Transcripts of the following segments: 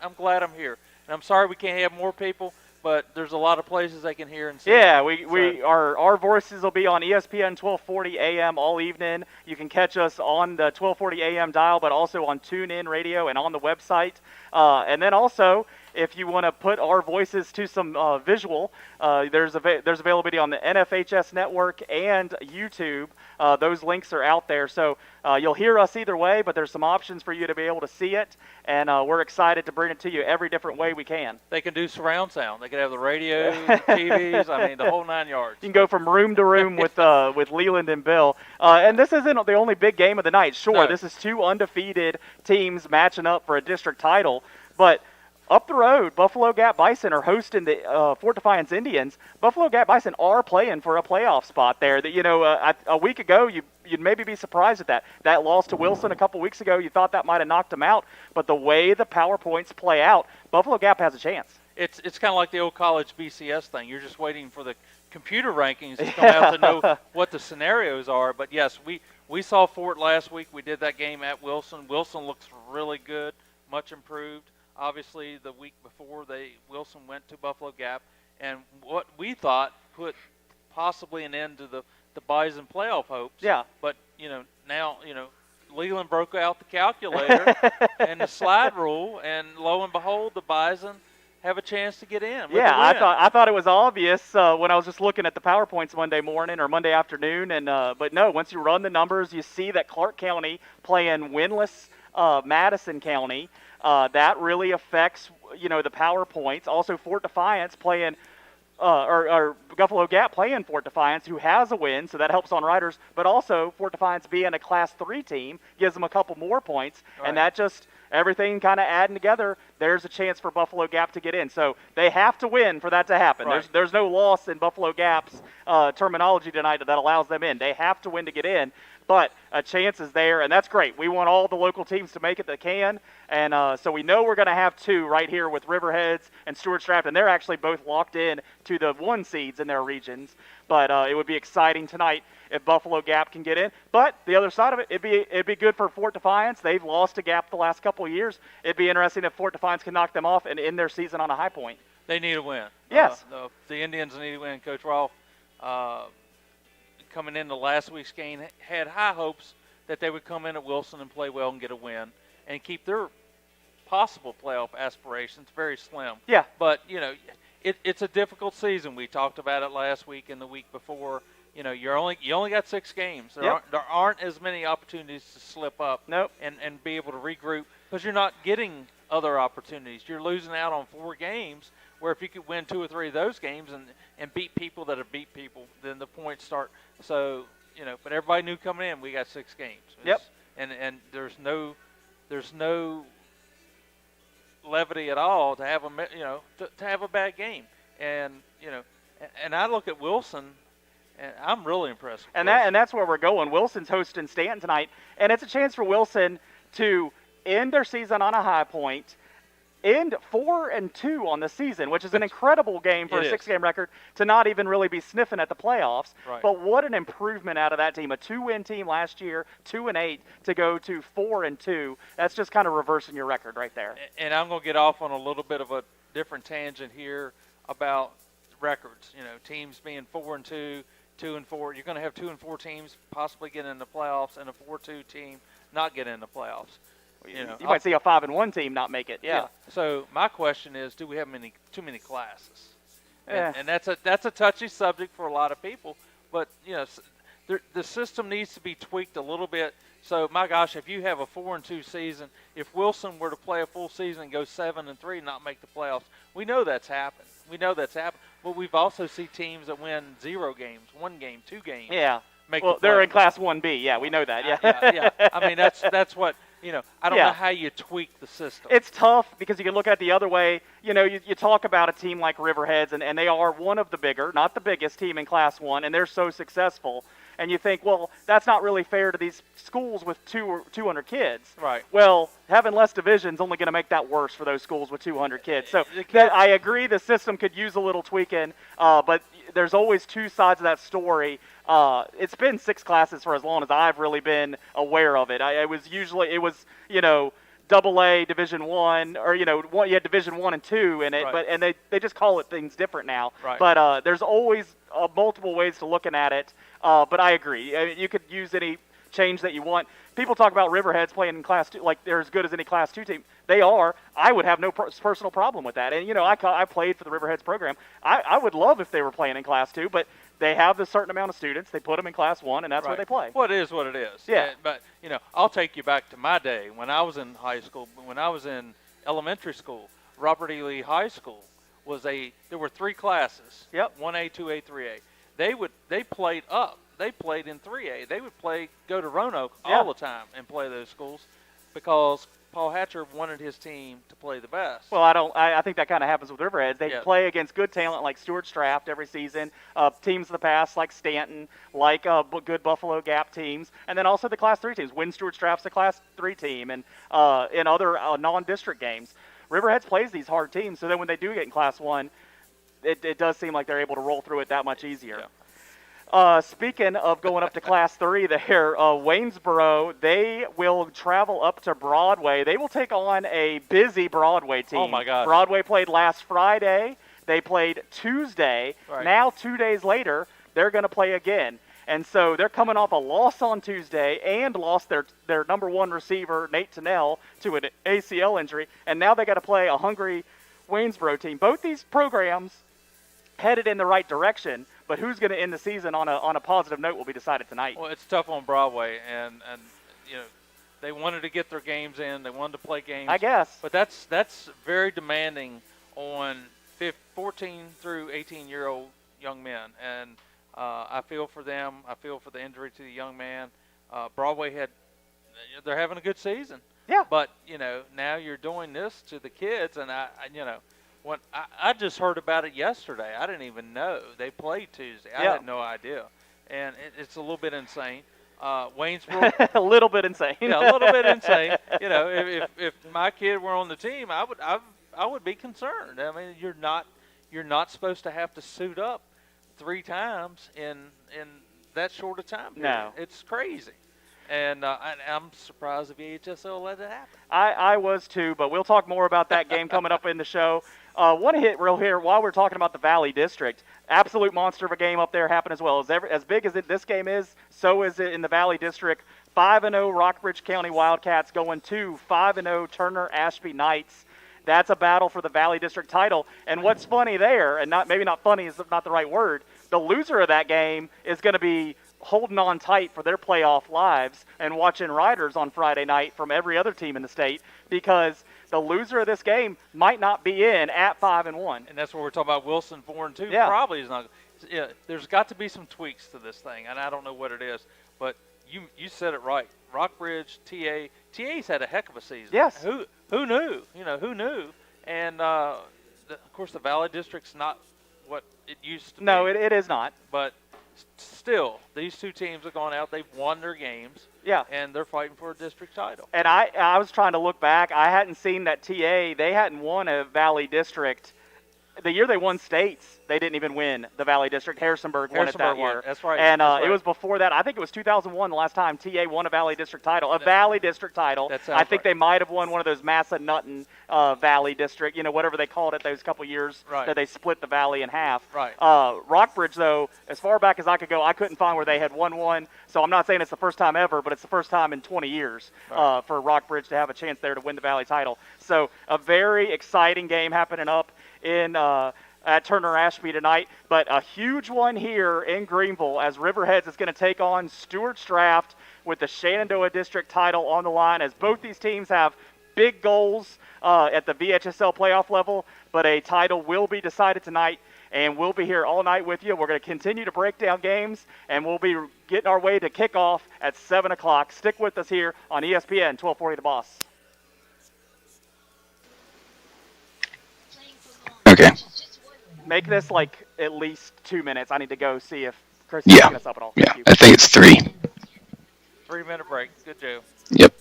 I'm glad I'm here. And I'm sorry we can't have more people, but there's a lot of places they can hear and see. Yeah, our voices will be on ESPN 1240 AM all evening. You can catch us on the 1240 AM dial, but also on TuneIn Radio and on the website. And then also, if you want to put our voices to some visual, there's availability on the NFHS network and YouTube. Those links are out there, so you'll hear us either way, but there's some options for you to be able to see it, and we're excited to bring it to you every different way we can. They can do surround sound. They can have the radio, the TVs, I mean, the whole 9 yards. You can go from room to room with Leland and Bill. And this isn't the only big game of the night. Sure, No. This is two undefeated teams matching up for a district title, but up the road, Buffalo Gap Bison are hosting the Fort Defiance Indians. Buffalo Gap Bison are playing for a playoff spot there. That a week ago, you'd maybe be surprised at that. That loss to Wilson a couple weeks ago, you thought that might have knocked them out. But the way the PowerPoints play out, Buffalo Gap has a chance. It's kind of like the old college BCS thing. You're just waiting for the computer rankings to come out to know what the scenarios are. But, yes, we saw Fort last week. We did that game at Wilson. Wilson looks really good, much improved. Obviously, the week before, Wilson went to Buffalo Gap, and what we thought put possibly an end to the Bison playoff hopes. Yeah. But, now, Leland broke out the calculator and the slide rule, and lo and behold, the Bison have a chance to get in. Yeah, I thought it was obvious when I was just looking at the PowerPoints Monday morning or Monday afternoon, and but no, once you run the numbers, you see that Clark County playing winless Madison County. That really affects, the PowerPoints. Also, Fort Defiance playing, or Buffalo Gap playing Fort Defiance, who has a win, so that helps on riders. But also, Fort Defiance being a Class 3 team gives them a couple more points, right. And that just everything kind of adding together. There's a chance for Buffalo Gap to get in. So they have to win for that to happen. Right. There's no loss in Buffalo Gap's terminology tonight that allows them in. They have to win to get in. But a chance is there, and that's great. We want all the local teams to make it that can, and so we know we're going to have two right here with Riverheads and Stuarts Draft, and they're actually both locked in to the 1 seeds in their regions. But it would be exciting tonight if Buffalo Gap can get in. But the other side of it, it'd be good for Fort Defiance. They've lost to Gap the last couple of years. It'd be interesting if Fort Defiance can knock them off and end their season on a high point. They need a win. Yes. The Indians need a win. Coach Rolfe, coming into last week's game, had high hopes that they would come in at Wilson and play well and get a win and keep their possible playoff aspirations very slim. Yeah. But, it's a difficult season. We talked about it last week and the week before. You only got 6 games. There aren't as many opportunities to slip up Nope. and be able to regroup because you're not getting other opportunities. You're losing out on 4 games where if you could win 2 or 3 of those games and beat people that have beat people, then the points start. So, but everybody knew coming in we got 6 games. Yep. And there's no levity at all to have to have a bad game. And and I look at Wilson and I'm really impressed. And that's where we're going. Wilson's hosting Stanton tonight, and it's a chance for Wilson to end their season on a high point, end 4-2 on the season, which is an incredible game for a 6-game record to not even really be sniffing at the playoffs. Right. But what an improvement out of that team. A 2-win team last year, 2-8, to go to 4-2. That's just kind of reversing your record right there. And I'm going to get off on a little bit of a different tangent here about records. Teams being 4-2, 2-4. You're going to have 2-4 teams possibly get in the playoffs and a 4-2 team not get in the playoffs. You might see a 5-1 team not make it. Yeah. So my question is, do we have too many classes? Yeah. And that's a touchy subject for a lot of people. But the system needs to be tweaked a little bit. So my gosh, if you have a 4-2 season, if Wilson were to play a full season and go 7-3 and not make the playoffs, we know that's happened. But we've also seen teams that win 0 games, 1 game, 2 games. Yeah. Make well, the they're in playoffs. Class 1B. Yeah, we know that. Yeah. Yeah. I mean, that's what. I don't know how you tweak the system. It's tough because you can look at it the other way. You talk about a team like Riverheads, and they are one of the bigger, not the biggest team in Class 1, and they're so successful. And you think, well, that's not really fair to these schools with 200 kids. Right. Well, having less division is only going to make that worse for those schools with 200 kids. So I agree the system could use a little tweaking, but there's always 2 sides of that story. It's been 6 classes for as long as I've really been aware of it. It was AA Division One, or you had Division One and Two in it, Right. but they just call it things different now. Right. But there's always multiple ways to looking at it. But I agree. I mean, you could use any change that you want. People talk about Riverheads playing in Class 2 like they're as good as any Class 2 team. They are. I would have no personal problem with that. And I played for the Riverheads program. I would love if they were playing in Class 2, but they have a certain amount of students. They put them in Class 1, and that's where they play. Well, it is what it is. Yeah. But I'll take you back to my day when I was in high school. When I was in elementary school, Robert E. Lee High School there were 3 classes. Yep. 1A, 2A, 3A. They played up. They played in 3A. They would go to Roanoke all the time and play those schools because Paul Hatcher wanted his team to play the best. Well, I think that kind of happens with Riverheads. They play against good talent like Stuarts draft every season, teams of the past like Stanton, like good Buffalo Gap teams, and then also the Class 3 teams. When Stuarts drafts a Class 3 team, and in other non-district games. Riverheads plays these hard teams, so then when they do get in Class 1, it does seem like they're able to roll through it that much easier. Yeah. Speaking of going up to Class 3 there, Waynesboro, they will travel up to Broadway. They will take on a busy Broadway team. Oh, my gosh. Broadway played last Friday. They played Tuesday. Right. Now, 2 days later, they're going to play again. And so they're coming off a loss on Tuesday and lost their number 1 receiver, Nate Tennell, to an ACL injury. And now they got to play a hungry Waynesboro team. Both these programs headed in the right direction, but who's going to end the season on a positive note will be decided tonight. Well, it's tough on Broadway, and they wanted to get their games in. They wanted to play games. I guess. But that's very demanding on 14 through 18-year-old young men, and I feel for them. I feel for the injury to the young man. Broadway they're having a good season. Yeah. But now you're doing this to the kids, and I just heard about it yesterday. I didn't even know they played Tuesday. I had no idea, and it's a little bit insane. Waynesboro, a little bit insane. Yeah, a little bit insane. If my kid were on the team, I would be concerned. I mean, you're not supposed to have to suit up 3 times in that short a time period. No, it's crazy. And I'm surprised if VHSL let it happen. I was too, but we'll talk more about that game coming up in the show. One hit real here while we're talking about the Valley District. Absolute monster of a game up there happened as well. As big as this game is, so is it in the Valley District. 5-0 Rockbridge County Wildcats going to 5-0 Turner Ashby Knights. That's a battle for the Valley District title. And what's funny there, and maybe not funny is not the right word, the loser of that game is going to be holding on tight for their playoff lives and watching Riders on Friday night from every other team in the state, because the loser of this game might not be in at 5-1. And that's what we're talking about. Wilson 4-2 Yeah. probably is not. Yeah, there's got to be some tweaks to this thing, and I don't know what it is. But you said it right. Rockbridge, TA's had a heck of a season. Yes. Who knew? Who knew? And of course, the Valley District's not what it used to be. No, it is not. But still, these 2 teams have gone out. They've won their games. Yeah. And they're fighting for a district title. And I was trying to look back. I hadn't seen that they hadn't won a Valley District. The year they won states, they didn't even win the Valley District. Harrisonburg won it that year. That's right. And That's right. It was before that. I think it was 2001 the last time TA won a Valley District title. Valley District title. That sounds I think right. they might have won one of those Massanutten Valley District, whatever they called it those couple years that they split the valley in half. Right. Rockbridge, though, as far back as I could go, I couldn't find where they had won one. So I'm not saying it's the first time ever, but it's the first time in 20 years for Rockbridge to have a chance there to win the Valley title. So a very exciting game happening up in at Turner Ashby tonight, but a huge one here in Greenville as Riverheads is going to take on Stuarts Draft with the Shenandoah District title on the line, as both these teams have big goals at the VHSL playoff level, but a title will be decided tonight, and we'll be here all night with you. We're going to continue to break down games, and we'll be getting our way to kickoff at 7 o'clock. Stick with us here on ESPN 1240 The Boss. Okay. Make this like at least 2 minutes. I need to go see if Chris is Yeah. picking us up at all. Yeah, Thank you. I think it's 3. 3-minute break. Good, Joe. Yep.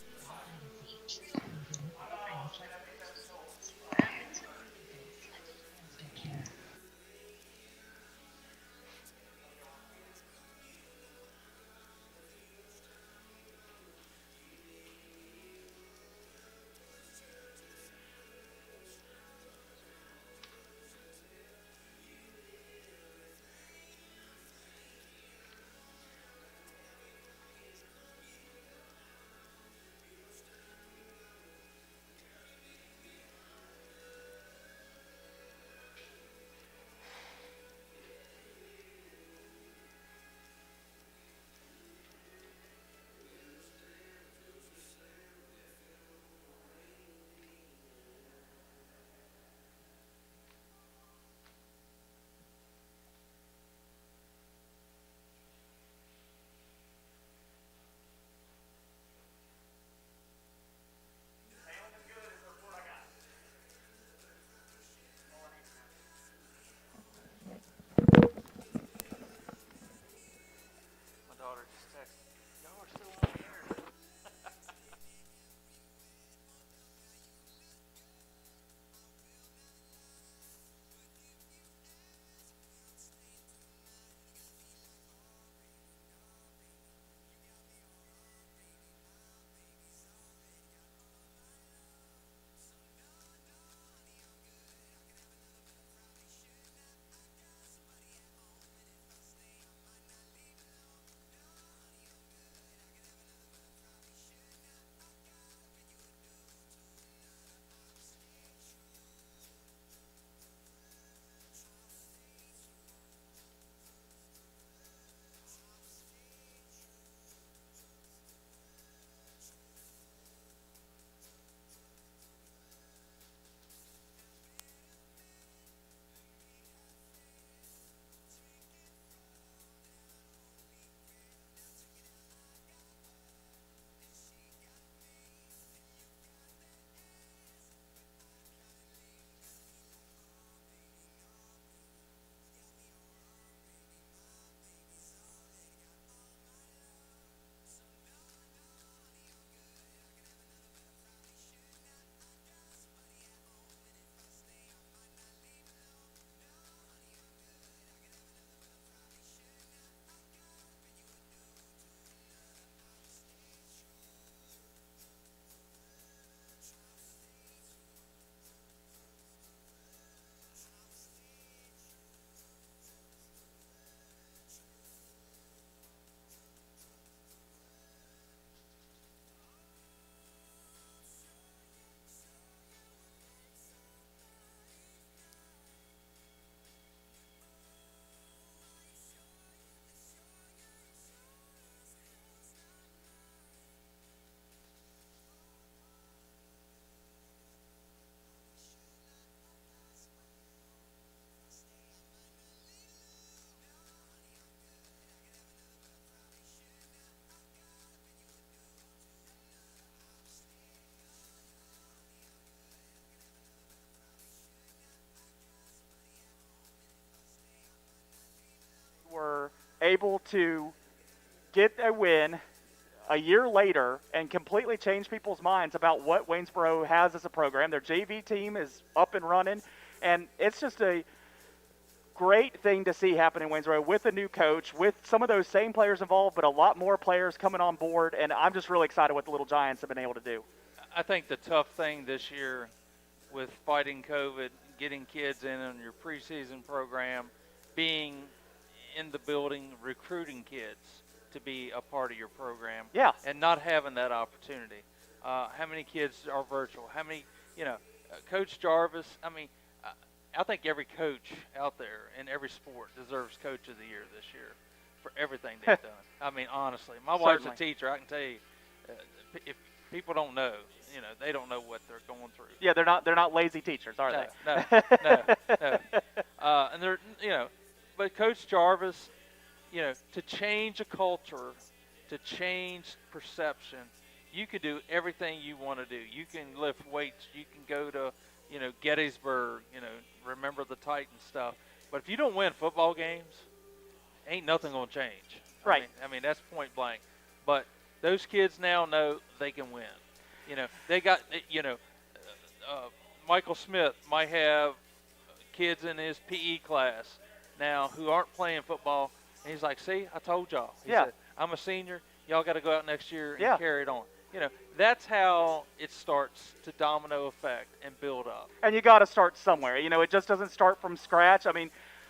able to get a win a year later and completely change people's minds about what Waynesboro has as a program. Their JV team is up and running, and it's just a great thing to see happen in Waynesboro with a new coach, with some of those same players involved, but a lot more players coming on board, and I'm just really excited what the Little Giants have been able to do. I think the tough thing this year with fighting COVID, getting kids in on your preseason program, being in the building, recruiting kids to be a part of your program, Yeah. and not having that opportunity. How many kids are virtual? How many, Coach Jarvis, I think every coach out there in every sport deserves Coach of the Year this year for everything they've done. Honestly, my wife's a teacher. I can tell you, if people don't know, they don't know what they're going through. Yeah, they're not lazy teachers, are they? No. And they're, but Coach Jarvis, to change a culture, to change perception, you can do everything you want to do. You can lift weights. You can go to, Gettysburg, remember the Titan stuff. But if you don't win football games, ain't nothing going to change. Right. That's point blank. But those kids now know they can win. They got, Michael Smith might have kids in his PE class now who aren't playing football. And he's like, see, I told y'all. He said, I'm a senior. Y'all got to go out next year and carry it on. That's how it starts to domino effect and build up. And you got to start somewhere. It just doesn't start from scratch.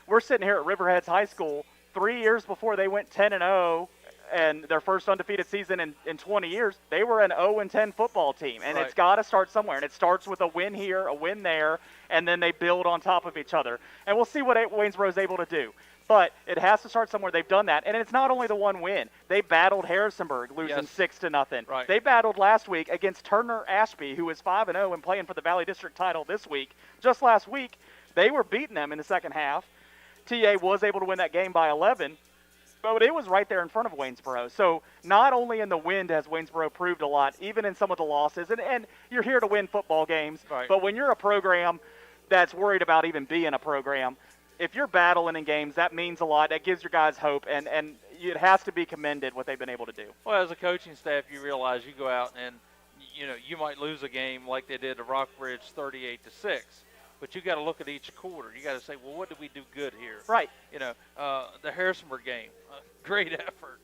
We're sitting here at Riverheads High School 3 years before they went 10-0 and their first undefeated season in 20 years. They were an 0-10 football team. And It's got to start somewhere. And it starts with a win here, a win there, and then they build on top of each other. And we'll see what Waynesboro is able to do. But it has to start somewhere. They've done that. And it's not only the one win. They battled Harrisonburg, losing 6-0. Right. They battled last week against Turner Ashby, who is 5-0 and playing for the Valley District title this week. Just last week, they were beating them in the second half. TA was able to win that game by 11, but it was right there in front of Waynesboro. So not only in the win has Waynesboro proved a lot, even in some of the losses, and you're here to win football games, but when you're a program that's worried about even being a program, if you're battling in games, that means a lot. That gives your guys hope, and it has to be commended what they've been able to do. Well, as a coaching staff, you realize you go out and, you might lose a game like they did to Rockbridge 38-6, but you got to look at each quarter. You got to say, well, what did we do good here? Right. The Harrisonburg game, great effort.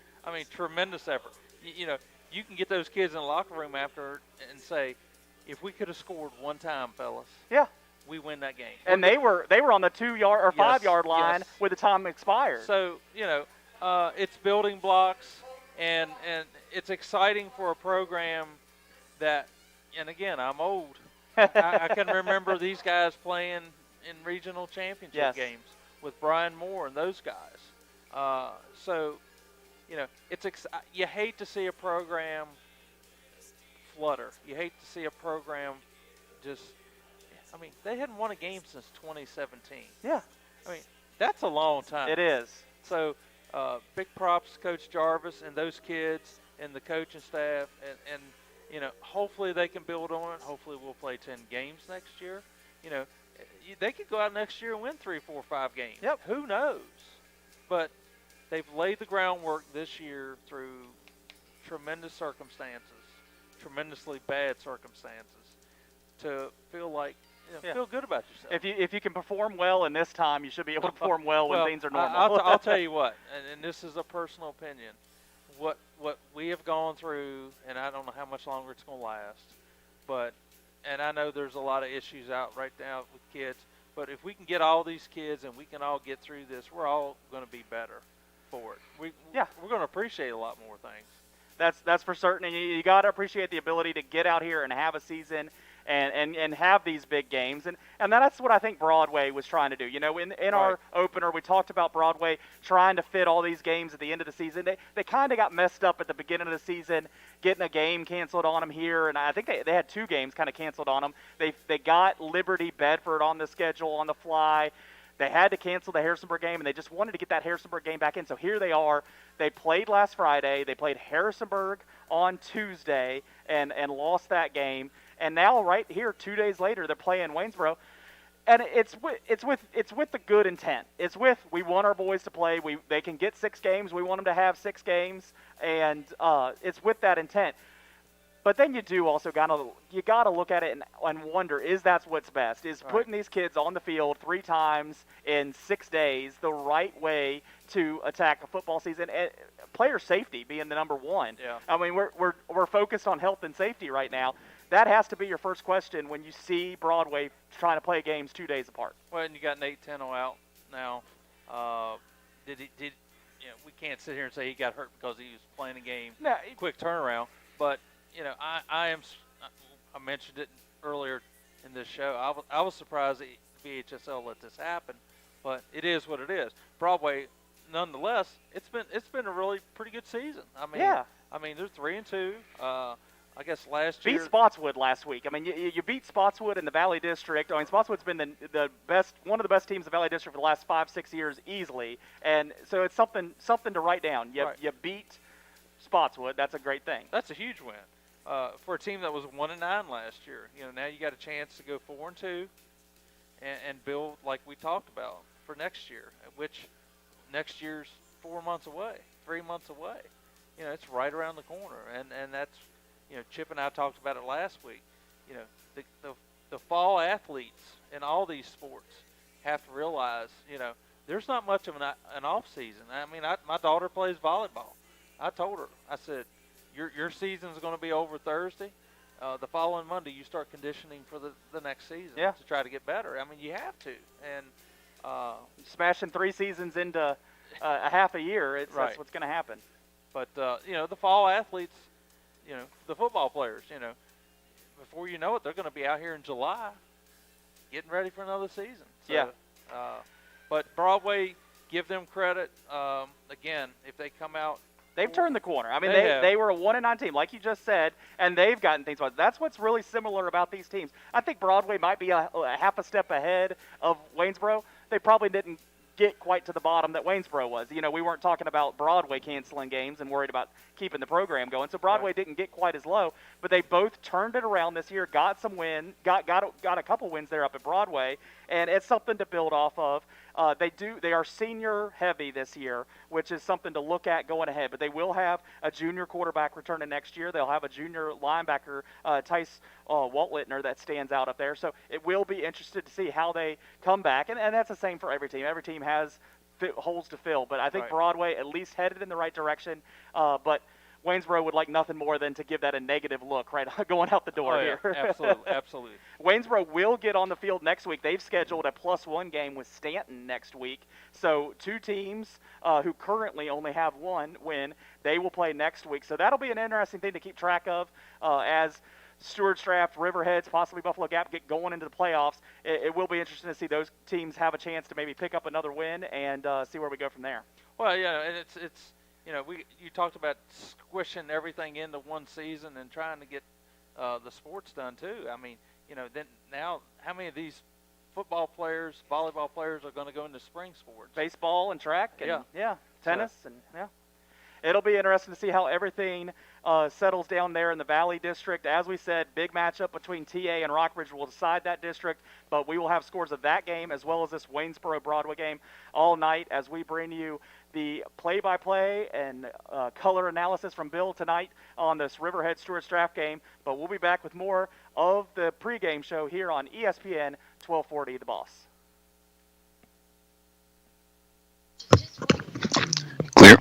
Tremendous effort. You can get those kids in the locker room after and say, if we could have scored one time, fellas. Yeah. We win that game. And they were on the 2-yard or 5-yard line with the time expired. So, it's building blocks, and it's exciting for a program that, and again, I'm old. I can remember these guys playing in regional championship games with Brian Moore and those guys. You hate to see a program flutter. You hate to see a program just – they hadn't won a game since 2017. Yeah. That's a long time. It is. So, big props to Coach Jarvis and those kids and the coaching staff. And hopefully they can build on it. Hopefully we'll play 10 games next year. They could go out next year and win 3, 4, 5 games. Yep. Who knows? But they've laid the groundwork this year through tremendous circumstances, tremendously bad circumstances, to feel like, feel good about yourself. If you can perform well in this time, you should be able to perform well when things are normal. I'll tell you what, and this is a personal opinion, what we have gone through, and I don't know how much longer it's going to last, and I know there's a lot of issues out right now with kids, but if we can get all these kids and we can all get through this, we're all going to be better for it. We're going to appreciate a lot more things. That's for certain, and you got to appreciate the ability to get out here and have a season and have these big games. And that's what I think Broadway was trying to do. In our opener, we talked about Broadway trying to fit all these games at the end of the season. They kind of got messed up at the beginning of the season, getting a game canceled on them here. And I think they had 2 games kind of canceled on them. They got Liberty Bedford on the schedule on the fly. They had to cancel the Harrisonburg game, and they just wanted to get that Harrisonburg game back in. So here they are. They played last Friday. They played Harrisonburg on Tuesday and lost that game. And now right here, 2 days later, they're playing Waynesboro. And it's with the good intent. It's with we want our boys to play. They can get 6 games. We want them to have 6 games, and it's with that intent. But then you do also gotta look at it and wonder, is that what's best? Is Right. putting these kids on the field 3 times in 6 days the right way to attack a football season? And player safety being the number one. Yeah. I mean, we're focused on health and safety right now. That has to be your first question when you see Broadway trying to play games 2 days apart. Well, and you got Nate Teno out now. Did we can't sit here and say he got hurt because he was playing a game. No, Quick turnaround, but I mentioned it earlier in this show. I was surprised that the VHSL let this happen, but it is what it is. Broadway, nonetheless, it's been a really pretty good season. Yeah. I mean they're 3-2. I guess last year beat Spotswood last week. I mean, you beat Spotswood in the Valley District. I mean, Spotswood's been the best, one of the best teams in the Valley District for the last 5-6 years easily, and so it's something to write down. You beat Spotswood. That's a great thing. That's a huge win for a team that was 1-9 last year. Now you got a chance to go 4-2 and build like we talked about for next year, which next year's 4 months away, 3 months away. It's right around the corner, and that's. Chip and I talked about it last week. The fall athletes in all these sports have to realize, there's not much of an off season. I mean, my daughter plays volleyball. I told her, I said, your season's going to be over Thursday. The following Monday, you start conditioning for the next season to try to get better. I mean, you have to. And smashing 3 seasons into a half a year, that's what's going to happen. But the fall athletes. The football players, before you know it, they're going to be out here in July getting ready for another season. So, yeah. But Broadway, give them credit. Again, if they come out. They've turned the corner. I mean, they were a 1-9 team, like you just said, and they've gotten things right. That's what's really similar about these teams. I think Broadway might be a half a step ahead of Waynesboro. They probably didn't get quite to the bottom that Waynesboro was. We weren't talking about Broadway canceling games and worried about keeping the program going. So Broadway didn't get quite as low, but they both turned it around this year, got some win, got a couple wins there up at Broadway, and it's something to build off of. They are senior heavy this year, which is something to look at going ahead. But they will have a junior quarterback returning next year. They'll have a junior linebacker, Tice Waltlittner, that stands out up there. So it will be interested to see how they come back. And that's the same for every team. Every team has holes to fill. But I think Broadway at least headed in the right direction. But Waynesboro would like nothing more than to give that a negative look right going out the door here. Absolutely. Waynesboro will get on the field next week. They've scheduled a +1 game with Stanton next week. So 2 teams who currently only have 1 win, they will play next week. So that'll be an interesting thing to keep track of as Stuarts draft, Riverheads, possibly Buffalo Gap get going into the playoffs. It will be interesting to see those teams have a chance to maybe pick up another win and see where we go from there. Well, yeah, and it's you talked about squishing everything into one season and trying to get the sports done too. I mean, then now how many of these football players, volleyball players are going to go into spring sports? Baseball and track and tennis and It'll be interesting to see how everything settles down there in the Valley District. As we said, big matchup between TA and Rockbridge will decide that district, but we will have scores of that game as well as this Waynesboro Broadway game all night as we bring you the play-by-play and color analysis from Bill tonight on this Riverhead Stuarts draft game. But we'll be back with more of the pregame show here on ESPN 1240 The Boss. Clear.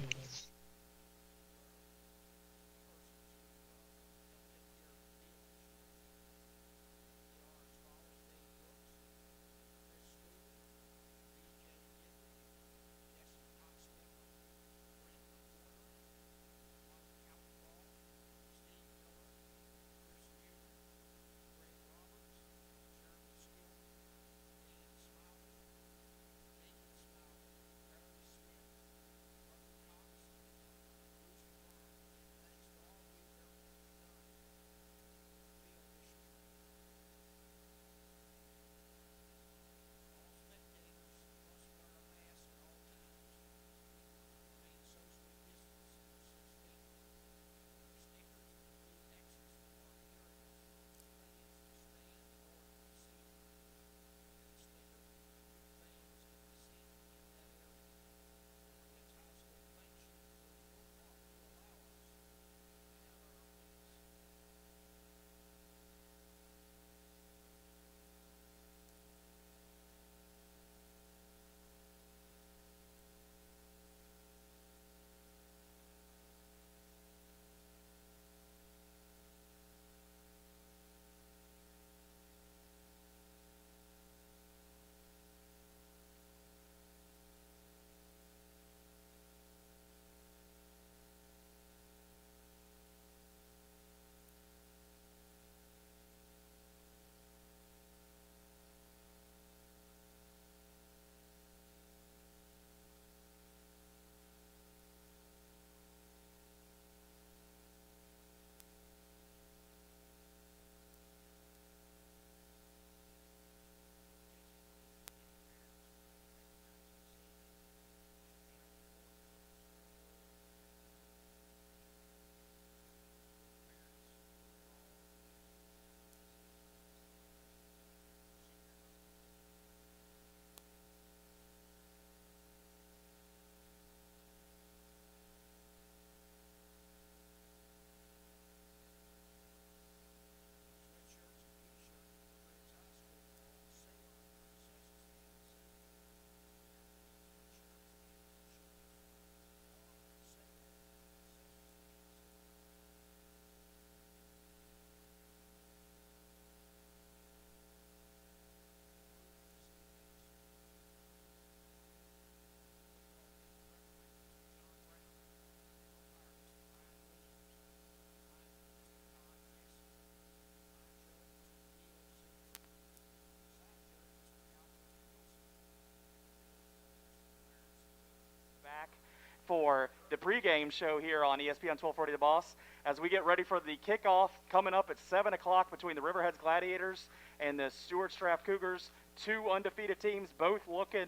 for the pregame show here on ESPN 1240 The Boss as we get ready for the kickoff coming up at 7 o'clock between the Riverheads Gladiators and the Stuarts Cougars. Two undefeated teams, both looking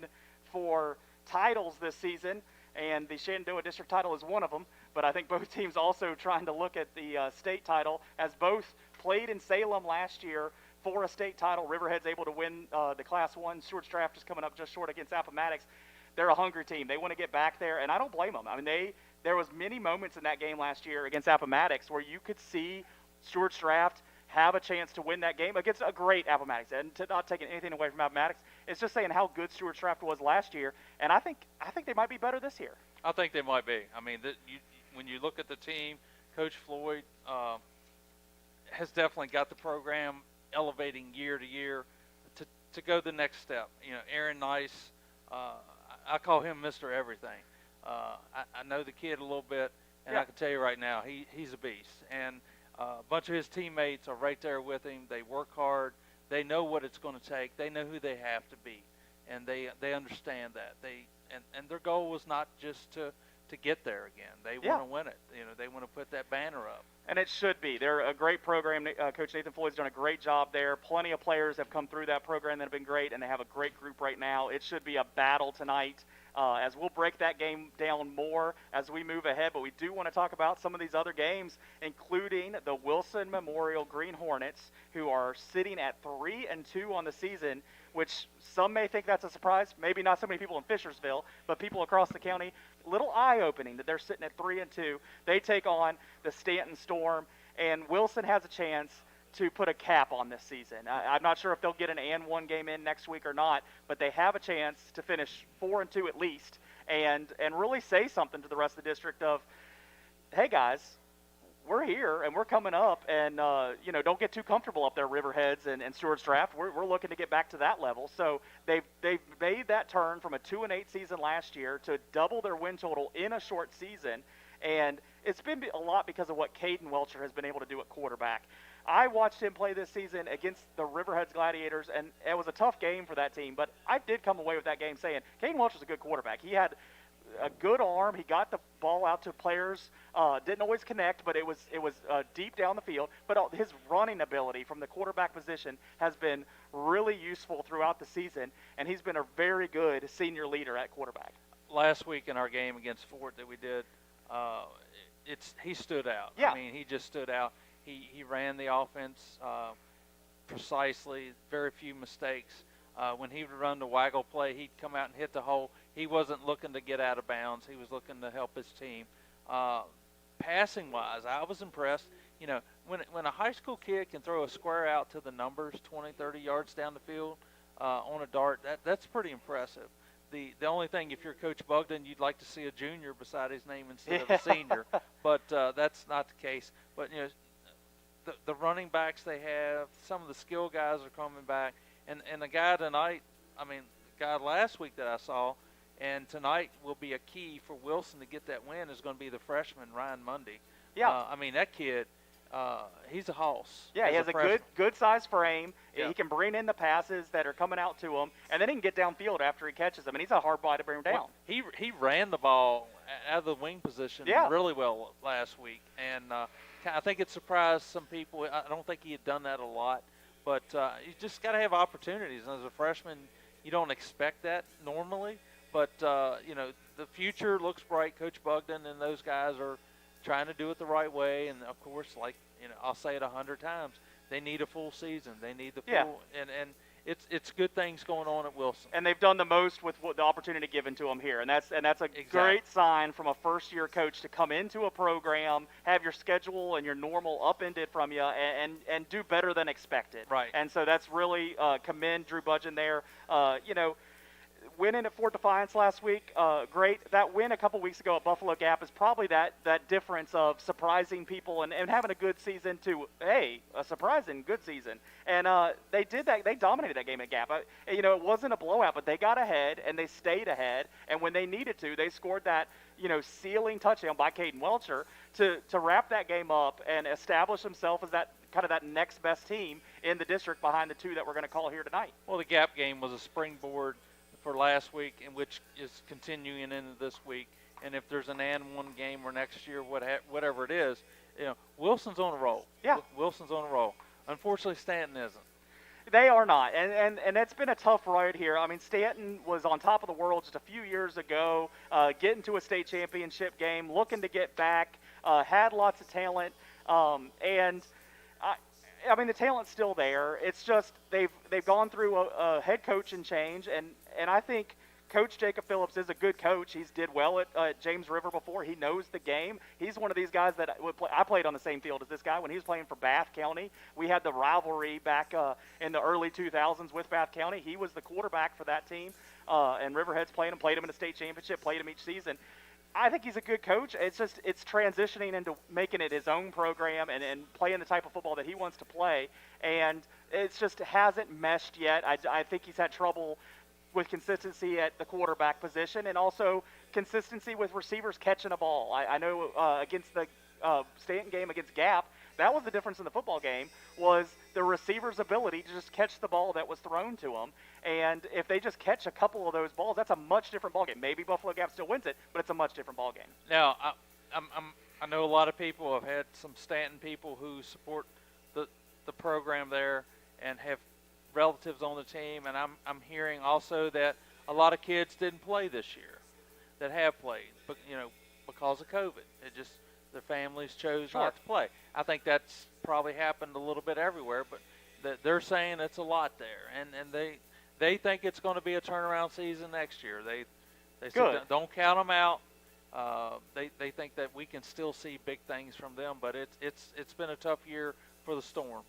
for titles this season, and the Shenandoah District title is one of them. But I think both teams also trying to look at the state title, as both played in Salem last year for a state title. Riverhead's able to win the Class 1. Stuarts Draft is coming up just short against Appomattox. They're a hungry team. They want to get back there, and I don't blame them. I mean, there was many moments in that game last year against Appomattox where you could see Stuarts Draft have a chance to win that game against a great Appomattox. And to not taking anything away from Appomattox, it's just saying how good Stuarts Draft was last year, and I think they might be better this year. I think they might be. I mean, when you look at the team, Coach Floyd has definitely got the program elevating year to year to go the next step. You know, Aaron Nice, I call him Mr. Everything. I know the kid a little bit, and I can tell you right now, he's a beast. And a bunch of his teammates are right there with him. They work hard. They know what it's going to take. They know who they have to be, and they understand that. And their goal was not just to get there again. They want to win it. You know, they want to put that banner up. And it should be. They're a great program. Coach Nathan Floyd's done a great job there. Plenty of players have come through that program that have been great, and they have a great group right now. It should be a battle tonight. As we'll break that game down more as we move ahead, but we do want to talk about some of these other games, including the Wilson Memorial Green Hornets, who are sitting at 3-2 on the season, which some may think that's a surprise. Maybe not so many people in Fishersville, but people across the county. Little eye-opening that they're sitting at 3-2. They take on the Stanton Storm, and Wilson has a chance to put a cap on this season. I'm not sure if they'll get an and one game in next week or not, but they have a chance to finish 4-2 at least, and really say something to the rest of the district of, hey guys, we're here and we're coming up, and don't get too comfortable up there, Riverheads and Stuarts Draft. We're looking to get back to that level. So they've made that turn from a 2-8 season last year to double their win total in a short season, and it's been a lot because of what Caden Welcher has been able to do at quarterback. I watched him play this season against the Riverheads Gladiators, and it was a tough game for that team, but I did come away with that game saying Caden Welcher's a good quarterback. He had a good arm. He got the ball out to players. Didn't always connect, but it was deep down the field. But his running ability from the quarterback position has been really useful throughout the season, and he's been a very good senior leader at quarterback. Last week in our game against Fort that we did, he stood out. Yeah. I mean, he just stood out. He ran the offense precisely, very few mistakes. When he would run the waggle play, he'd come out and hit the hole. He wasn't looking to get out of bounds. He was looking to help his team. Passing-wise, I was impressed. You know, when a high school kid can throw a square out to the numbers 20, 30 yards down the field on a dart, that's pretty impressive. The only thing, if you're Coach Bugden, you'd like to see a junior beside his name instead of a senior. But that's not the case. But, you know, the running backs they have, some of the skill guys are coming back. And the guy tonight, I mean, the guy last week that I saw, and tonight will be a key for Wilson to get that win, is going to be the freshman, Ryan Mundy. Yeah. I mean, that kid, he's a hoss. Yeah, he has a good size frame. Yeah. He can bring in the passes that are coming out to him, and then he can get downfield after he catches them. And he's a hard ball to bring him down. Well, he ran the ball out of the wing position really well last week, and I think it surprised some people. I don't think he had done that a lot, but you just got to have opportunities. And as a freshman, you don't expect that normally, but the future looks bright. Coach Bugden and those guys are trying to do it the right way, and of course, I'll say it 100 times, they need a full season. They need the full, and it's good things going on at Wilson. And they've done the most with the opportunity given to them here, and that's a great sign from a first-year coach to come into a program, have your schedule and your normal upended from you, and do better than expected. Right. And so that's really commend Drew Budgeon there. Winning at Fort Defiance last week, great. That win a couple weeks ago at Buffalo Gap is probably that difference of surprising people and having a good season to, hey, a surprising good season. And they did that. They dominated that game at Gap. It wasn't a blowout, but they got ahead and they stayed ahead. And when they needed to, they scored that, sealing touchdown by Caden Welcher to wrap that game up and establish themselves as that kind of that next best team in the district behind the two that we're going to call here tonight. Well, the Gap game was a springboard for last week, and which is continuing into this week. and if there's an and one game or next year, whatever it is, Wilson's on a roll. Yeah. Wilson's on a roll. Unfortunately, Stanton isn't. They are not, and it's been a tough ride here. I mean, Stanton was on top of the world just a few years ago, getting to a state championship game, looking to get back, had lots of talent, and I mean the talent's still there. It's just they've gone through a head coaching change, and I think Coach Jacob Phillips is a good coach. He's did well at James River before. He knows the game. He's one of these guys that I played on the same field as this guy when he was playing for Bath County. We had the rivalry back in the early 2000s with Bath County. He was the quarterback for that team, and Riverheads played him in a state championship, played him each season. I think he's a good coach. It's transitioning into making it his own program and playing the type of football that he wants to play, and it just hasn't meshed yet. I think he's had trouble with consistency at the quarterback position, and also consistency with receivers catching a ball. I know against the Stanton game against Gap, that was the difference in the football game, was the receiver's ability to just catch the ball that was thrown to them. And if they just catch a couple of those balls, that's a much different ball game. Maybe Buffalo Gap still wins it, but it's a much different ball game. Now, I know a lot of people have had some Stanton people who support the program there and have relatives on the team, and I'm hearing also that a lot of kids didn't play this year that have played, but because of COVID, their families chose not to play. I think that's probably happened a little bit everywhere, but they're saying it's a lot there, and they think it's going to be a turnaround season next year. They said don't count them out. They think that we can still see big things from them, but it's been a tough year for the Storm.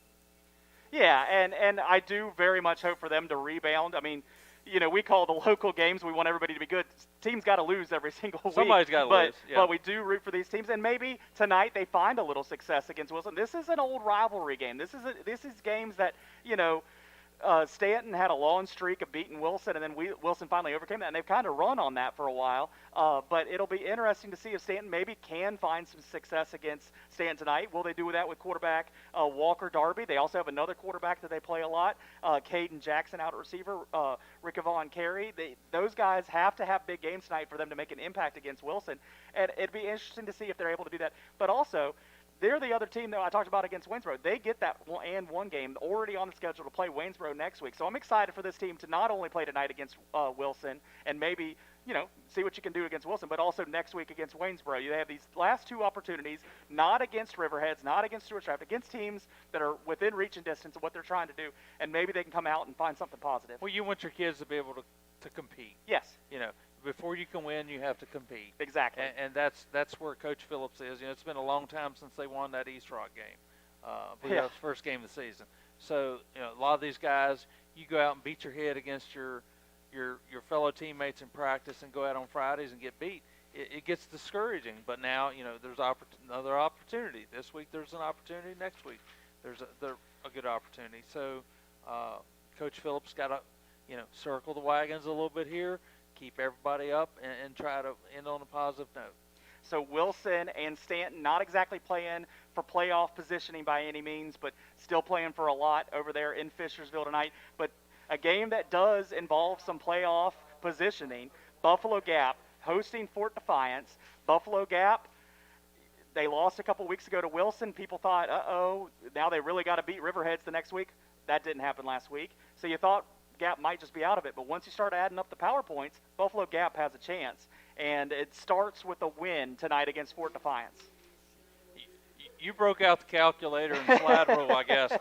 Yeah, and I do very much hope for them to rebound. I mean, we call the local games, we want everybody to be good. Teams got to lose every single week. Somebody's got to lose. Yeah. But we do root for these teams, and maybe tonight they find a little success against Wilson. This is an old rivalry game. This is games that, Stanton had a long streak of beating Wilson, and then Wilson finally overcame that, and they've kind of run on that for a while. But it'll be interesting to see if Stanton maybe can find some success against Stanton tonight. Will they do that with quarterback Walker Darby? They also have another quarterback that they play a lot, Caden Jackson out at receiver, Rickavon Carey. Those guys have to have big games tonight for them to make an impact against Wilson, and it'd be interesting to see if they're able to do that. But also, they're the other team that I talked about against Waynesboro. They get that and one game already on the schedule to play Waynesboro next week. So I'm excited for this team to not only play tonight against Wilson and maybe, see what you can do against Wilson, but also next week against Waynesboro. You have these last two opportunities, not against Riverheads, not against Stuarts, against teams that are within reach and distance of what they're trying to do, and maybe they can come out and find something positive. Well, you want your kids to be able to compete. Yes. Before you can win, you have to compete. Exactly. And that's where Coach Phillips is. It's been a long time since they won that East Rock game. That was the first game of the season. So, a lot of these guys, you go out and beat your head against your fellow teammates in practice and go out on Fridays and get beat. It gets discouraging. But now, there's another opportunity. This week there's an opportunity. Next week there's a good opportunity. So, Coach Phillips got to, circle the wagons a little bit here, keep everybody up, and try to end on a positive note. So Wilson and Stanton not exactly playing for playoff positioning by any means, but still playing for a lot over there in Fishersville tonight. But a game that does involve some playoff positioning, Buffalo Gap hosting Fort Defiance. Buffalo Gap, they lost a couple weeks ago to Wilson. People thought, now they really got to beat Riverheads the next week. That didn't happen last week. So you thought Gap might just be out of it, but once you start adding up the power points, Buffalo Gap has a chance, and it starts with a win tonight against Fort Defiance. You broke out the calculator and slide rule, I guess.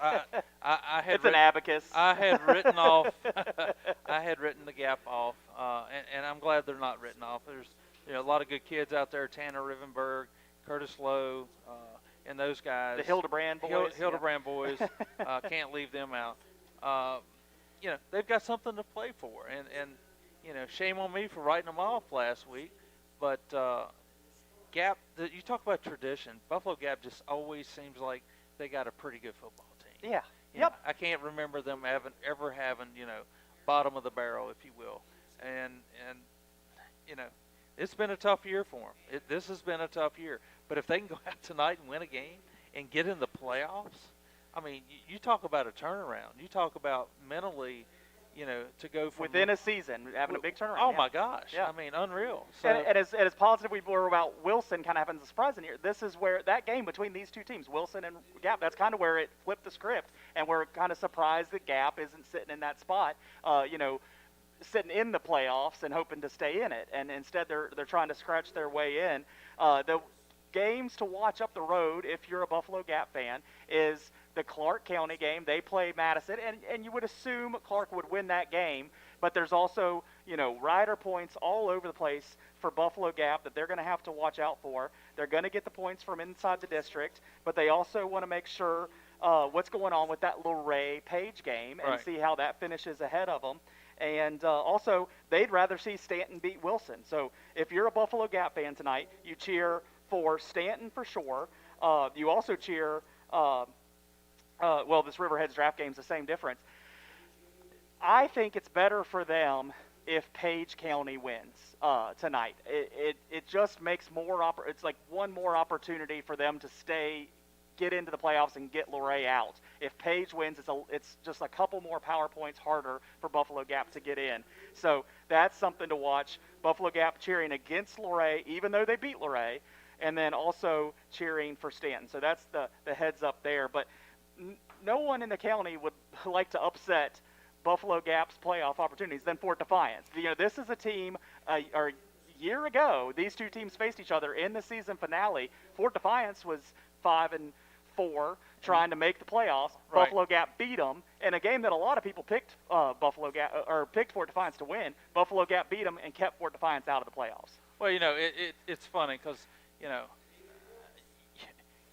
I had it's an abacus. I had written off. I had written the Gap off, and I'm glad they're not written off. There's a lot of good kids out there: Tanner Rivenberg, Curtis Lowe, and those guys. The Hildebrand boys. Hildebrand boys. Can't leave them out. They've got something to play for, and shame on me for writing them off last week. But Gap, you talk about tradition. Buffalo Gap just always seems like they got a pretty good football team. Yeah. Yep. I can't remember them ever having bottom of the barrel, if you will, and it's been a tough year for them. This has been a tough year. But if they can go out tonight and win a game and get in the playoffs, I mean, you talk about a turnaround. You talk about mentally, to go from Within a season, having a big turnaround. Oh yeah. my gosh! Yeah. I mean, unreal. So, and as positive we were about Wilson kind of having a surprise in here, this is where that game between these two teams, Wilson and Gap, that's kind of where it flipped the script, and we're kind of surprised that Gap isn't sitting in that spot, sitting in the playoffs and hoping to stay in it, and instead they're trying to scratch their way in. The games to watch up the road, if you're a Buffalo Gap fan, is the Clark County game. They play Madison, and you would assume Clark would win that game, but there's also, rider points all over the place for Buffalo Gap that they're going to have to watch out for. They're going to get the points from inside the district, but they also want to make sure what's going on with that Luray-Page game and Right. see how that finishes ahead of them. And also, they'd rather see Stanton beat Wilson. So if you're a Buffalo Gap fan tonight, you cheer for Stanton for sure. You also cheer this Riverheads draft game's the same difference. I think it's better for them if Page County wins tonight. It just makes it's like one more opportunity for them to get into the playoffs and get Luray out. If Page wins, it's just a couple more power points harder for Buffalo Gap to get in. So that's something to watch. Buffalo Gap cheering against Luray, even though they beat Luray, and then also cheering for Stanton. So that's the heads up there. But no one in the county would like to upset Buffalo Gap's playoff opportunities than Fort Defiance. This is a team, a year ago, these two teams faced each other in the season finale. Fort Defiance was 5-4, trying to make the playoffs. Right. Buffalo Gap beat them in a game that a lot of people picked Buffalo Gap or picked Fort Defiance to win. Buffalo Gap beat them and kept Fort Defiance out of the playoffs. well, it's funny because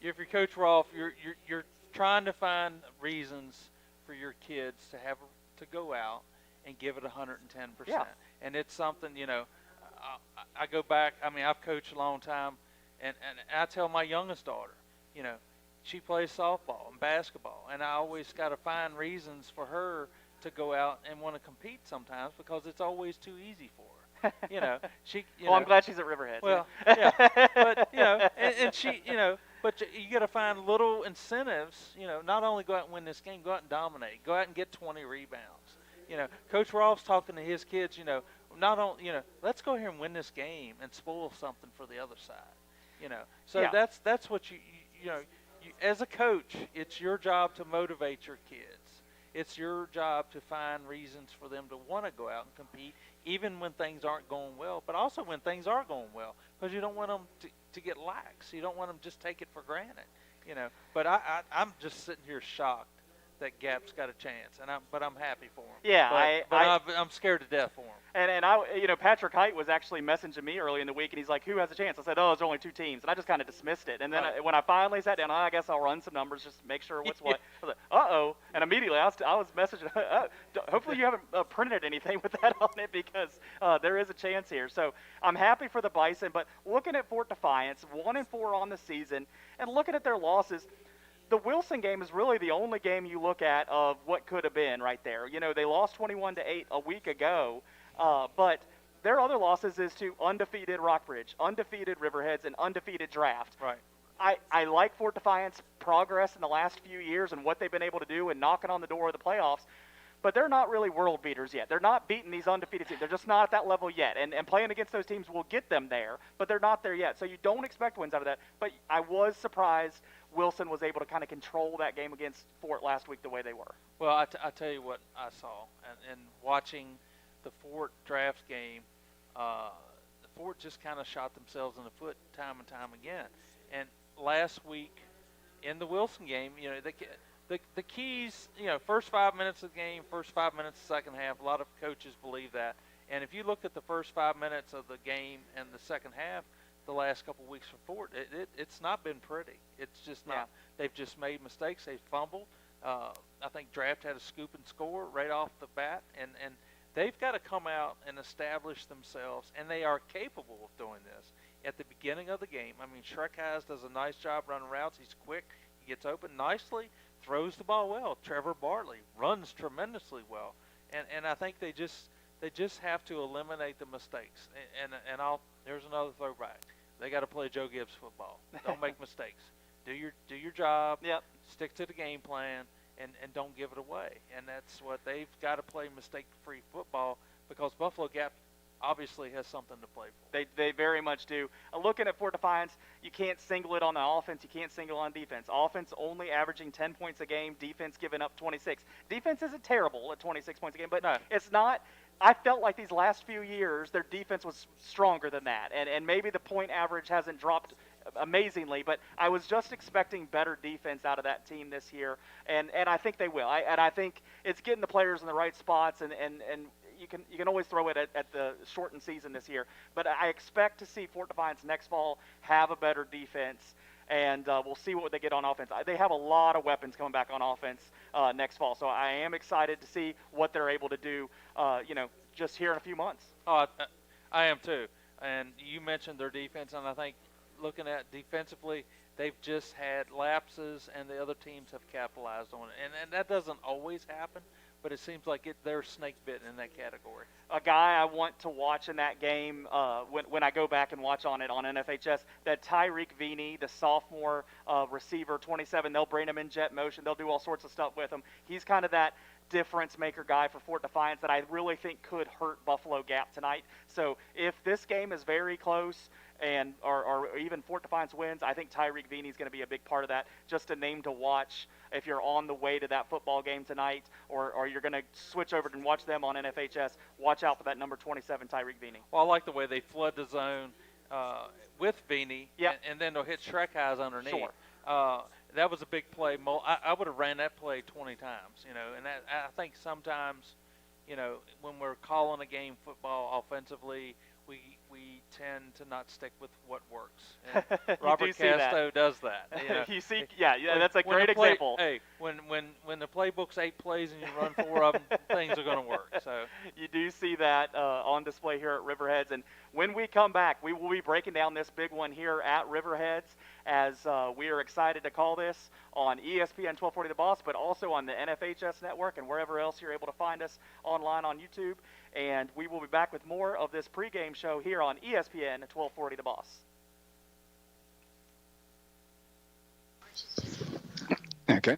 if you're Coach Rolfe, you're trying to find reasons for your kids to go out and give it 110%. Yeah. And it's something, I go back, I've coached a long time, and I tell my youngest daughter, she plays softball and basketball, and I always got to find reasons for her to go out and want to compete sometimes because it's always too easy for her. I'm glad she's at Riverheads. Well, yeah, but and she, but you got to find little incentives. Not only go out and win this game, go out and dominate, go out and get 20 rebounds. Coach Rolfe's talking to his kids. Not only, let's go here and win this game and spoil something for the other side. So Yeah. that's what you as a coach, it's your job to motivate your kids. It's your job to find reasons for them to want to go out and compete, even when things aren't going well, but also when things are going well, because you don't want them to get lax. You don't want them to just take it for granted, But I'm just sitting here shocked that Gap's got a chance, but I'm happy for him. Yeah, I'm scared to death for him. And I, Patrick Height was actually messaging me early in the week, and he's like, "Who has a chance?" I said, "Oh, there's only two teams," and I just kind of dismissed it. And then Right. when I finally sat down, I guess I'll run some numbers just to make sure what's what. I was like, "Uh-oh!" And immediately I was messaging. Hopefully you haven't printed anything with that on it because there is a chance here. So I'm happy for the Bison, but looking at Fort Defiance, 1-4 on the season, and looking at their losses. The Wilson game is really the only game you look at of what could have been right there. They lost 21-8 a week ago, but their other losses is to undefeated Rockbridge, undefeated Riverheads, and undefeated Draft. Right. I like Fort Defiance progress in the last few years and what they've been able to do and knocking on the door of the playoffs, but they're not really world beaters yet. They're not beating these undefeated teams. They're just not at that level yet, and playing against those teams will get them there, but they're not there yet. So you don't expect wins out of that, but I was surprised Wilson was able to kind of control that game against Fort last week the way they were. Well, I tell you what I saw, and watching the Fort draft game, the Fort just kind of shot themselves in the foot time and time again. And last week in the Wilson game, the keys, first 5 minutes of the game, first 5 minutes of the second half, a lot of coaches believe that. And if you look at the first 5 minutes of the game and the second half, the last couple of weeks for Fort, it's not been pretty. It's just not. Yeah. They've just made mistakes. They've fumbled. I think Draft had a scoop and score right off the bat, and they've got to come out and establish themselves, and they are capable of doing this. At the beginning of the game, Shrekheis does a nice job running routes. He's quick. He gets open nicely, throws the ball well. Trevor Bartley runs tremendously well, and I think they just have to eliminate the mistakes. And there's another throwback. They got to play Joe Gibbs football. Don't make mistakes. Do your job. Yep. Stick to the game plan, and don't give it away. And that's what they've got to play mistake-free football because Buffalo Gap obviously has something to play for. They very much do. Looking at Fort Defiance, you can't single it on the offense. You can't single on defense. Offense only averaging 10 points a game. Defense giving up 26. Defense isn't terrible at 26 points a game, but No. it's not. I felt like these last few years their defense was stronger than that, and maybe the point average hasn't dropped amazingly, but I was just expecting better defense out of that team this year, and I think they will. I think it's getting the players in the right spots, and you can always throw it at the shortened season this year, but I expect to see Fort Defiance next fall have a better defense, and we'll see what they get on offense. They have a lot of weapons coming back on offense next fall, so I am excited to see what they're able to do, just here in a few months. Oh, I am too. And you mentioned their defense, and I think looking at defensively, they've just had lapses, and the other teams have capitalized on it. And that doesn't always happen, but it seems like they're snake bitten in that category. A guy I want to watch in that game when I go back and watch on it on NFHS, that Tyreek Vini, the sophomore receiver, 27, they'll bring him in jet motion. They'll do all sorts of stuff with him. He's kind of that difference maker guy for Fort Defiance that I really think could hurt Buffalo Gap tonight. So if this game is very close and or even Fort Defiance wins, I think Tyreek Vini is going to be a big part of that. Just a name to watch if you're on the way to that football game tonight, or you're going to switch over and watch them on NFHS. Watch out for that number 27 Tyreek Vini. Well, I like the way they flood the zone with Vini, Yep. and then they'll hit Shrek Eyes underneath. Sure. That was a big play. I would have ran that play 20 times, and I think sometimes, when we're calling a game football offensively, we tend to not stick with what works. And Robert Casto does that. You see, that's a great example. Hey, when the playbook's 8 plays and you run 4 of them, things are going to work. So you do see that on display here at Riverheads, and when we come back, we will be breaking down this big one here at Riverheads, as we are excited to call this on ESPN 1240 The Boss, but also on the NFHS network and wherever else you're able to find us online on YouTube. And we will be back with more of this pregame show here on ESPN 1240 The Boss. Okay.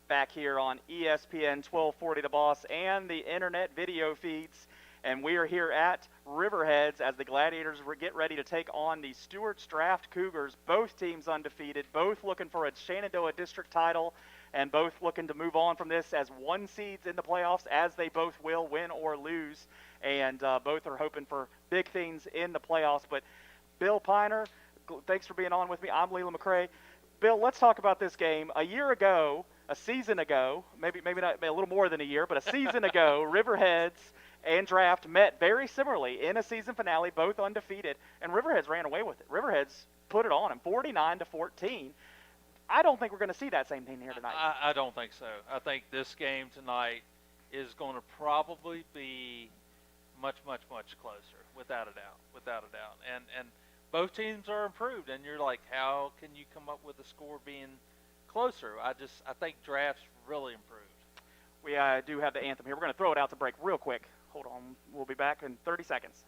back here on ESPN 1240 The Boss and the internet video feeds. And we are here at Riverheads as the Gladiators get ready to take on the Stuarts Draft Cougars. Both teams undefeated, both looking for a Shenandoah District title, and both looking to move on from this as one seeds in the playoffs, as they both will win or lose. And both are hoping for big things in the playoffs. But Bill Piner, thanks for being on with me. I'm Leland McCray. Bill, let's talk about this game. A season ago, maybe not a little more than a year, but a season ago, Riverheads and Draft met very similarly in a season finale, both undefeated, and Riverheads ran away with it. Riverheads put it on them, 49-14. I don't think we're going to see that same thing here tonight. I don't think so. I think this game tonight is going to probably be much closer, without a doubt. And both teams are improved, and you're like, how can you come up with a score being closer? I think Draft's really improved. We do have the anthem here. We're going to throw it out to break real quick. Hold on. We'll be back in 30 seconds.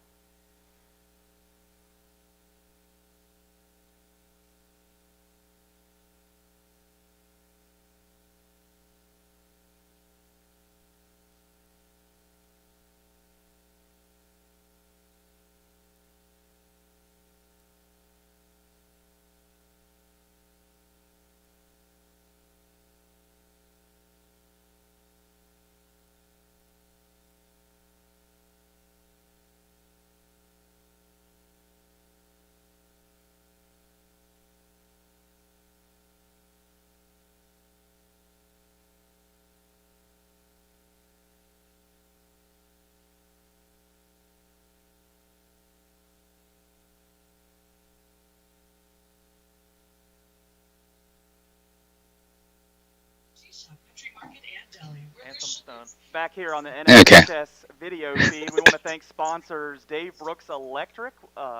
Anthem's done. Back here on the NHS video feed, we want to thank sponsors Dave Brooks Electric,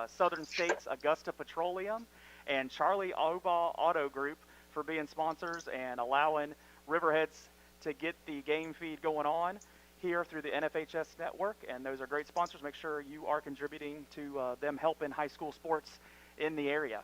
Southern States Augusta Petroleum, and Charlie Oba Auto Group for being sponsors and allowing Riverheads to get the game feed going on here through the NFHS network. And those are great sponsors. Make sure you are contributing to them helping high school sports in the area.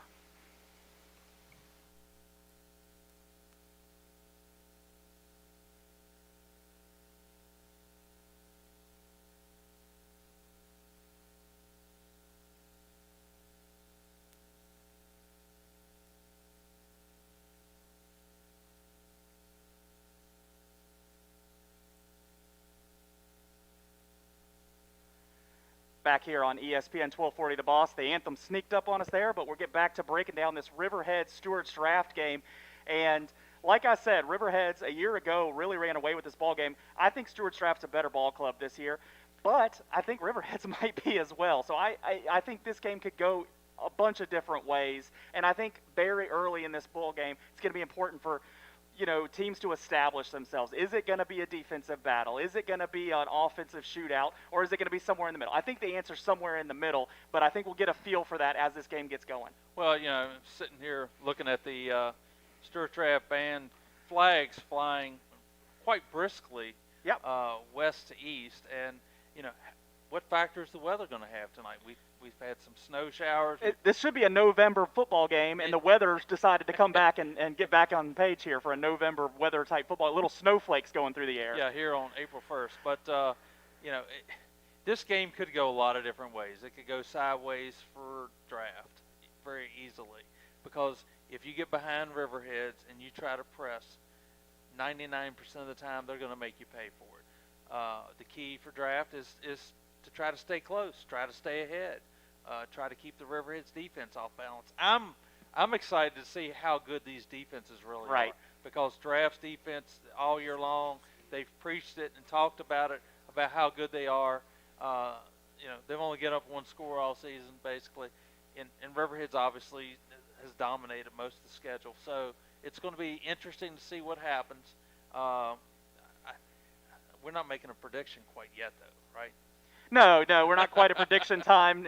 Back here on ESPN 1240 The Boss. The anthem sneaked up on us there, but we'll get back to breaking down this Riverheads Stuarts Draft game. And like I said, Riverheads a year ago really ran away with this ball game. I think Stuarts Draft's a better ball club this year, but I think Riverheads might be as well. So I think this game could go a bunch of different ways, and I think very early in this ball game it's going to be important for teams to establish themselves. Is it going to be a defensive battle? Is it going to be an offensive shootout? Or is it going to be somewhere in the middle? I think the answer's somewhere in the middle, but I think we'll get a feel for that as this game gets going. Well, sitting here looking at the Stuart Draft band flags flying quite briskly west to east, and, what factor is the weather going to have tonight? We've had some snow showers. This should be a November football game, and the weather's decided to come back and get back on the page here for a November weather-type football. Little snowflakes going through the air. Yeah, here on April 1st. But, this game could go a lot of different ways. It could go sideways for Draft very easily, because if you get behind Riverheads and you try to press, 99% of the time they're going to make you pay for it. The key for Draft is to try to stay close, try to stay ahead, try to keep the Riverheads defense off balance. I'm excited to see how good these defenses really are, because Draft's defense all year long, they've preached it and talked about it, about how good they are. They've only given up one score all season basically, and Riverheads obviously has dominated most of the schedule. So it's going to be interesting to see what happens. We're not making a prediction quite yet, though, right? No, we're not quite at prediction time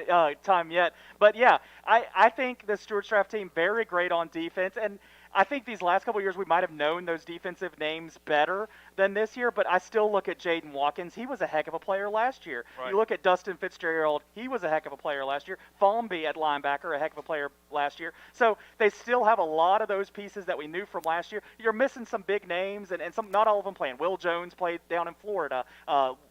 yet. But yeah, I think the Stuarts Draft team very great on defense, and I think these last couple of years we might have known those defensive names better than this year, but I still look at Jaden Watkins. He was a heck of a player last year. Right. You look at Dustin Fitzgerald. He was a heck of a player last year. Formby at linebacker, a heck of a player last year. So they still have a lot of those pieces that we knew from last year. You're missing some big names, and some not all of them playing. Will Jones played down in Florida.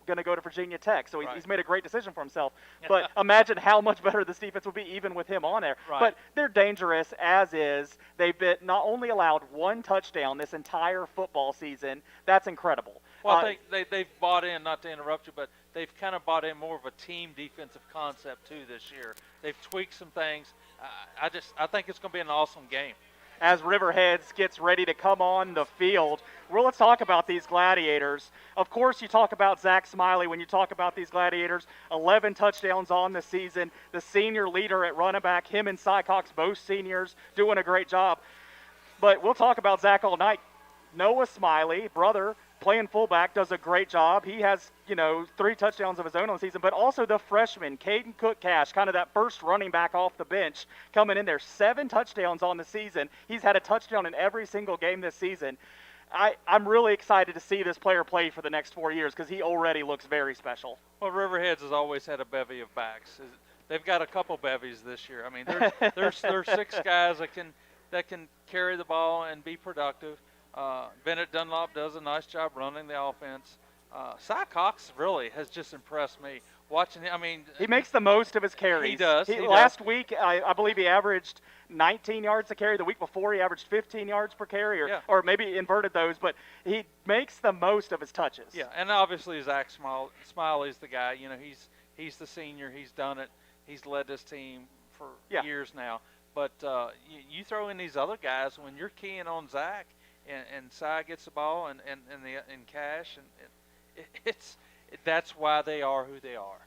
Going to go to Virginia Tech, so he's made a great decision for himself. But imagine how much better this defense would be even with him on there. Right. But they're dangerous as is. They've been not only allowed one touchdown this entire football season. That's incredible. Well, I think they've bought in, not to interrupt you, but they've kind of bought in more of a team defensive concept too this year. They've tweaked some things. I think it's going to be an awesome game. As Riverheads gets ready to come on the field, well, let's talk about these Gladiators. Of course, you talk about Zach Smiley when you talk about these Gladiators. 11 touchdowns on the season. The senior leader at running back, him and Cy Cox, both seniors, doing a great job. But we'll talk about Zach all night. Noah Smiley, brother, playing fullback, does a great job. He has, 3 touchdowns of his own on the season, but also the freshman, Caden Cook-Cash, kind of that first running back off the bench, coming in there. 7 touchdowns on the season. He's had a touchdown in every single game this season. I'm really excited to see this player play for the next 4 years because he already looks very special. Well, Riverheads has always had a bevy of backs. They've got a couple bevies this year. I mean, there's 6 guys that can carry the ball and be productive. Bennett Dunlop does a nice job running the offense. Cy Cox really has just impressed me. Watching him, I mean, he makes the most of his carries. He does. Last week, I believe he averaged 19 yards a carry. The week before, he averaged 15 yards per carry, or maybe inverted those. But he makes the most of his touches. Yeah, and obviously Zach Smiley's the guy. He's the senior. He's done it. He's led this team for years now. But you throw in these other guys when you're keying on Zach. And Cy gets the ball, and Cash, and that's why they are who they are,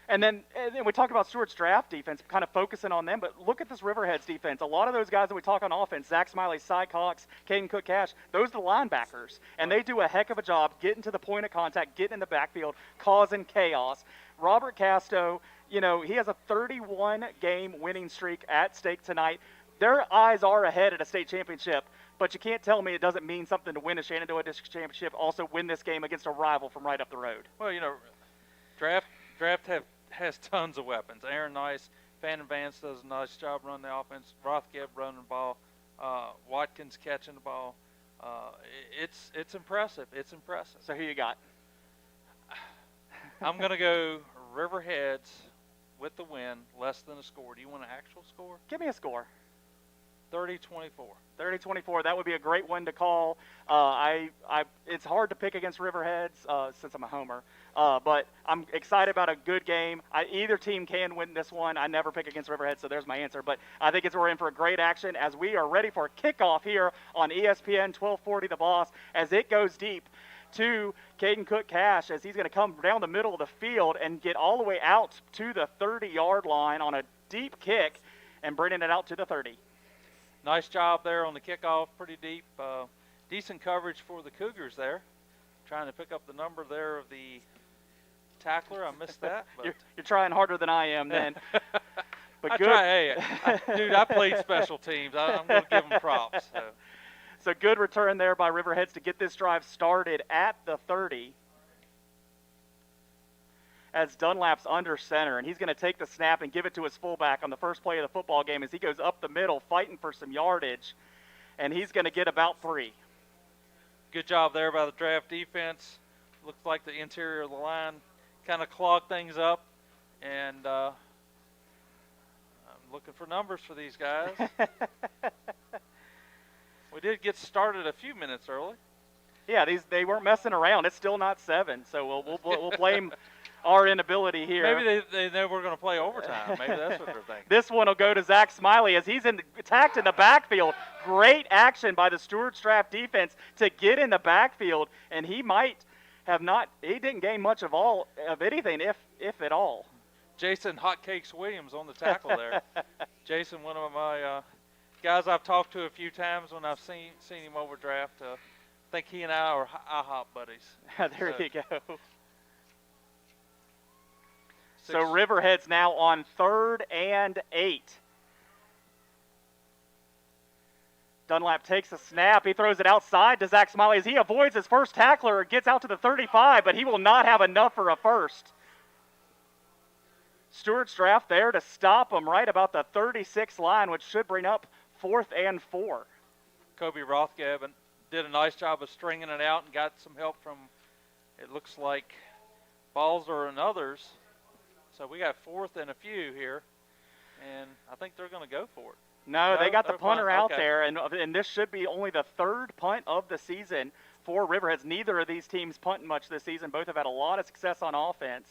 And then we talk about Stuarts' draft defense, kind of focusing on them. But look at this Riverheads defense. A lot of those guys that we talk on offense, Zach Smiley, Cy Cox, Caden Cook-Cash, those are the linebackers, and they do a heck of a job getting to the point of contact, getting in the backfield, causing chaos. Robert Casto, he has a 31-game winning streak at stake tonight. Their eyes are ahead at a state championship. But you can't tell me it doesn't mean something to win a Shenandoah District Championship, also win this game against a rival from right up the road. Well, draft has tons of weapons. Aaron Nice, Fannin Vance does a nice job running the offense. Rothgeb running the ball. Watkins catching the ball. It's impressive. It's impressive. So who you got? I'm going to go Riverheads with the win, less than a score. Do you want an actual score? Give me a score. 30-24. 30-24. That would be a great one to call. It's hard to pick against Riverheads since I'm a homer. But I'm excited about a good game. Either team can win this one. I never pick against Riverheads, so there's my answer. But I think we're in for a great action as we are ready for a kickoff here on ESPN 1240 The Boss as it goes deep to Caden Cook-Cash as he's going to come down the middle of the field and get all the way out to the 30-yard line on a deep kick and bringing it out to the 30. Nice job there on the kickoff, pretty deep. Decent coverage for the Cougars there. Trying to pick up the number there of the tackler. I missed that. But you're trying harder than I am then. But I good. Dude, I played special teams. I'm going to give them props. So good return there by Riverheads to get this drive started at the 30. As Dunlap's under center, and he's going to take the snap and give it to his fullback on the first play of the football game as he goes up the middle fighting for some yardage, and he's going to get about 3. Good job there by the draft defense. Looks like the interior of the line kind of clogged things up, and I'm looking for numbers for these guys. We did get started a few minutes early. Yeah, they weren't messing around. It's still not 7, so we'll blame our inability here. Maybe they know we're going to play overtime. Maybe that's what they're thinking. This one will go to Zach Smiley as he's attacked in the backfield. Great action by the Stuarts draft defense to get in the backfield, and he might have not. He didn't gain much of anything, if at all. Jason Hotcakes Williams on the tackle there. Jason, one of my guys I've talked to a few times when I've seen him over draft. I think he and I are IHOP buddies. There you go. So Riverheads now on 3rd and 8. Dunlap takes a snap. He throws it outside to Zach Smiley as he avoids his first tackler, gets out to the 35, but he will not have enough for a first. Stuarts draft there to stop him right about the 36 line, which should bring up 4th and 4. Kobe Rothgeb did a nice job of stringing it out and got some help from, it looks like, Balzer and others. So we got 4th and a few here, and I think they're going to go for it. No, they got the punter out okay. there, and this should be only the 3rd punt of the season for Riverheads. Neither of these teams punting much this season. Both have had a lot of success on offense.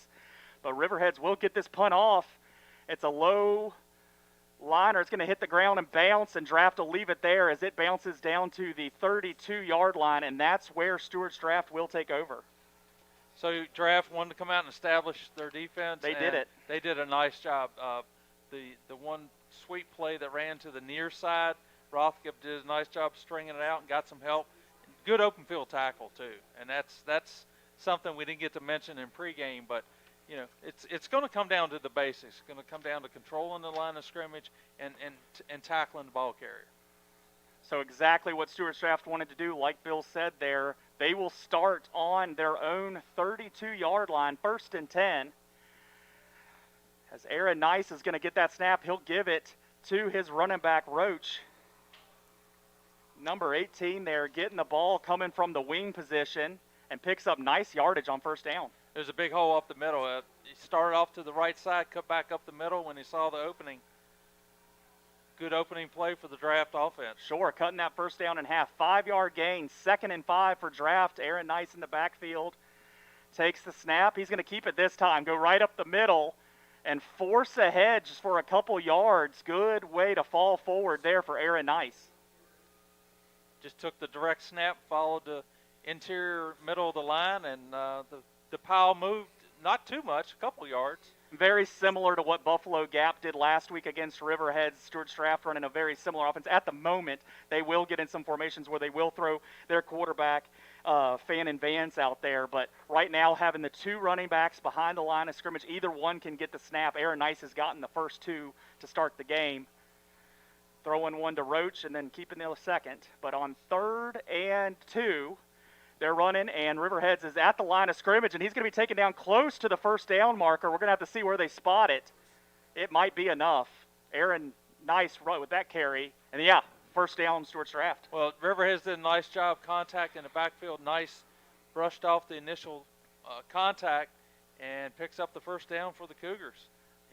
But Riverheads will get this punt off. It's a low liner. It's going to hit the ground and bounce, and Draft will leave it there as it bounces down to the 32-yard line, and that's where Stuarts Draft will take over. So Draft wanted to come out and establish their defense. They did it. They did a nice job. The one sweep play that ran to the near side, Rothgeb did a nice job stringing it out and got some help. Good open field tackle too, and that's something we didn't get to mention in pregame, but you know it's going to come down to the basics. It's going to come down to controlling the line of scrimmage and tackling the ball carrier. So exactly what Stuarts Draft wanted to do, like Bill said there, they will start on their own 32-yard line, 1st and 10. As Aaron Nice is going to get that snap, he'll give it to his running back, Roach. Number 18 there, getting the ball coming from the wing position and picks up nice yardage on 1st down. There's a big hole up the middle. He started off to the right side, cut back up the middle when he saw the opening. Good opening play for the Draft offense. Sure, cutting that 1st down in half. 5-yard gain, 2nd and 5 for Draft. Aaron Nice in the backfield takes the snap. He's going to keep it this time, go right up the middle and force ahead just for a couple yards. Good way to fall forward there for Aaron Nice. Just took the direct snap, followed the interior middle of the line, and the pile moved not too much, a couple yards. Very similar to what Buffalo Gap did last week against Riverheads. Stuarts Draft running a very similar offense. At the moment, they will get in some formations where they will throw their quarterback, Fan and Vance out there. But right now, having the 2 running backs behind the line of scrimmage, either one can get the snap. Aaron Nice has gotten the first 2 to start the game. Throwing one to Roach and then keeping the second. But on 3rd and 2, they're running, and Riverheads is at the line of scrimmage, and he's going to be taken down close to the 1st down marker. We're going to have to see where they spot it. It might be enough. Aaron Nice right with that carry. And, yeah, 1st down, Stuarts Draft. Well, Riverheads did a nice job contact in the backfield. Nice brushed off the initial contact and picks up the 1st down for the Cougars.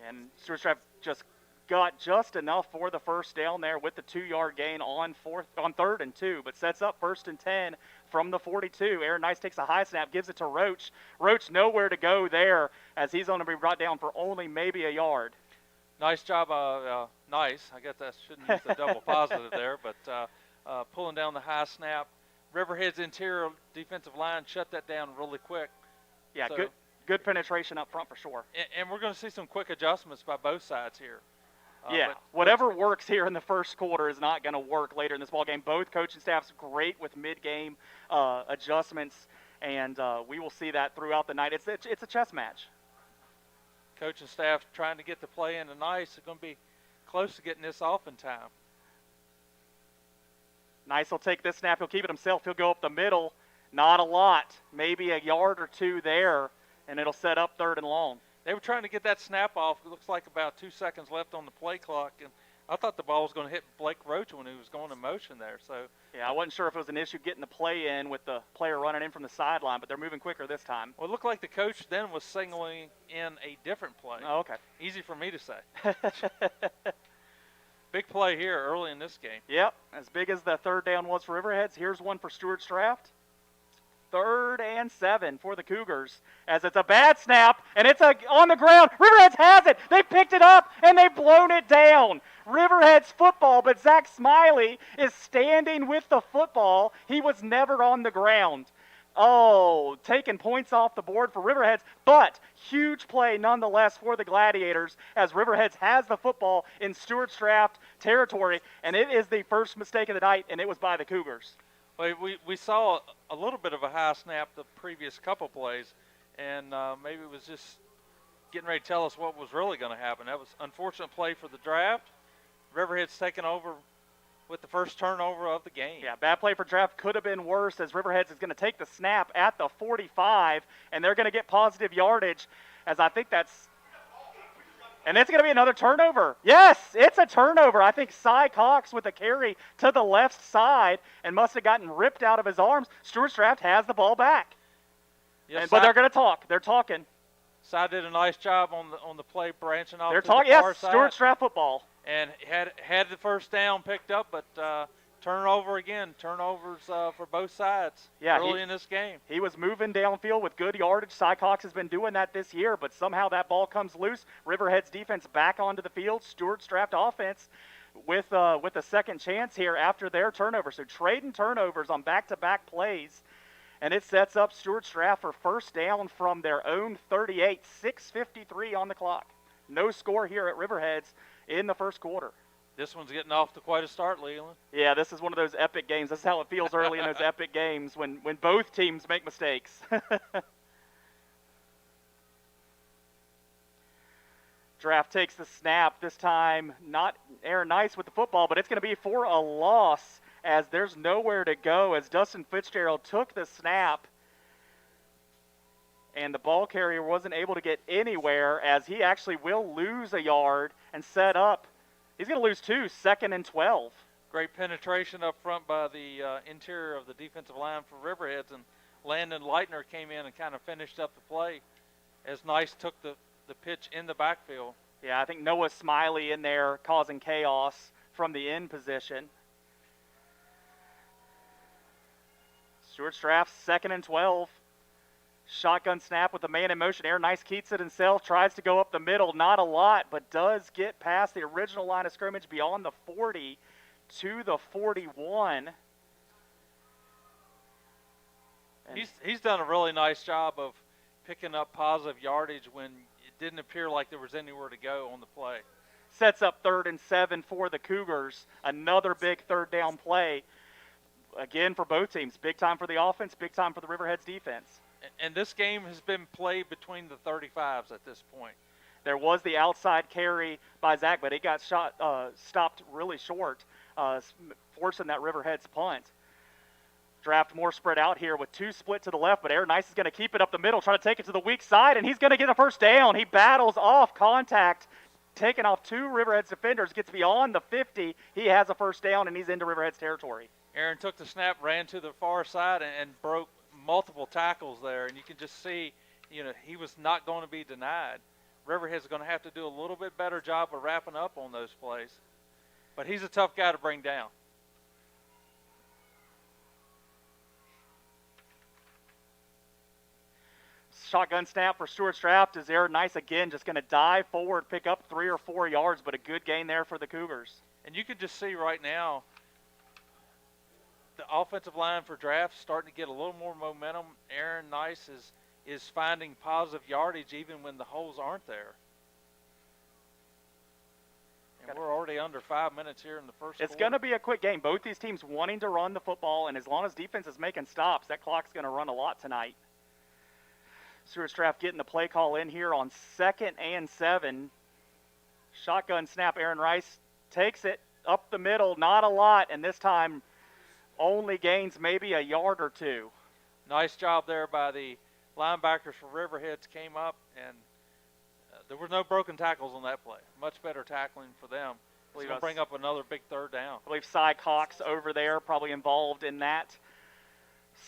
And Stuarts Draft just got just enough for the 1st down there with the 2-yard gain on 3rd and 2, but sets up 1st and 10 from the 42. Aaron Nice takes a high snap, gives it to Roach. Roach nowhere to go there as he's going to be brought down for only maybe a yard. Nice job, Nice. I guess I shouldn't use the double positive there, but pulling down the high snap. Riverhead's interior defensive line shut that down really quick. Yeah, so, good penetration up front for sure. And we're going to see some quick adjustments by both sides here. Yeah, whatever works here in the 1st quarter is not going to work later in this ball game. Both coaching staffs great with mid-game adjustments, and we will see that throughout the night. It's a chess match. Coaching staff trying to get the play into Nice. They're going to be close to getting this off in time. Nice will take this snap. He'll keep it himself. He'll go up the middle. Not a lot. Maybe a yard or 2 there, and it'll set up 3rd and long. They were trying to get that snap off. It looks like about 2 seconds left on the play clock, and I thought the ball was going to hit Blake Roach when he was going in motion there. So yeah, I wasn't sure if it was an issue getting the play in with the player running in from the sideline, but they're moving quicker this time. Well, it looked like the coach then was signaling in a different play. Oh, okay. Easy for me to say. Big play here early in this game. Yep, as big as the 3rd down was for Riverheads, here's one for Stuarts Draft. 3rd and 7 for the Cougars as it's a bad snap and it's on the ground. Riverheads has it. They picked it up and they've blown it down. Riverheads football, but Zach Smiley is standing with the football. He was never on the ground. Oh, taking points off the board for Riverheads, but huge play nonetheless for the Gladiators as Riverheads has the football in Stuarts Draft territory, and it is the first mistake of the night, and it was by the Cougars. Well, we saw a little bit of a high snap the previous couple plays, and maybe it was just getting ready to tell us what was really going to happen. That was an unfortunate play for the Draft. Riverhead's taken over with the first turnover of the game. Yeah, bad play for Draft could have been worse, as Riverheads is going to take the snap at the 45, and they're going to get positive yardage, as I think that's – and it's going to be another turnover. Yes, it's a turnover. I think Cy Cox with a carry to the left side and must have gotten ripped out of his arms. Stuarts Draft has the ball back. Yes, But they're going to talk. They're talking. Cy did a nice job on the play, branching off They're to talking. the far Yes, side. Stuarts Draft football. And had the first down picked up, but turnover again. Turnovers for both sides early in this game. He was moving downfield with good yardage. Cy Cox has been doing that this year, but somehow that ball comes loose. Riverheads defense back onto the field. Stuarts Draft offense with a second chance here after their turnover. So trading turnovers on back-to-back plays. And it sets up Stuarts Draft for first down from their own 38, 6:53 on the clock. No score here at Riverheads in the first quarter. This one's getting off to quite a start, Leland. Yeah, this is one of those epic games. This is how it feels early in those epic games when both teams make mistakes. Draft takes the snap. This time, not Aaron Nice with the football, but it's going to be for a loss, as there's nowhere to go, as Dustin Fitzgerald took the snap and the ball carrier wasn't able to get anywhere, as he actually will lose a yard and set up. He's going to lose 2, 2nd and 12. Great penetration up front by the interior of the defensive line for Riverheads, and Landon Leitner came in and kind of finished up the play as Nice took the pitch in the backfield. Yeah, I think Noah Smiley in there causing chaos from the end position. Stuarts Draft, 2nd and 12. Shotgun snap with a man in motion. Aaron Nice keeps it himself, tries to go up the middle. Not a lot, but does get past the original line of scrimmage beyond the 40 to the 41. He's done a really nice job of picking up positive yardage when it didn't appear like there was anywhere to go on the play. Sets up 3rd and 7 for the Cougars. Another big third down play. Again, for both teams. Big time for the offense, big time for the Riverheads defense. And this game has been played between the 35s at this point. There was the outside carry by Zach, but it got stopped really short, forcing that Riverheads punt. Draft more spread out here with 2 split to the left, but Aaron Nice is going to keep it up the middle, try to take it to the weak side, and he's going to get a first down. He battles off contact, taking off 2 Riverheads defenders, gets beyond the 50. He has a first down, and he's into Riverheads territory. Aaron took the snap, ran to the far side, and broke multiple tackles there, and you can just see, he was not going to be denied. Riverhead's going to have to do a little bit better job of wrapping up on those plays. But he's a tough guy to bring down. Shotgun snap for Stuarts Draft as Aaron Nice again just going to dive forward, pick up 3 or 4 yards, but a good gain there for the Cougars. And you can just see right now the offensive line for Draft starting to get a little more momentum. Aaron Nice is finding positive yardage even when the holes aren't there. And we're already under 5 minutes here in the first quarter. It's going to be a quick game. Both these teams wanting to run the football, and as long as defense is making stops, that clock's going to run a lot tonight. Stuarts Draft getting the play call in here on 2nd and 7. Shotgun snap. Aaron Nice takes it up the middle, not a lot, and this time only gains maybe a yard or 2. Nice job there by the linebackers for Riverheads. Came up, and there were no broken tackles on that play. Much better tackling for them. It's going to bring up another big third down. I believe Cy Cox over there probably involved in that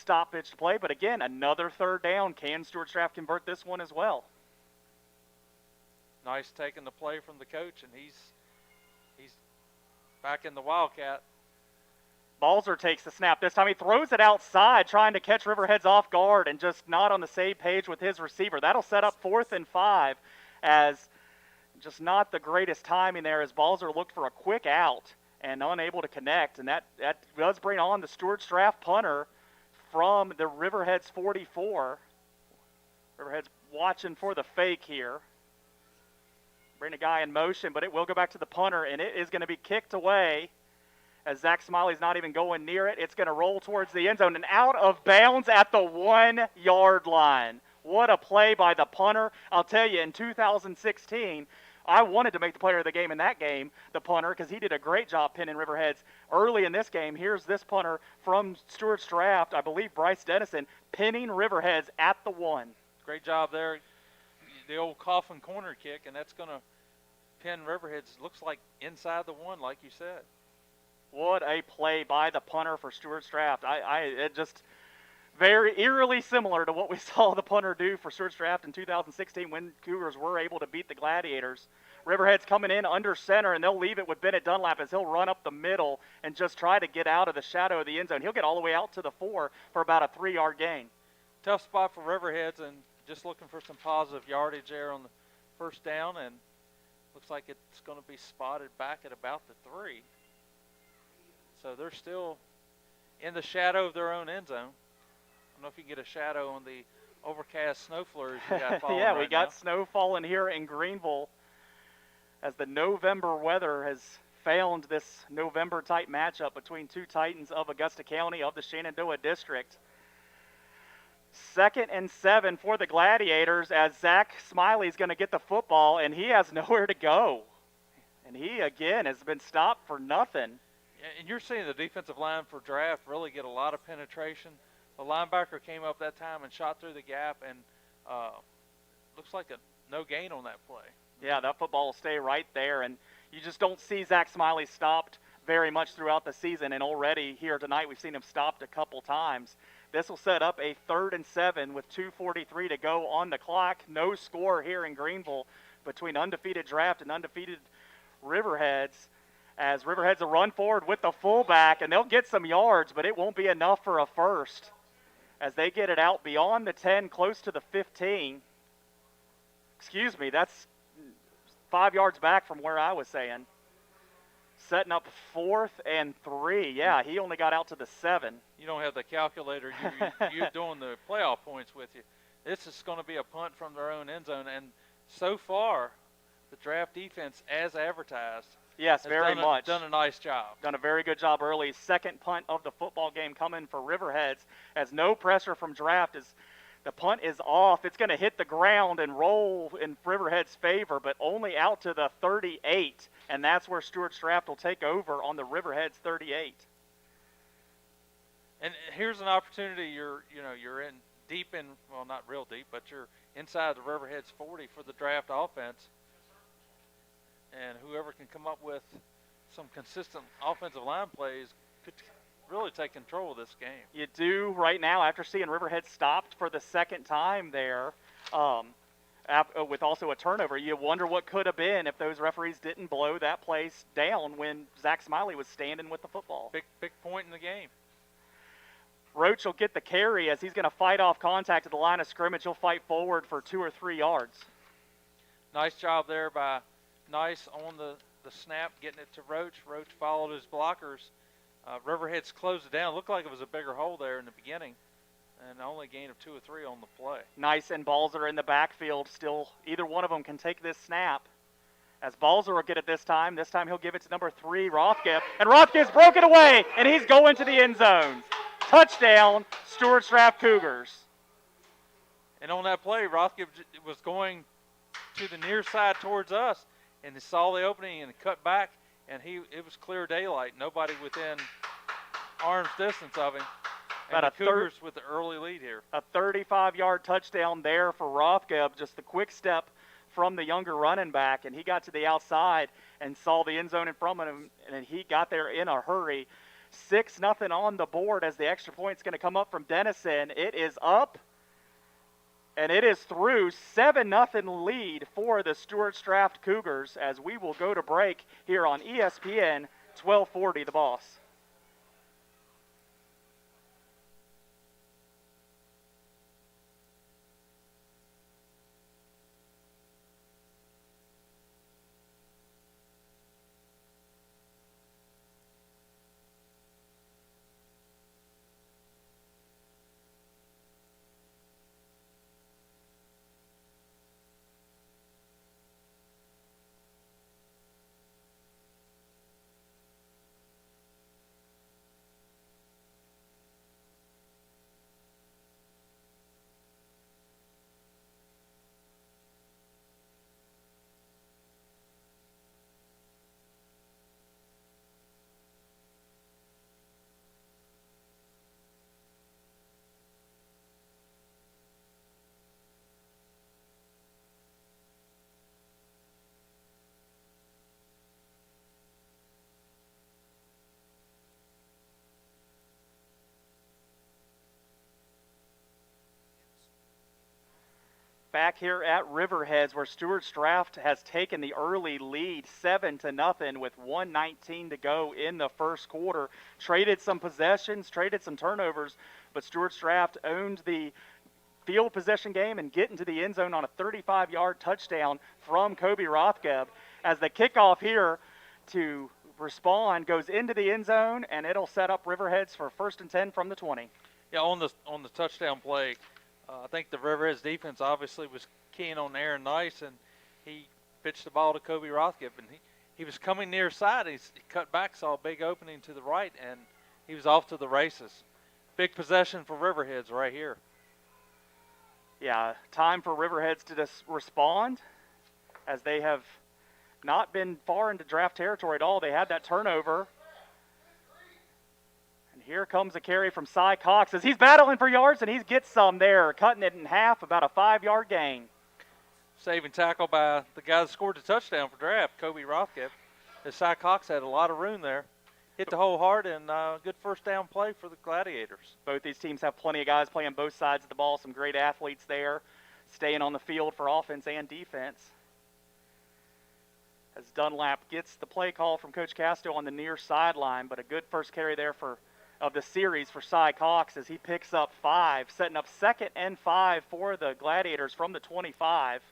stoppage play. But again, another third down. Can Stuarts Draft convert this one as well? Nice taking the play from the coach, and he's back in the Wildcat. Balzer takes the snap. This time he throws it outside, trying to catch Riverheads off guard and just not on the same page with his receiver. That'll set up 4th and 5, as just not the greatest timing there, as Balzer looked for a quick out and unable to connect. And that does bring on the Stuarts Draft punter from the Riverheads 44. Riverheads watching for the fake here. Bring a guy in motion, but it will go back to the punter, and it is going to be kicked away as Zach Smiley's not even going near it. It's going to roll towards the end zone and out of bounds at the 1-yard line. What a play by the punter. I'll tell you, in 2016, I wanted to make the player of the game in that game, the punter, because he did a great job pinning Riverheads early in this game. Here's this punter from Stuarts draft, I believe Bryce Dennison, pinning Riverheads at the 1. Great job there. The old coffin corner kick, and that's going to pin Riverheads, looks like inside the 1, like you said. What a play by the punter for Stuarts draft. It just very eerily similar to what we saw the punter do for Stuarts draft in 2016 when Cougars were able to beat the Gladiators. Riverheads coming in under center, and they'll leave it with Bennett Dunlap as he'll run up the middle and just try to get out of the shadow of the end zone. He'll get all the way out to the 4 for about a 3-yard gain. Tough spot for Riverheads, and just looking for some positive yardage there on the first down, and looks like it's going to be spotted back at about the 3. So they're still in the shadow of their own end zone. I don't know if you can get a shadow on the overcast snow flurries we got falling yeah, right we got now. snow falling here in Greenville as the November weather has found this November-type matchup between two Titans of Augusta County of the Shenandoah District. 2nd and 7 for the Gladiators as Zach Smiley's going to get the football, and he has nowhere to go. And he, again, has been stopped for nothing. And you're seeing the defensive line for draft really get a lot of penetration. The linebacker came up that time and shot through the gap, and looks like a no gain on that play. Yeah, that football will stay right there, and you just don't see Zach Smiley stopped very much throughout the season, and already here tonight we've seen him stopped a couple times. This will set up a 3rd and 7 with 2:43 to go on the clock. No score here in Greenville between undefeated draft and undefeated Riverheads, as Riverheads will run forward with the fullback, and they'll get some yards, but it won't be enough for a first as they get it out beyond the 10, close to the 15. Excuse me, that's 5 yards back from where I was saying. Setting up 4th and 3. Yeah, he only got out to the 7. You don't have the calculator. You're doing the playoff points with you. This is going to be a punt from their own end zone, and so far, the draft defense, as advertised, yes, very much done a nice job. Done a very good job early. 2nd punt of the football game coming for Riverheads, as no pressure from draft as the punt is off. It's going to hit the ground and roll in Riverhead's favor, but only out to the 38, and that's where Stuarts draft will take over on the Riverheads 38. And here's an opportunity. You're in deep in, well, not real deep, but you're inside the Riverheads 40 for the draft offense. And whoever can come up with some consistent offensive line plays could really take control of this game. You do right now, after seeing Riverhead stopped for the 2nd time there, with also a turnover. You wonder what could have been if those referees didn't blow that place down when Zach Smiley was standing with the football. Big point in the game. Roach will get the carry as he's going to fight off contact at the line of scrimmage. He'll fight forward for 2 or 3 yards. Nice job there by Nice on the snap, getting it to Roach. Roach followed his blockers. Riverheads closed it down. Looked like it was a bigger hole there in the beginning, and only a gain of 2 or 3 on the play. Nice and Balzer in the backfield still. Either one of them can take this snap. As Balzer will get it this time. This time he'll give it to number 3, Rothgift. And Rothgift's broken away, and he's going to the end zone. Touchdown, Stuarts draft Cougars. And on that play, Rothgift was going to the near side towards us, and he saw the opening and cut back, and it was clear daylight. Nobody within arm's distance of him. And the Cougars with the early lead here. A 35-yard touchdown there for Rothgift. Just the quick step from the younger running back, and he got to the outside and saw the end zone in front of him, and he got there in a hurry. 6-0 on the board as the extra point's going to come up from Dennison. It is up, and it is through. 7-0 lead for the Stuarts draft Cougars as we will go to break here on ESPN 1240 The Boss. back here at Riverheads, where Stuarts Draft has taken the early lead 7-0 with 1:19 to go in the first quarter. Traded some possessions, traded some turnovers, but Stuarts Draft owned the field possession game and get into the end zone on a 35-yard touchdown from Kobe Rothgeb. As the kickoff here to respond goes into the end zone, and it'll set up Riverheads for 1st and 10 from the 20. Yeah, on the touchdown play, I think the Riverheads defense obviously was keen on Aaron Nice, and he pitched the ball to Kobe Rothgeb, and he was coming near side. He cut back, saw a big opening to the right, and he was off to the races. Big possession for Riverheads right here. Yeah, time for Riverheads to just respond, as they have not been far into draft territory at all. They had that turnover. And here comes a carry from Cy Cox as he's battling for yards, and he gets some there, cutting it in half, about a 5-yard gain. Saving tackle by the guy that scored the touchdown for draft, Kobe Rothgeb. As Cy Cox had a lot of room there. Hit the hole hard, and good first down play for the Gladiators. Both these teams have plenty of guys playing both sides of the ball, some great athletes there, staying on the field for offense and defense. As Dunlap gets the play call from Coach Casto on the near sideline, but a good first carry there of the series for Cy Cox as he picks up 5, setting up 2nd and 5 for the Gladiators from the 25.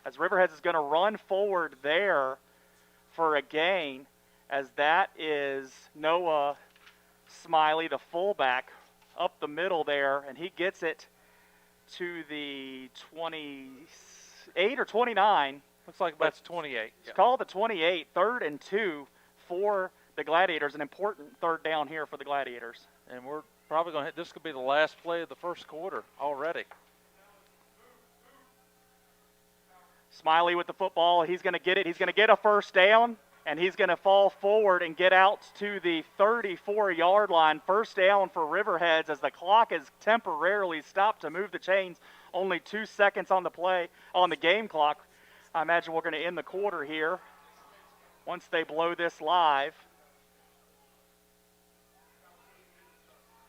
As Riverheads is going to run forward there for a gain, as that is Noah Smiley, the fullback, up the middle there, and he gets it to the 28 or 29. Looks like that's 28. It's called the 28, 3rd and 2 for the Gladiators, an important 3rd down here for the Gladiators. And we're probably going to hit, this could be the last play of the first quarter already. Smiley with the football, he's going to get it. He's going to get a first down, and he's going to fall forward and get out to the 34-yard line. First down for Riverheads as the clock is temporarily stopped to move the chains. Only 2 seconds on the play, on the game clock. I imagine we're going to end the quarter here once they blow this live.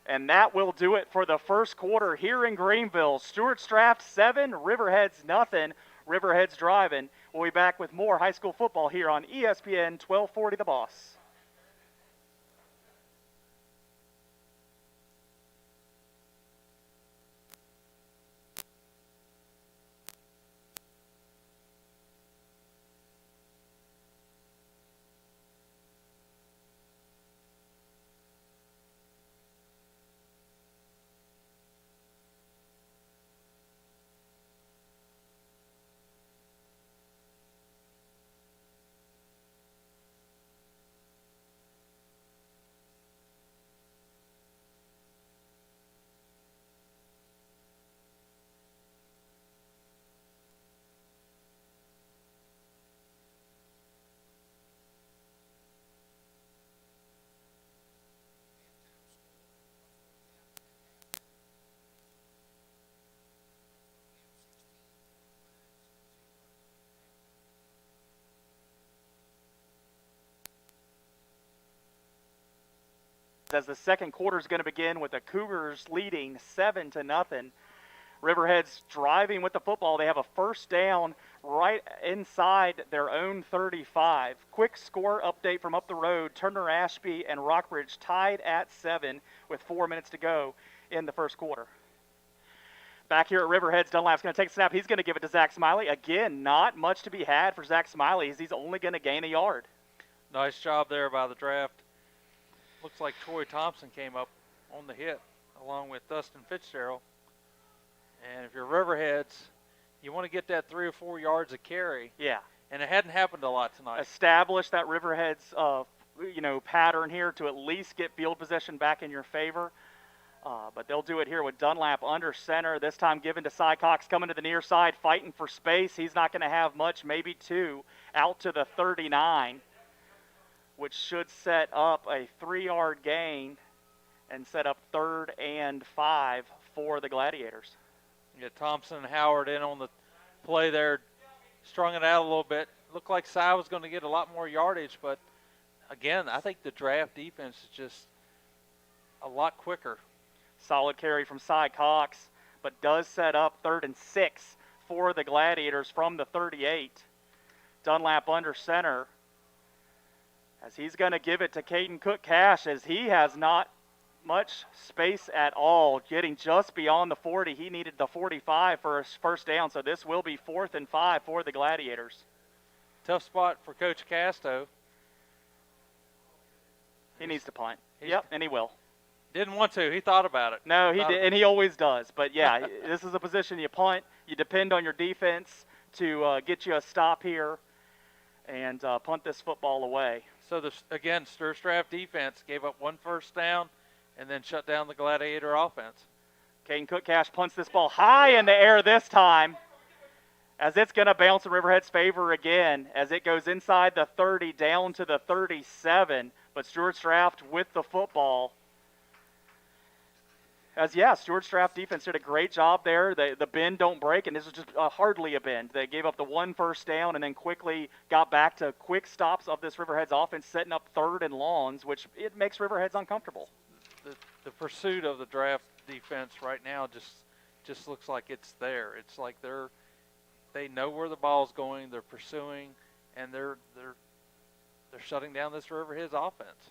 And that will do it for the first quarter here in Greenville. Stuarts Draft 7, Riverheads nothing. Riverheads driving. We'll be back with more high school football here on ESPN 1240 The Boss. As the second quarter is going to begin with the Cougars leading 7-0. Riverheads driving with the football. They have a first down right inside their own 35. Quick score update from up the road. Turner Ashby and Rockbridge tied at 7 with 4 minutes to go in the first quarter. Back here at Riverheads, Dunlap's going to take a snap. He's going to give it to Zach Smiley. Again, not much to be had for Zach Smiley as he's only going to gain a yard. Nice job there by the draft. Looks like Troy Thompson came up on the hit along with Dustin Fitzgerald. And if you're Riverheads, you want to get that 3 or 4 yards of carry. Yeah. And it hadn't happened a lot tonight. Establish that Riverheads pattern here to at least get field possession back in your favor. But they'll do it here with Dunlap under center, this time given to Cy Cox coming to the near side, fighting for space. He's not going to have much, maybe 2, out to the 39. Which should set up a 3-yard gain and set up 3rd and 5 for the Gladiators. Yeah, Thompson and Howard in on the play there, strung it out a little bit. Looked like Cy was going to get a lot more yardage, but again, I think the draft defense is just a lot quicker. Solid carry from Cy Cox, but does set up 3rd and 6 for the Gladiators from the 38. Dunlap under center, as he's going to give it to Caden Cook-Cash, as he has not much space at all, getting just beyond the 40. He needed the 45 for his first down, so this will be 4th and 5 for the Gladiators. Tough spot for Coach Casto. He needs to punt. Yep, and he will. Didn't want to. He thought about it. No, he did, and he always does. But, yeah, this is a position you punt. You depend on your defense to get you a stop here and punt this football away. So, again, Stuarts draft defense gave up 1 first down and then shut down the Gladiator offense. Caden Cook-Cash punts this ball high in the air this time, as it's going to bounce in Riverhead's favor again as it goes inside the 30 down to the 37. But Stuarts draft with the football. Stuarts draft defense did a great job there. The bend don't break, and this is just hardly a bend. They gave up the 1 first down and then quickly got back to quick stops of this Riverheads offense, setting up 3rd and longs, which it makes Riverheads uncomfortable. The pursuit of the draft defense right now just looks like it's there. It's like they know where the ball's going, they're pursuing, and they're shutting down this Riverheads offense.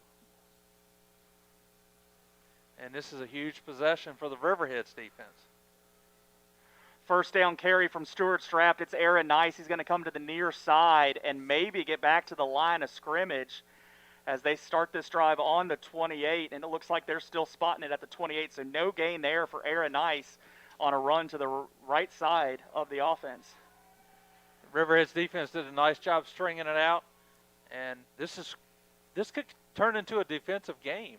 And this is a huge possession for the Riverheads defense. First down carry from Stuarts draft. It's Aaron Nice. He's going to come to the near side and maybe get back to the line of scrimmage as they start this drive on the 28. And it looks like they're still spotting it at the 28, so no gain there for Aaron Nice on a run to the right side of the offense. Riverheads defense did a nice job stringing it out, and this could turn into a defensive game.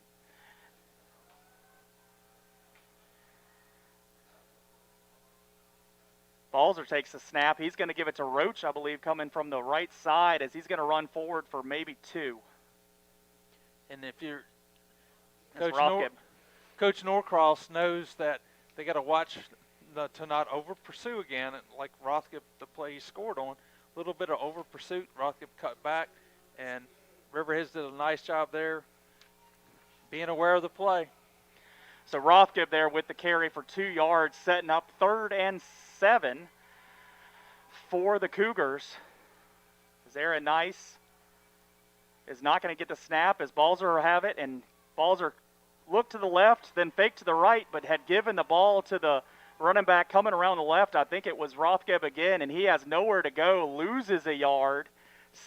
Balzer takes the snap. He's going to give it to Roach, I believe, coming from the right side as he's going to run forward for maybe 2. And if you're Coach Norcross knows that they got to watch to not over pursue again, like Rothkip, the play he scored on. A little bit of over pursuit. Rothkip cut back, and Riverheads did a nice job there being aware of the play. So Rothkip there with the carry for 2 yards, setting up 3rd and 7 for the Cougars. As Aaron Nice is not going to get the snap as Balzer will have it, and Balzer looked to the left, then faked to the right, but had given the ball to the running back coming around the left. I think it was Rothkip again, and he has nowhere to go, loses a yard,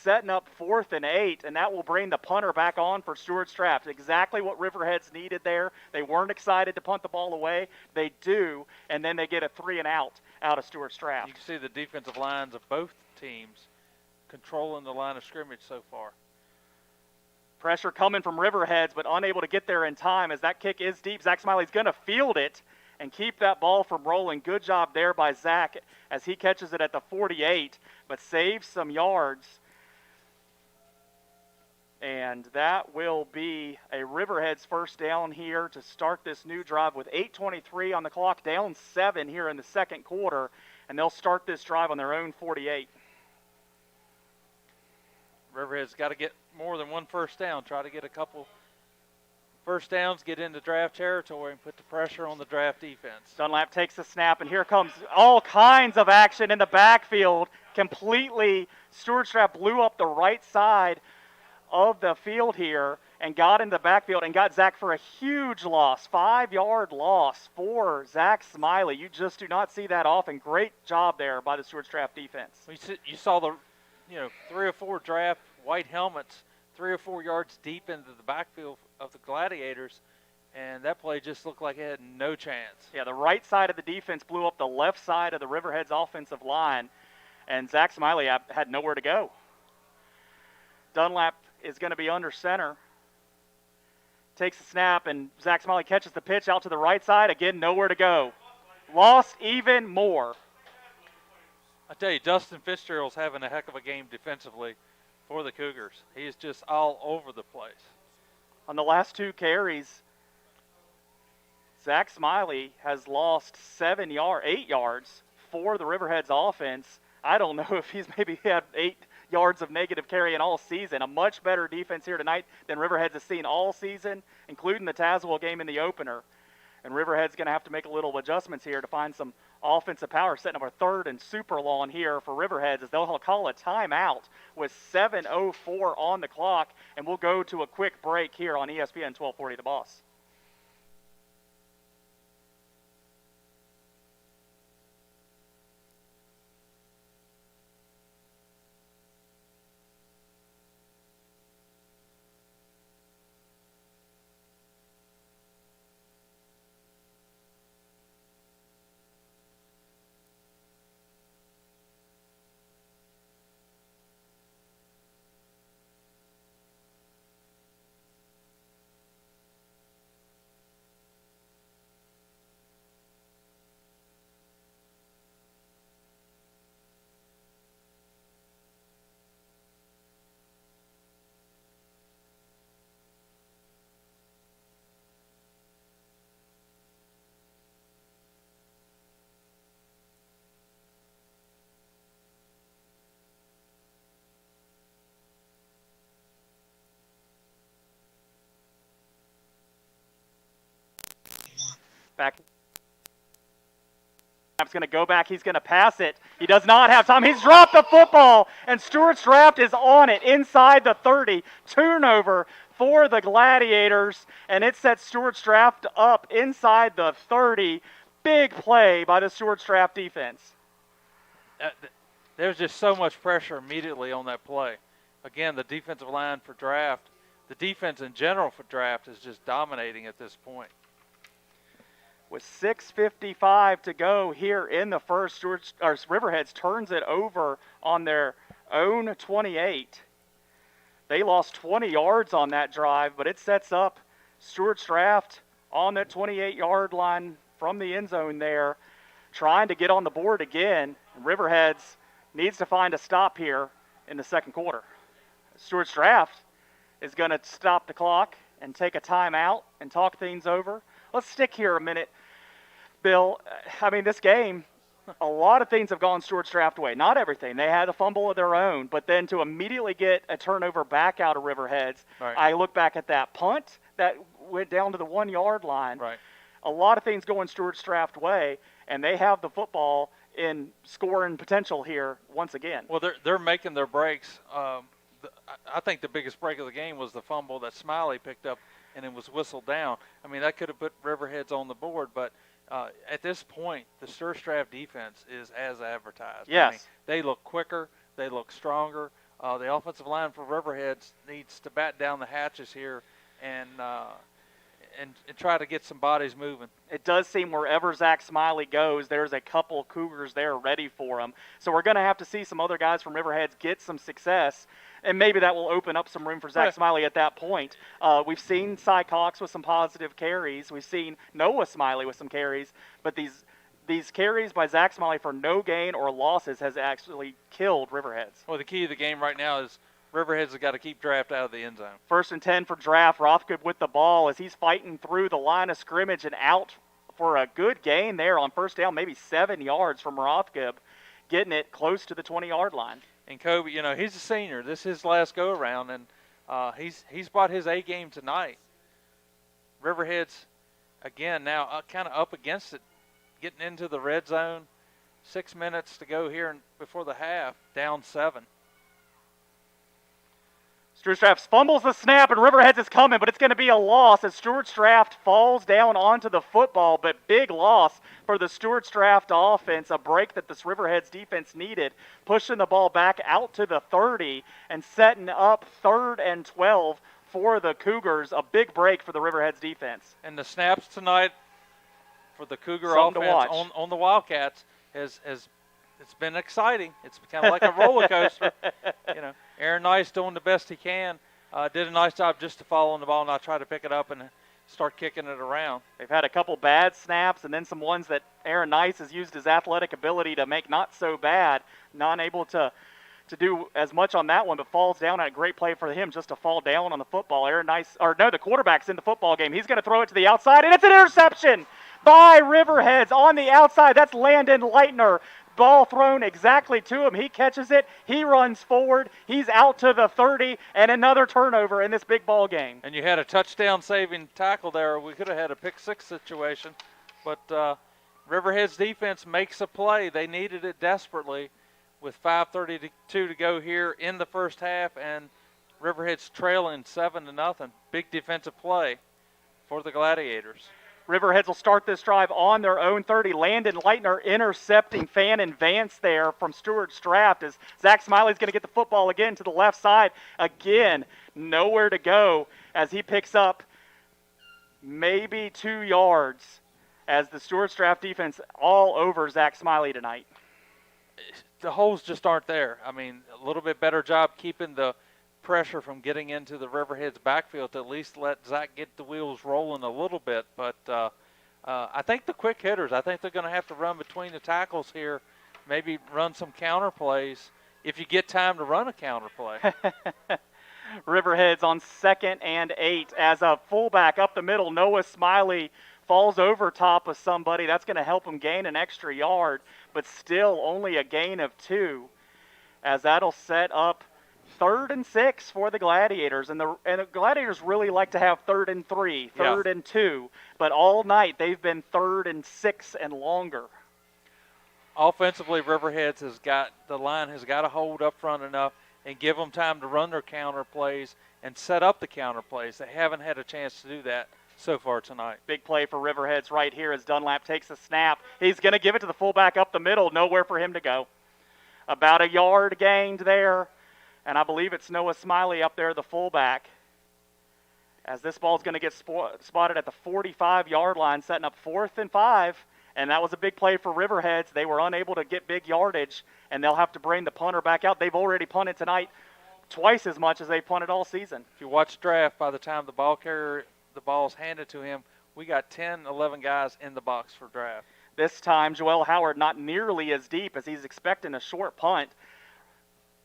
setting up 4th and 8, and that will bring the punter back on for Stuarts draft. Exactly what Riverheads needed there. They weren't excited to punt the ball away. They do, and then they get a 3 and out of Stuarts draft. You can see the defensive lines of both teams controlling the line of scrimmage so far. Pressure coming from Riverheads, but unable to get there in time as that kick is deep. Zach Smiley's going to field it and keep that ball from rolling. Good job there by Zach as he catches it at the 48, but saves some yards. And that will be a Riverheads first down here to start this new drive with 8:23 on the clock, down 7 here in the second quarter, and they'll start this drive on their own 48. Riverheads got to get more than 1 first down, try to get a couple first downs, get into draft territory, and put the pressure on the draft defense. Dunlap takes the snap, and here comes all kinds of action in the backfield. Completely, Stuarts draft blew up the right side of the field here and got in the backfield and got Zach for a huge loss, 5-yard loss for Zach Smiley. You just do not see that often. Great job there by the Stuarts draft defense. You saw the 3 or 4 draft white helmets 3 or 4 yards deep into the backfield of the Gladiators, and that play just looked like it had no chance. Yeah, the right side of the defense blew up the left side of the Riverheads offensive line, and Zach Smiley had nowhere to go. Dunlap is going to be under center. Takes the snap, and Zach Smiley catches the pitch out to the right side. Again, nowhere to go. Lost even more. I tell you, Dustin Fitzgerald's having a heck of a game defensively for the Cougars. He's just all over the place. On the last 2 carries, Zach Smiley has lost 8 yards for the Riverheads offense. I don't know if he's maybe had 8 yards of negative carry in all season. A much better defense here tonight than Riverheads has seen all season, including the Tazewell game in the opener. And Riverhead's going to have to make a little adjustments here to find some offensive power, setting up a third and super lawn here for Riverheads as they'll call a timeout with 7:04 on the clock, and we'll go to a quick break here on ESPN 1240 The Boss. Back. He's going to go back. He's going to pass it. He does not have time. He's dropped the football, and Stuarts Draft is on it inside the 30. Turnover for the Gladiators, and it sets Stuarts Draft up inside the 30. Big play by the Stuarts Draft defense. There's just so much pressure immediately on that play. Again, the defensive line for Draft, the defense in general for Draft is just dominating at this point. With 6:55 to go here in the first, Riverheads turns it over on their own 28. They lost 20 yards on that drive, but it sets up Stuarts Draft on that 28-yard line from the end zone there, trying to get on the board again. Riverheads needs to find a stop here in the second quarter. Stuarts Draft is going to stop the clock and take a timeout and talk things over. Let's stick here a minute, Bill. I mean, this game, a lot of things have gone Stuarts Draft way. Not everything. They had a fumble of their own, but then to immediately get a turnover back out of Riverheads, right. I look back at that punt that went down to the 1-yard line. Right. A lot of things going Stuarts Draft way, and they have the football in scoring potential here once again. Well, they're making their breaks. I think the biggest break of the game was the fumble that Smiley picked up and it was whistled down. I mean, that could have put Riverheads on the board, but at this point, the Stuarts Draft defense is as advertised. Yes. I mean, they look quicker. They look stronger. The offensive line for Riverheads needs to bat down the hatches here and try to get some bodies moving. It does seem wherever Zach Smiley goes, there's a couple Cougars there ready for him. So we're going to have to see some other guys from Riverheads get some success, and maybe that will open up some room for Zach Smiley at that point. We've seen Cy Cox with some positive carries. We've seen Noah Smiley with some carries, but these carries by Zach Smiley for no gain or losses has actually killed Riverheads. Well, the key to the game right now is Riverheads have got to keep Draft out of the end zone. 1st and 10 for Draft. Rothgood with the ball as he's fighting through the line of scrimmage and out for a good gain there on first down, maybe 7 yards from Rothgood, getting it close to the 20-yard line. And Kobe, you know, he's a senior. This is his last go-around, and he's brought his A game tonight. Riverheads, again, now kind of up against it, getting into the red zone. 6 minutes to go here before the half, down 7. Stuarts Draft fumbles the snap, and Riverheads is coming, but it's going to be a loss as Stuarts Draft falls down onto the football, but big loss for the Stuarts Draft offense, a break that this Riverheads defense needed, pushing the ball back out to the 30 and setting up 3rd and 12 for the Cougars, a big break for the Riverheads defense. And the snaps tonight for the Cougar Something offense on the Wildcats has it's been exciting. It's kind of like a roller coaster. You know, Aaron Nice doing the best he can. Did a nice job just to follow on the ball and not try to pick it up and start kicking it around. They've had a couple bad snaps and then some ones that Aaron Nice has used his athletic ability to make not so bad. Not able to do as much on that one, but falls down at a great play for him just to fall down on the football. The quarterback's in the football game. He's going to throw it to the outside, and it's an interception by Riverheads on the outside. That's Landon Leitner. ball thrown exactly to him. He catches it. He runs forward. He's out to the 30, and another turnover in this big ball game. And you had a touchdown-saving tackle there. We could have had a pick-6 situation. But Riverhead's defense makes a play. They needed it desperately with 5:32 to go here in the first half, and Riverhead's trailing 7-0. Big defensive play for the Gladiators. Riverheads will start this drive on their own 30. Landon Leitner intercepting Fannin Vance there from Stuarts draft as Zach Smiley's going to get the football again to the left side. Again, nowhere to go as he picks up maybe 2 yards as the Stuarts draft defense all over Zach Smiley tonight. The holes just aren't there. I mean, a little bit better job keeping the pressure from getting into the Riverheads backfield to at least let Zach get the wheels rolling a little bit. But I think the quick hitters, I think they're going to have to run between the tackles here, maybe run some counter plays if you get time to run a counter play. Riverheads on 2nd and 8 as a fullback up the middle. Noah Smiley falls over top of somebody. That's going to help him gain an extra yard, but still only a gain of 2 as that'll set up 3rd and 6 for the Gladiators. And the Gladiators really like to have 3rd and 3, 3rd and 2, but all night they've been 3rd and 6 and longer. Offensively, Riverheads the line has got to hold up front enough and give them time to run their counter plays and set up the counter plays. They haven't had a chance to do that so far tonight. Big play for Riverheads right here as Dunlap takes a snap. He's going to give it to the fullback up the middle. Nowhere for him to go. About a yard gained there. And I believe it's Noah Smiley up there, the fullback, as this ball's going to get spotted at the 45-yard line, setting up 4th and 5. And that was a big play for Riverheads. They were unable to get big yardage, and they'll have to bring the punter back out. They've already punted tonight twice as much as they punted all season. If you watch draft, by the time the ball's handed to him, we got 10, 11 guys in the box for draft. This time, Joel Howard not nearly as deep as he's expecting a short punt.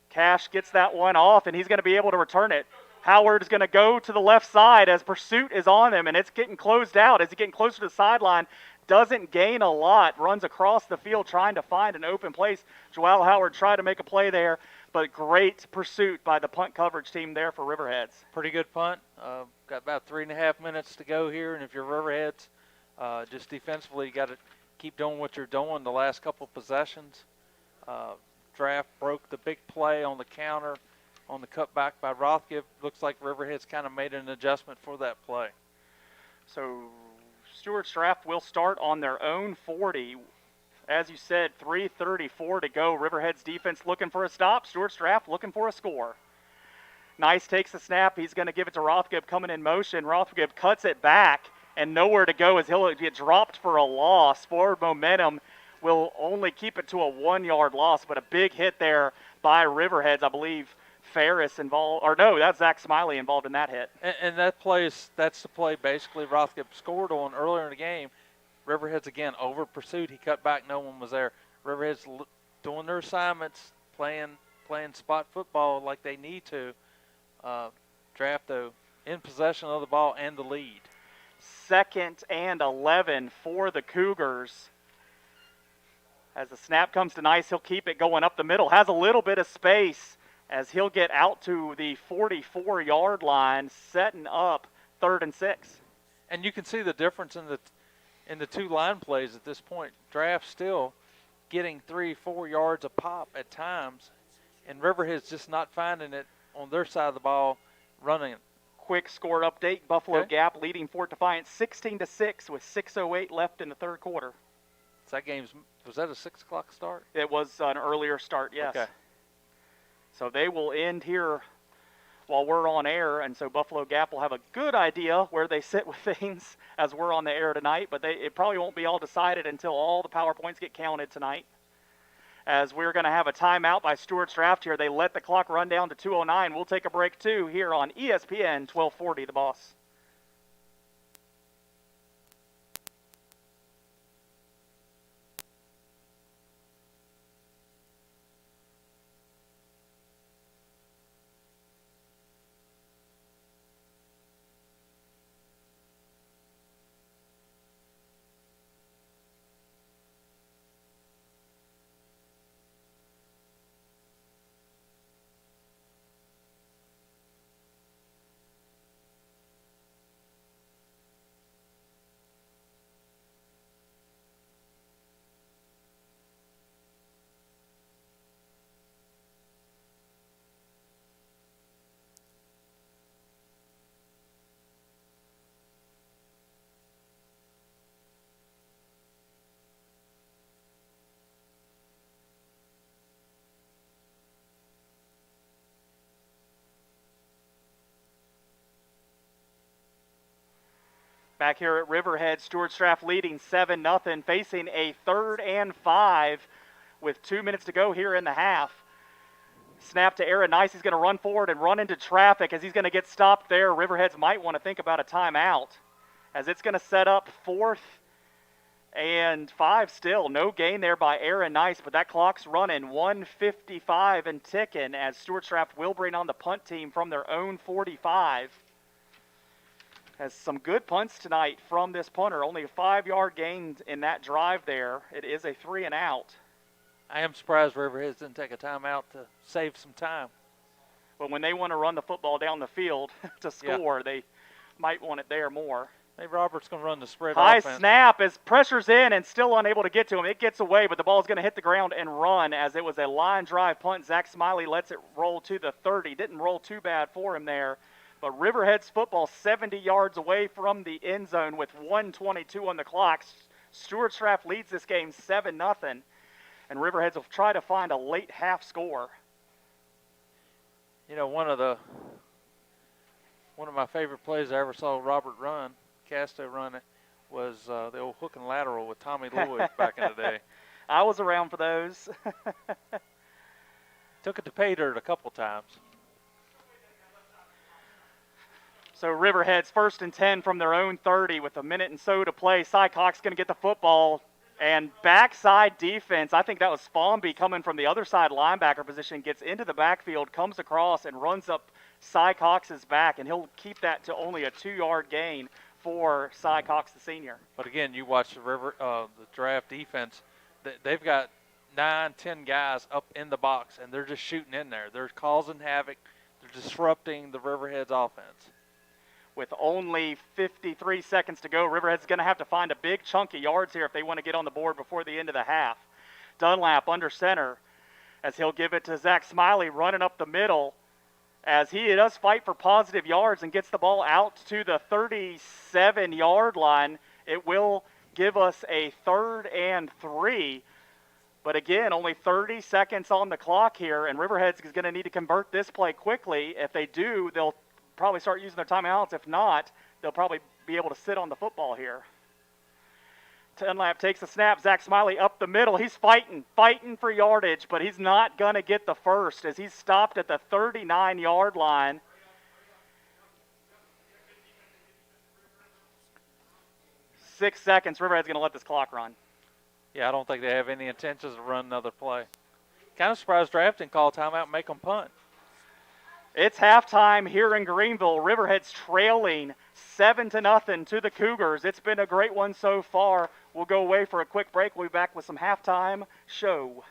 Cash gets that one off, and he's going to be able to return it. Howard's going to go to the left side as pursuit is on him, and it's getting closed out. As he's getting closer to the sideline, doesn't gain a lot, runs across the field trying to find an open place. Joel Howard tried to make a play there, but great pursuit by the punt coverage team there for Riverheads. Pretty good punt. Got about 3.5 minutes to go here, and if you're Riverheads, just defensively, you got to keep doing what you're doing the last couple possessions. Draft broke the big play on the counter on the cutback by Rothgibb. Looks like Riverhead's kind of made an adjustment for that play. So Stuarts Draft will start on their own 40. As you said, 3:34 to go. Riverhead's defense looking for a stop. Stuarts Draft looking for a score. Nice takes the snap. He's going to give it to Rothgibb coming in motion. Rothgibb cuts it back and nowhere to go as he'll get dropped for a loss. Forward momentum will only keep it to a 1-yard loss, but a big hit there by Riverheads. I believe Ferris involved, or no, that's Zach Smiley involved in that hit. And that's the play basically Rothgibb scored on earlier in the game. Riverheads again over pursuit. He cut back, no one was there. Riverheads doing their assignments, playing spot football like they need to. Draft though in possession of the ball and the lead. 2nd and 11 for the Cougars. As the snap comes to Nice, he'll keep it going up the middle. Has a little bit of space as he'll get out to the 44-yard line, setting up 3rd and 6. And you can see the difference in the two line plays at this point. Draft still getting 3-4 yards a pop at times, and Riverhead's just not finding it on their side of the ball, running it. Quick score update. Buffalo Gap leading Fort Defiance 16-6 with 6:08 left in the third quarter. So was that a 6 o'clock start? It was an earlier start, yes. Okay. So they will end here while we're on air, and so Buffalo Gap will have a good idea where they sit with things as we're on the air tonight, but it probably won't be all decided until all the PowerPoints get counted tonight. As we're going to have a timeout by Stuarts Draft here. They let the clock run down to 2:09. We'll take a break, too, here on ESPN 1240, The Boss. Back here at Riverheads, Stuarts leading 7-0, facing a 3rd and 5 with 2 minutes to go here in the half. Snap to Aaron Nice. He's going to run forward and run into traffic as he's going to get stopped there. Riverheads might want to think about a timeout as it's going to set up 4th and 5 still. No gain there by Aaron Nice, but that clock's running 1:55 and ticking as Stuarts will bring on the punt team from their own 45. Has some good punts tonight from this punter. Only a 5-yard gain in that drive there. It is a 3 and out. I am surprised Riverheads didn't take a timeout to save some time. But when they want to run the football down the field to score, they might want it there more. Maybe Robert's going to run the spread High offense. snap as pressure's in and still unable to get to him. It gets away, but the ball's going to hit the ground and run as it was a line drive punt. Zach Smiley lets it roll to the 30. Didn't roll too bad for him there. But Riverheads football 70 yards away from the end zone with 1:22 on the clock. Stuarts leads this game 7-0, and Riverheads will try to find a late half score. You know, one of my favorite plays I ever saw Robert Casto run it, was the old hook and lateral with Tommy Lloyd back in the day. I was around for those. Took it to pay dirt a couple times. So Riverheads 1st and 10 from their own 30 with a minute and so to play. Sycock's going to get the football. And backside defense, I think that was Spomby coming from the other side linebacker position, gets into the backfield, comes across, and runs up Sycock's back, and he'll keep that to only a 2-yard gain for Sycock, the senior. But again, you watch the draft defense. They've got 9, 10 guys up in the box, and they're just shooting in there. They're causing havoc. They're disrupting the Riverheads offense. With only 53 seconds to go, Riverhead's going to have to find a big chunk of yards here if they want to get on the board before the end of the half. Dunlap under center as he'll give it to Zach Smiley running up the middle as he does fight for positive yards and gets the ball out to the 37-yard line. It will give us a 3rd and 3. But again, only 30 seconds on the clock here, and Riverheads is going to need to convert this play quickly. If they do, they'll probably start using their timeouts. If not, they'll probably be able to sit on the football here. Dunlap takes the snap. Zach Smiley up the middle. He's fighting for yardage, but he's not going to get the first as he's stopped at the 39-yard line. Six seconds. Riverhead's going to let this clock run. Yeah, I don't think they have any intentions of running another play. Kind of surprised draft didn't call a timeout and make them punt. It's halftime here in Greenville. Riverhead's trailing 7-0 to the Cougars. It's been a great one so far. We'll go away for a quick break. We'll be back with some halftime show.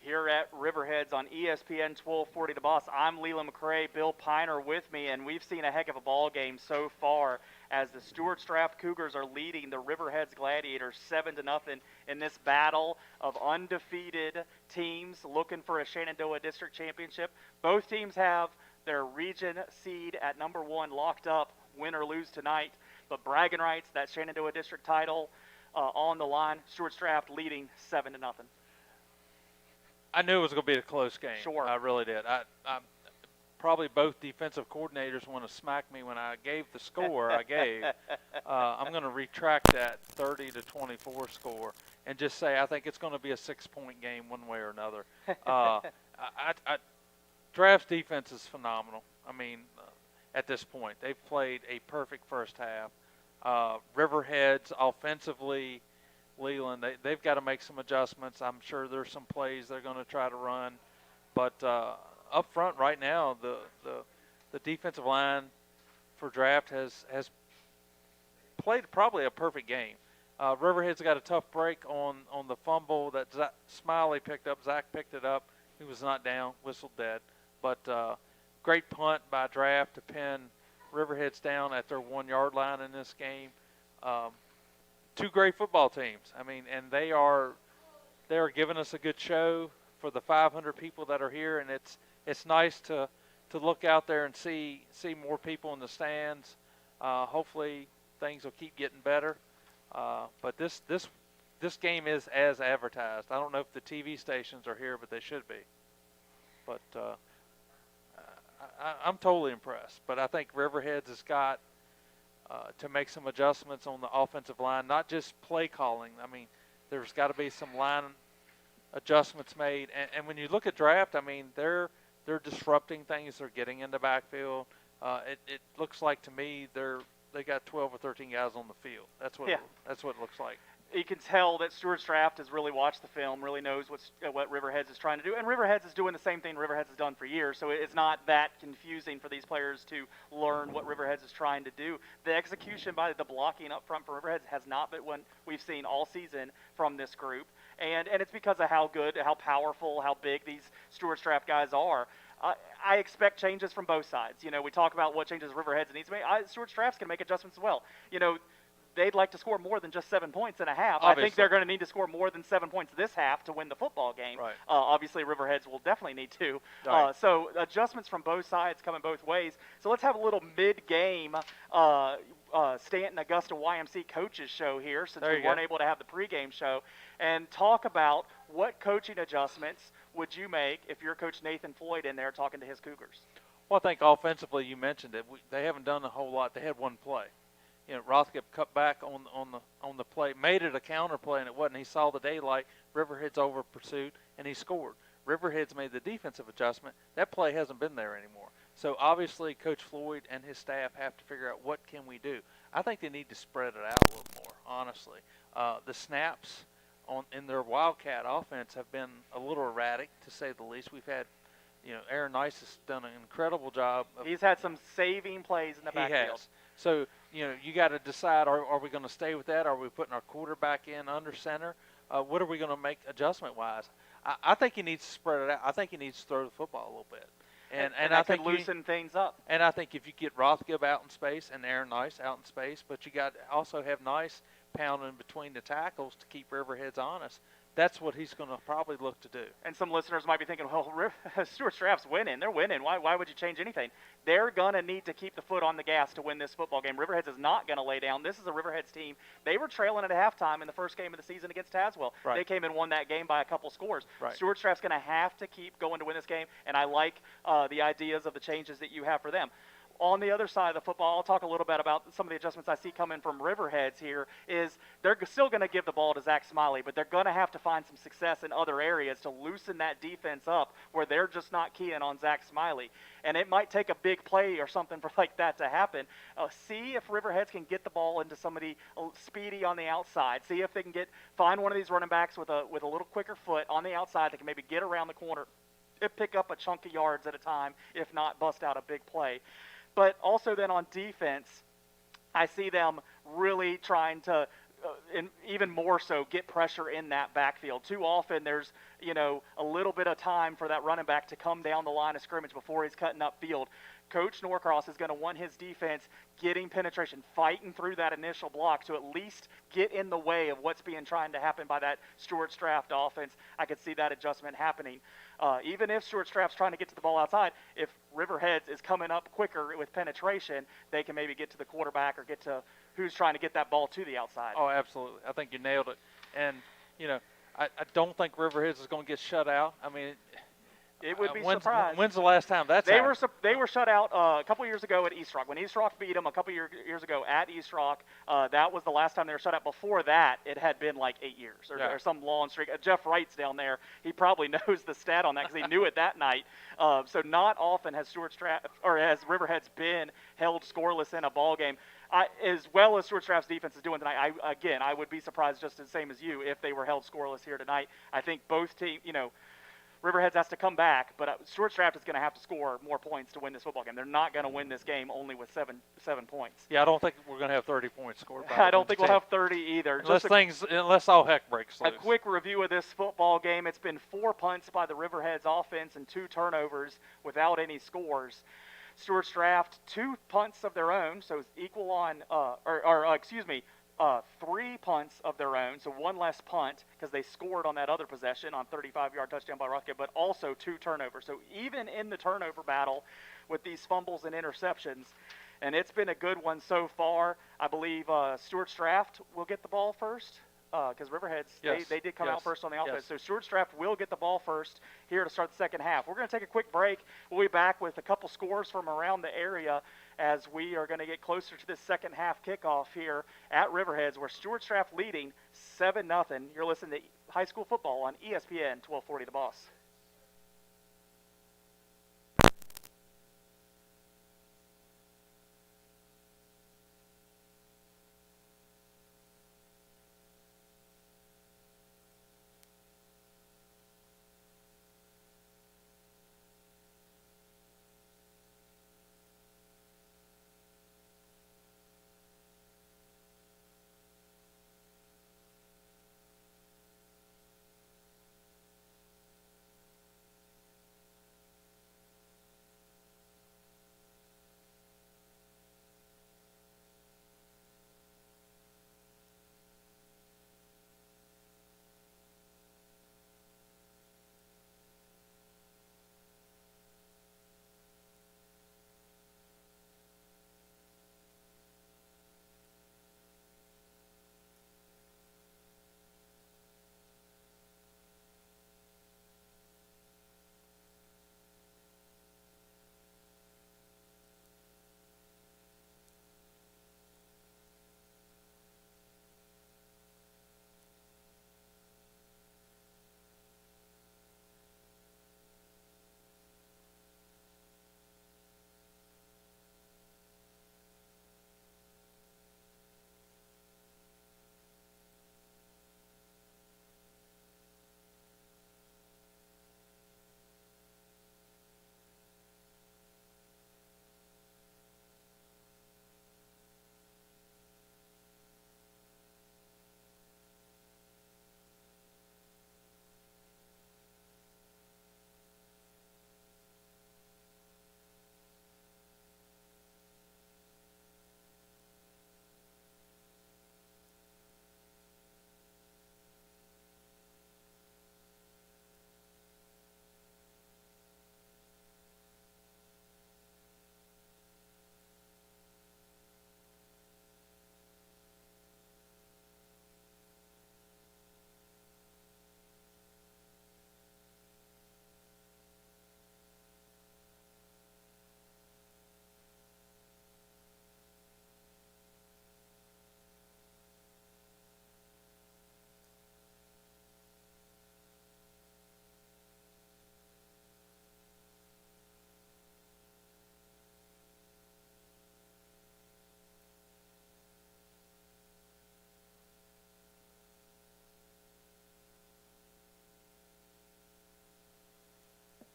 Here at Riverheads on ESPN 1240 The Boss, I'm Leland McCray, Bill Piner with me, and we've seen a heck of a ball game so far as the Stuarts Draft Cougars are leading the Riverheads Gladiators 7-0 in this battle of undefeated teams looking for a Shenandoah District Championship. Both teams have their region seed at number 1 locked up, win or lose tonight, but bragging rights, that Shenandoah District title on the line. Stuarts Draft leading 7-0. I knew it was going to be a close game. Sure. I really did. I probably both defensive coordinators want to smack me when I gave the score I gave. I'm going to retract that 30-24 score and just say I think it's going to be a 6-point game one way or another. Draft's defense is phenomenal. I mean, at this point, they've played a perfect first half. Riverheads offensively, Leland, they've got to make some adjustments. I'm sure there's some plays they're going to try to run. But up front right now, the defensive line for Draft has played probably a perfect game. Riverhead's got a tough break on the fumble that Smiley picked up. Zach picked it up. He was not down, whistled dead. But great punt by Draft to pin Riverheads down at their 1-yard line in this game. Two great football teams. I mean, and they are giving us a good show for the 500 people that are here, and it's nice to look out there and see more people in the stands. Hopefully things will keep getting better. But this game is as advertised. I don't know if the TV stations are here, but they should be. But I'm totally impressed. But I think Riverheads has got to make some adjustments on the offensive line, not just play calling. I mean, there's got to be some line adjustments made. And when you look at Draft, I mean, they're disrupting things. They're getting in the backfield. It looks like to me they got 12 or 13 guys on the field. That's what it looks like. You can tell that Stuarts Draft has really watched the film, really knows what Riverheads is trying to do, and Riverheads is doing the same thing Riverheads has done for years, so it's not that confusing for these players to learn what Riverheads is trying to do. The execution by the blocking up front for Riverheads has not been what we've seen all season from this group, and it's because of how good, how powerful, how big these Stuarts Draft guys are. I expect changes from both sides. You know, we talk about what changes Riverheads needs to make. Stuarts Draft's going to make adjustments as well. You know, they'd like to score more than just 7 points in a half. Obviously. I think they're going to need to score more than 7 points this half to win the football game. Right. Obviously, Riverheads will definitely need to. Right. So adjustments from both sides coming both ways. So let's have a little mid-game Stanton Augusta YMC coaches show here, since we weren't able to have the pregame show, and talk about what coaching adjustments would you make if you're Coach Nathan Floyd in there talking to his Cougars. Well, I think offensively, you mentioned it. They haven't done a whole lot. They had one play. You know, Rothkop cut back on the play, made it a counter play, and it wasn't. He saw the daylight. Riverheads over pursuit, and he scored. Riverheads made the defensive adjustment. That play hasn't been there anymore. So obviously, Coach Floyd and his staff have to figure out what can we do. I think they need to spread it out a little more. Honestly, the snaps in their Wildcat offense have been a little erratic, to say the least. We've had, Aaron Nice has done an incredible job. He's had some saving plays in the backfield. He has. So, you got to decide, are we going to stay with that? Are we putting our quarterback in under center? What are we going to make adjustment-wise? I think he needs to spread it out. I think he needs to throw the football a little bit. And I think loosen things up. And I think if you get Rothkop out in space and Aaron Nice out in space, but you got also have Nice pounding between the tackles to keep Riverheads honest, that's what he's going to probably look to do. And some listeners might be thinking, well, Stuarts Draft's winning. They're winning. Why would you change anything? They're going to need to keep the foot on the gas to win this football game. Riverheads is not going to lay down. This is a Riverheads team. They were trailing at halftime in the first game of the season against Tazewell. Right. They came and won that game by a couple scores. Right. Stuarts Draft's going to have to keep going to win this game, and I like the ideas of the changes that you have for them. On the other side of the football, I'll talk a little bit about some of the adjustments I see coming from Riverheads here, is they're still going to give the ball to Zach Smiley, but they're going to have to find some success in other areas to loosen that defense up where they're just not keying on Zach Smiley. And it might take a big play or something like that to happen. See if Riverheads can get the ball into somebody speedy on the outside. See if they can find one of these running backs with a little quicker foot on the outside that can maybe get around the corner and pick up a chunk of yards at a time, if not bust out a big play. But also then on defense, I see them really trying to and even more so, get pressure in that backfield. Too often there's, a little bit of time for that running back to come down the line of scrimmage before he's cutting up field. Coach Norcross is going to want his defense getting penetration, fighting through that initial block to at least get in the way of what's being trying to happen by that Stuarts draft offense. I could see that adjustment happening. Even if Stuarts draft's trying to get to the ball outside, if Riverheads is coming up quicker with penetration, they can maybe get to the quarterback or get to who's trying to get that ball to the outside. Oh, absolutely. I think you nailed it. And, I don't think Riverheads is going to get shut out. I mean, it would be surprised. When's the last time that's happened? They were shut out a couple years ago at East Rock. When East Rock beat them a couple years ago at East Rock, that was the last time they were shut out. Before that, it had been like 8 years or some long streak. Jeff Wright's down there. He probably knows the stat on that because he knew it that night. So not often has has Riverheads been held scoreless in a ball game. As well as Stuarts Draft's defense is doing tonight, I would be surprised just the same as you if they were held scoreless here tonight. I think both teams, Riverheads has to come back, but Stuarts Draft is going to have to score more points to win this football game. They're not going to win this game only with seven points. Yeah, I don't think we're going to have 30 points scored. I don't think we'll have 30 either. Unless all heck breaks loose. A quick review of this football game. It's been 4 punts by the Riverheads offense and 2 turnovers without any scores. Stuarts Draft 2 punts of their own, so it's equal on, 3 punts of their own, so 1 less punt because they scored on that other possession on 35-yard touchdown by Rothgate, but also 2 turnovers. So even in the turnover battle with these fumbles and interceptions, and it's been a good one so far, I believe Stuarts Draft will get the ball first because Riverheads, they did come out first on the offense. So Stuarts Draft will get the ball first here to start the second half. We're going to take a quick break. We'll be back with a couple scores from around the area as we are going to get closer to this second half kickoff here at Riverheads, where Stuarts Draft leading 7-0. You're listening to high school football on ESPN 1240 The Boss.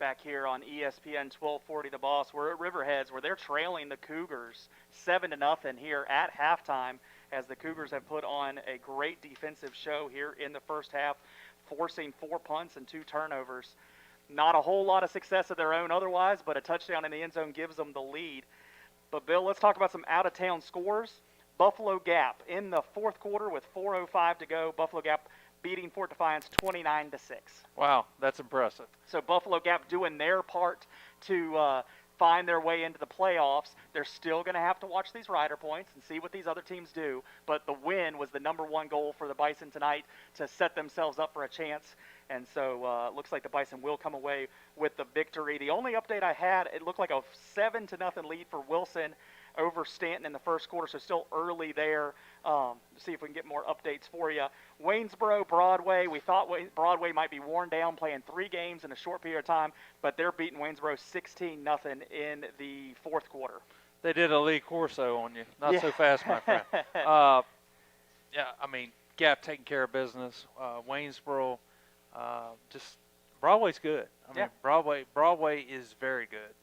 back here on ESPN 1240 The Boss. We're at Riverheads, where they're trailing the Cougars 7-0 here at halftime, as the Cougars have put on a great defensive show here in the first half, forcing 4 punts and 2 turnovers. Not a whole lot of success of their own otherwise, but a touchdown in the end zone gives them the lead. But, Bill, let's talk about some out-of-town scores. Buffalo Gap in the fourth quarter with 4:05 to go. Buffalo Gap beating Fort Defiance 29-6. Wow, that's impressive. So Buffalo Gap doing their part to find their way into the playoffs. They're still going to have to watch these rider points and see what these other teams do. But the win was the #1 goal for the Bison tonight to set themselves up for a chance. And so it looks like the Bison will come away with the victory. The only update I had, it looked like a 7-0 lead for Wilson over Stanton in the first quarter, so still early there. See if we can get more updates for you. Waynesboro, Broadway, we thought Broadway might be worn down playing 3 games in a short period of time, but they're beating Waynesboro 16-0 in the fourth quarter. They did a Lee Corso on you. Not so fast, my friend. Yeah, I mean, Gap taking care of business. Waynesboro, just Broadway's good. I mean, Broadway is very good.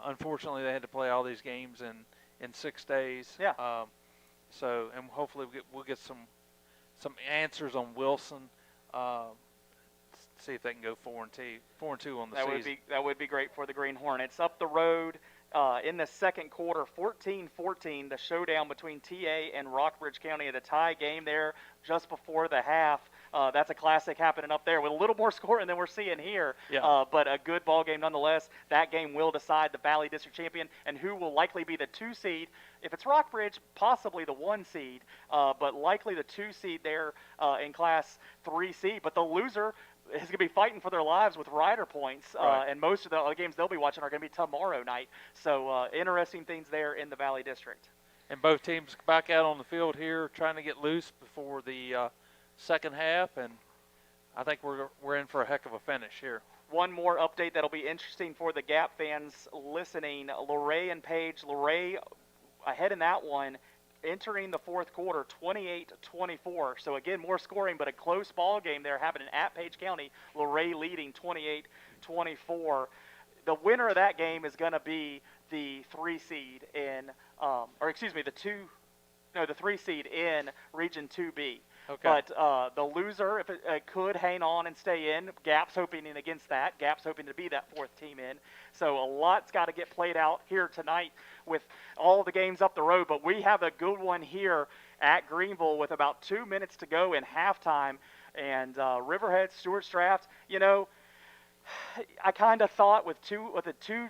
Unfortunately, they had to play all these games in 6 days. Yeah. So, and hopefully we'll get some answers on Wilson. See if they can go 4-2 on the season. That would be great for the Green Hornets. Up the road in the second quarter, 14-14, the showdown between TA and Rockbridge County, the tie game there just before the half. That's a classic happening up there with a little more scoring than we're seeing here. Yeah. But a good ball game nonetheless. That game will decide the Valley District champion and who will likely be the 2 seed. If it's Rockbridge, possibly the 1 seed, but likely the 2 seed there in Class 3C. But the loser is going to be fighting for their lives with rider points, Right. and most of the games they'll be watching are going to be tomorrow night. So interesting things there in the Valley District. And both teams back out on the field here trying to get loose before the second half, and I think we're in for a heck of a finish here. One more update that'll be interesting for the Gap fans listening. Luray and Page. Luray ahead in that one, entering the fourth quarter, 28-24. So, again, more scoring, but a close ball game there happening at Page County. Luray leading 28-24. The winner of that game is going to be the 3 seed in, the 3 seed in Region 2B. Okay. But the loser, if it could hang on and stay in, Gap's hoping against that. Gap's hoping to be that 4th team in. So a lot's got to get played out here tonight with all the games up the road. But we have a good one here at Greenville with about 2 minutes to go in halftime. And Riverheads, Stuarts draft, I kind of thought with the two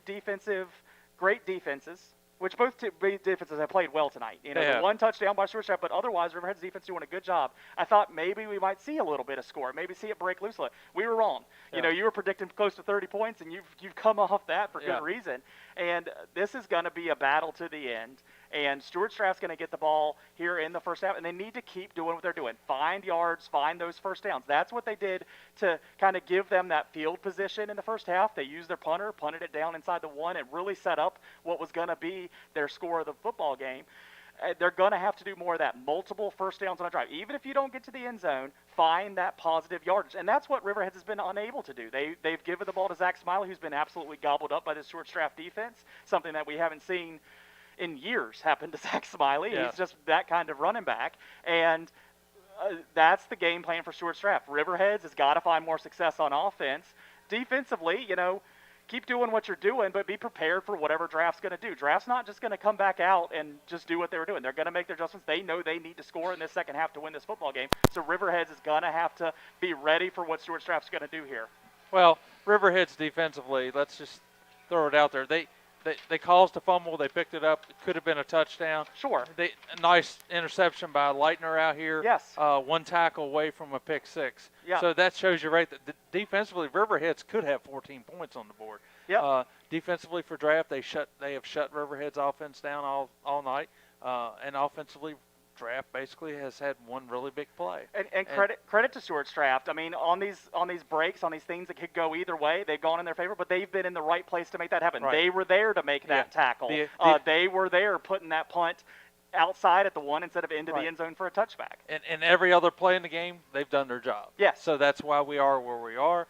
great defenses, which both defenses have played well tonight. The 1 touchdown by Stuarts, but otherwise Riverhead's defense doing a good job. I thought maybe we might see a little bit of score, maybe see it break loose. We were wrong. Yeah. You were predicting close to 30 points, and you've come off that for good reason. And this is going to be a battle to the end. And Stuarts Draft's going to get the ball here in the first half, and they need to keep doing what they're doing. Find yards, find those first downs. That's what they did to kind of give them that field position in the first half. They used their punter, punted it down inside the 1, and really set up what was going to be their score of the football game. They're going to have to do more of that, multiple first downs on a drive. Even if you don't get to the end zone, find that positive yardage. And that's what Riverheads has been unable to do. They've given the ball to Zach Smiley, who's been absolutely gobbled up by the Stuarts Draft defense, something that we haven't seen in years happen to Zach Smiley. Yeah. He's just that kind of running back. And that's the game plan for Stuarts Draft. Riverheads has got to find more success on offense. Defensively, keep doing what you're doing, but be prepared for whatever Draft's going to do. Draft's not just going to come back out and just do what they were doing. They're going to make their adjustments. They know they need to score in this second half to win this football game. So Riverheads is going to have to be ready for what Stuarts Draft's going to do here. Well, Riverheads defensively, let's just throw it out there. They caused a fumble. They picked it up. It could have been a touchdown. Sure. A nice interception by Leitner out here. Yes. 1 tackle away from a pick 6. Yeah. So that shows you right that defensively, Riverheads could have 14 points on the board. Yeah. Defensively for Draft, they have shut Riverheads offense down all night. And offensively, Draft basically has had one really big play. And credit to Stuarts Draft. I mean, on these breaks, on these things that could go either way, they've gone in their favor, but they've been in the right place to make that happen. Right. They were there to make that tackle. They were there putting that punt outside at the 1 instead of into the end zone for a touchback. And every other play in the game, they've done their job. Yes. So that's why we are where we are.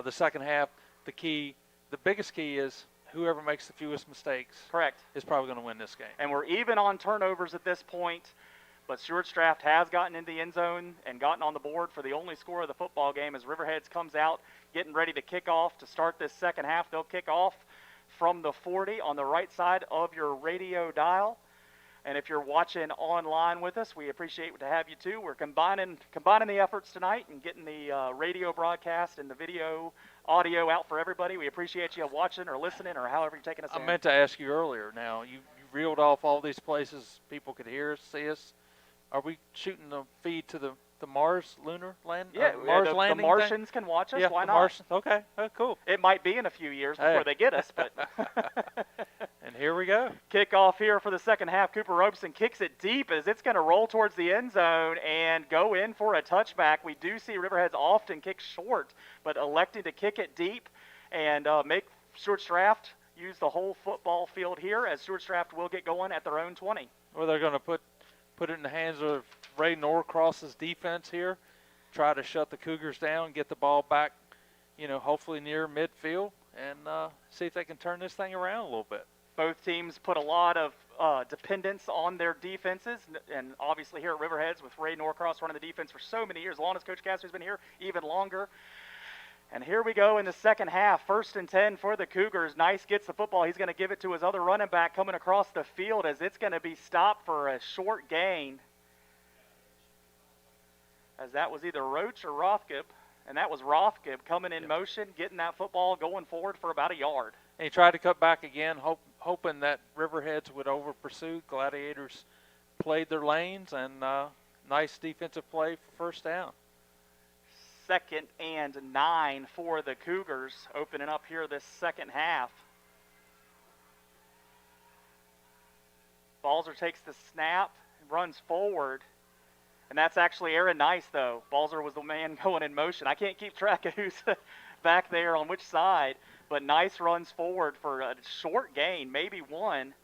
The second half, the key the biggest key is whoever makes the fewest mistakes Correct. is probably going to win this game. And we're even on turnovers at this point, but Stuarts Draft has gotten in the end zone and gotten on the board for the only score of the football game as Riverheads comes out getting ready to kick off to start this second half. They'll kick off from the 40 on the right side of your radio dial. And if you're watching online with us, we appreciate to have you too. We're combining the efforts tonight and getting the radio broadcast and the video audio out for everybody. We appreciate you watching or listening or however you're taking us in. I meant to ask you earlier. Now, you reeled off all these places people could hear us, see us. Are we shooting the feed to the Mars lunar land? Yeah, Mars the landing Martians can watch us. Yeah, Why the not? Martians. Okay, oh, cool. It might be in a few years before they get us, but And here we go. kickoff here for the second half. Cooper Robeson kicks it deep as it's going to roll towards the end zone and go in for a touchback. We do see Riverheads often kick short, but electing to kick it deep and make Stuarts Draft use the whole football field here as Stuarts Draft will get going at their own 20. Well, they're going to put it in the hands of Ray Norcross's defense here, try to shut the Cougars down, get the ball back, hopefully near midfield, and see if they can turn this thing around a little bit. Both teams put a lot of dependence on their defenses, and obviously here at Riverheads with Ray Norcross running the defense for so many years, as long as Coach Caster's been here, even longer. And here we go in the second half, 1st and 10 for the Cougars. Nice gets the football. He's going to give it to his other running back coming across the field as it's going to be stopped for a short gain. As that was either Roach or Rothgib, and that was Rothgib coming in motion, getting that football going forward for about a yard. And he tried to cut back again, hoping that Riverheads would over-pursue. Gladiators played their lanes, and nice defensive play for first down. 2nd and 9 for the Cougars, opening up here this second half. Balzer takes the snap, runs forward, and that's actually Aaron Nice, though. Balzer was the man going in motion. I can't keep track of who's back there on which side, but Nice runs forward for a short gain, maybe one,